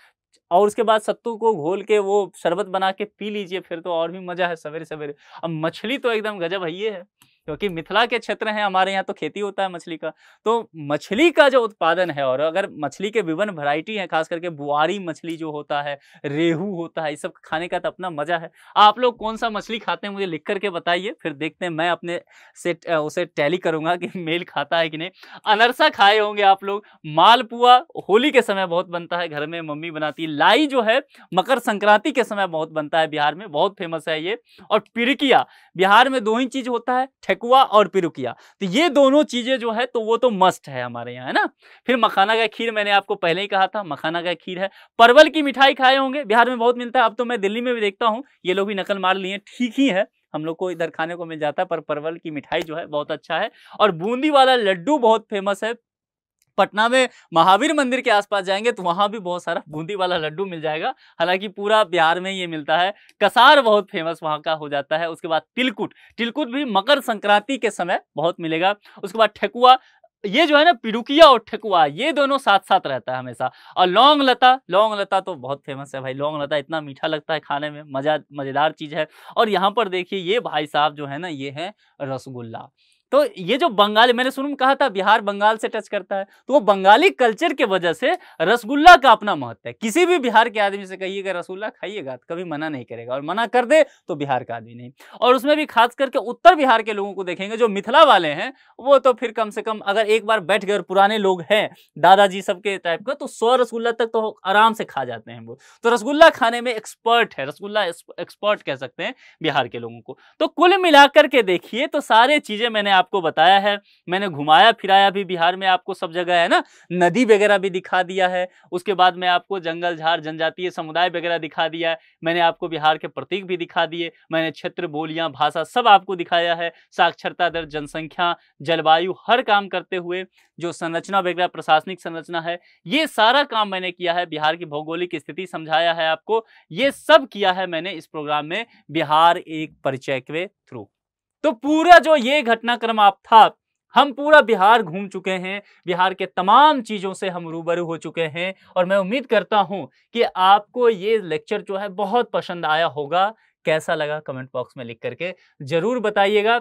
और उसके बाद सत्तू को घोल के वो शरबत बना के पी लीजिए, फिर तो और भी मजा है सवेरे सवेरे। अब मछली तो एकदम गजब है, ये है क्योंकि मिथिला के क्षेत्र हैं, हमारे यहाँ तो खेती होता है मछली का। तो मछली का जो उत्पादन है, और अगर मछली के विभिन्न वैरायटी हैं, खास करके बुआरी मछली जो होता है, रेहू होता है, ये सब खाने का तो अपना मजा है। आप लोग कौन सा मछली खाते हैं मुझे लिख करके बताइए, फिर देखते हैं मैं अपने से उसे टैली करूंगा कि मेल खाता है कि नहीं। अनरसा खाए होंगे आप लोग। मालपुआ होली के समय बहुत बनता है, घर में मम्मी बनाती है। लाई जो है मकर संक्रांति के समय बहुत बनता है, बिहार में बहुत फेमस है ये। और पिरकिया, बिहार में 2 ही चीज होता है, ठेकुआ और पिरुकिया। तो ये दोनों चीजें जो है तो वो तो मस्ट है हमारे यहाँ, है ना। फिर मखाना का खीर, मैंने आपको पहले ही कहा था मखाना का खीर है। परवल की मिठाई खाए होंगे, बिहार में बहुत मिलता है। अब तो मैं दिल्ली में भी देखता हूँ, ये लोग भी नकल मार लिए, ठीक ही है, हम लोग को इधर खाने को मिल जाता है। पर परवल की मिठाई जो है बहुत अच्छा है। और बूंदी वाला लड्डू बहुत फेमस है। पटना में महावीर मंदिर के आसपास जाएंगे तो वहां भी बहुत सारा बूंदी वाला लड्डू मिल जाएगा। हालांकि पूरा बिहार में ये मिलता है। कसार बहुत फेमस वहां का हो जाता है। उसके बाद तिलकुट भी मकर संक्रांति के समय बहुत मिलेगा। उसके बाद ठेकुआ, ये जो है ना पिरुकिया और ठेकुआ, ये दोनों साथ साथ रहता है हमेशा। और लौंग लता तो बहुत फेमस है भाई। लौंग लता इतना मीठा लगता है खाने में, मजेदार चीज है। और यहाँ पर देखिए ये भाई साहब जो है ना, ये है रसगुल्ला। तो ये जो बंगाली, मैंने शुरू में कहा था बिहार बंगाल से टच करता है, तो वो बंगाली कल्चर के वजह से रसगुल्ला का अपना महत्व है। किसी भी बिहार के आदमी से कहिएगा रसगुल्ला खाइएगा तो कभी मना नहीं करेगा, और मना कर दे तो बिहार का आदमी नहीं। और उसमें भी खास करके उत्तर बिहार के लोगों को देखेंगे, जो मिथिला वाले हैं, वो तो फिर कम से कम अगर एक बार बैठ गए, और पुराने लोग हैं दादाजी सबके टाइप का, तो 100 रसगुल्ला तक तो आराम से खा जाते हैं वो। तो रसगुल्ला खाने में एक्सपर्ट है, रसगुल्ला एक्सपर्ट कह सकते हैं बिहार के लोगों को। तो कुल मिलाकर के देखिए तो सारे चीजें मैंने आपको बताया है, मैंने घुमाया फिराया भी बिहार में आपको सब जगह, है ना, नदी वगैरह भी दिखा दिया है, उसके बाद मैं आपको जंगल झाड़ जनजातीय समुदाय वगैरह दिखा दिया है, मैंने आपको बिहार के प्रतीक भी दिखा दिए, मैंने क्षेत्र, बोलियां, भाषा सब आपको दिखाया है, साक्षरता दर, जनसंख्या, जलवायु, हर काम करते हुए जो संरचना वगैरह, प्रशासनिक संरचना है, ये सारा काम मैंने किया है, बिहार की भौगोलिक स्थिति समझाया है आपको, ये सब किया है मैंने इस प्रोग्राम में बिहार एक परिचय के थ्रू। तो पूरा जो ये घटनाक्रम आप था, हम पूरा बिहार घूम चुके हैं, बिहार के तमाम चीजों से हम रूबरू हो चुके हैं और मैं उम्मीद करता हूं कि आपको ये लेक्चर जो है बहुत पसंद आया होगा। कैसा लगा कमेंट बॉक्स में लिख करके जरूर बताइएगा।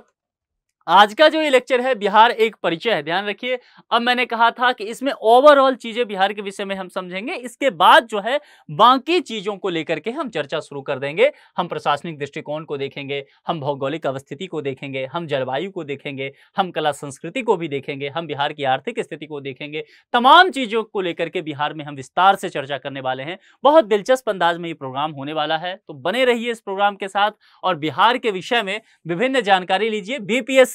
आज का जो ये लेक्चर है बिहार एक परिचय है, ध्यान रखिए। अब मैंने कहा था कि इसमें ओवरऑल चीजें बिहार के विषय में हम समझेंगे, इसके बाद जो है बाकी चीजों को लेकर के हम चर्चा शुरू कर देंगे। हम प्रशासनिक दृष्टिकोण को देखेंगे, हम भौगोलिक अवस्थिति को देखेंगे, हम जलवायु को देखेंगे, हम कला संस्कृति को भी देखेंगे, हम बिहार की आर्थिक स्थिति को देखेंगे। तमाम चीजों को लेकर के बिहार में हम विस्तार से चर्चा करने वाले हैं। बहुत दिलचस्प अंदाज में ये प्रोग्राम होने वाला है, तो बने रहिए इस प्रोग्राम के साथ और बिहार के विषय में विभिन्न जानकारी लीजिए। बीपीएससी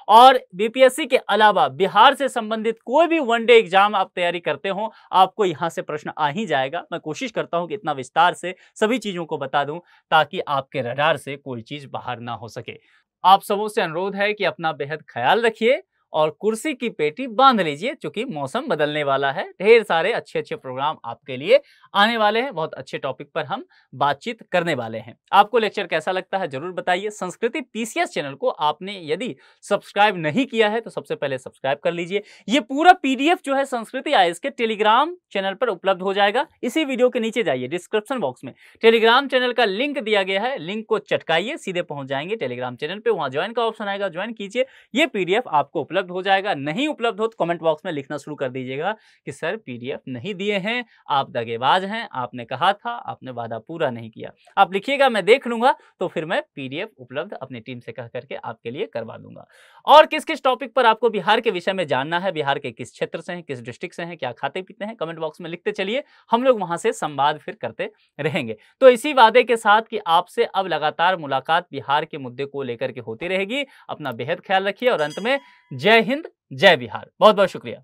और बीपीएससी के अलावा बिहार से संबंधित कोई भी वनडे एग्जाम आप तैयारी करते हो, आपको यहां से प्रश्न आ ही जाएगा। मैं कोशिश करता हूं कि इतना विस्तार से सभी चीजों को बता दूं ताकि आपके रडार से कोई चीज बाहर ना हो सके। आप सबों से अनुरोध है कि अपना बेहद ख्याल रखिए और कुर्सी की पेटी बांध लीजिए, क्योंकि मौसम बदलने वाला है। ढेर सारे अच्छे अच्छे प्रोग्राम आपके लिए आने वाले हैं, बहुत अच्छे टॉपिक पर हम बातचीत करने वाले हैं। आपको लेक्चर कैसा लगता है जरूर बताइए। संस्कृति पीसीएस चैनल को आपने यदि सब्सक्राइब नहीं किया है तो सबसे पहले सब्सक्राइब कर लीजिए। ये पूरा पीडीएफ जो है संस्कृति आईएएस के टेलीग्राम चैनल पर उपलब्ध हो जाएगा। इसी वीडियो के नीचे जाइए, डिस्क्रिप्शन बॉक्स में टेलीग्राम चैनल का लिंक दिया गया है, लिंक को चटकाइए, सीधे पहुंच जाएंगे टेलीग्राम चैनल पे। वहां ज्वाइन का ऑप्शन आएगा, ज्वाइन कीजिए, ये पीडीएफ आपको उपलब्ध हो जाएगा। नहीं उपलब्ध हो तो कमेंट बॉक्स में लिखना शुरू कर दीजिएगा कि सर पीडीएफ नहीं दिए हैं, आप दगेबाज हैं, आपने कहा था, आपने वादा पूरा नहीं किया। आप लिखिएगा, मैं देख लूंगा, तो फिर मैं पीडीएफ उपलब्ध अपनी टीम से कह करके आपके लिए करवा दूंगा। और किस किस टॉपिक पर आपको बिहार के विषय में जानना है, बिहार के किस क्षेत्र से हैं, किस डिस्ट्रिक्ट से हैं, क्या खाते पीते हैं, कमेंट बॉक्स में लिखते चलिए, हम लोग वहां से संवाद फिर करते रहेंगे। तो इसी वादे के साथ कि आपसे अब लगातार मुलाकात बिहार के मुद्दे को लेकर के होती रहेगी। अपना बेहद ख्याल रखिए और अंत में जय हिंद, जय बिहार। बहुत बहुत शुक्रिया।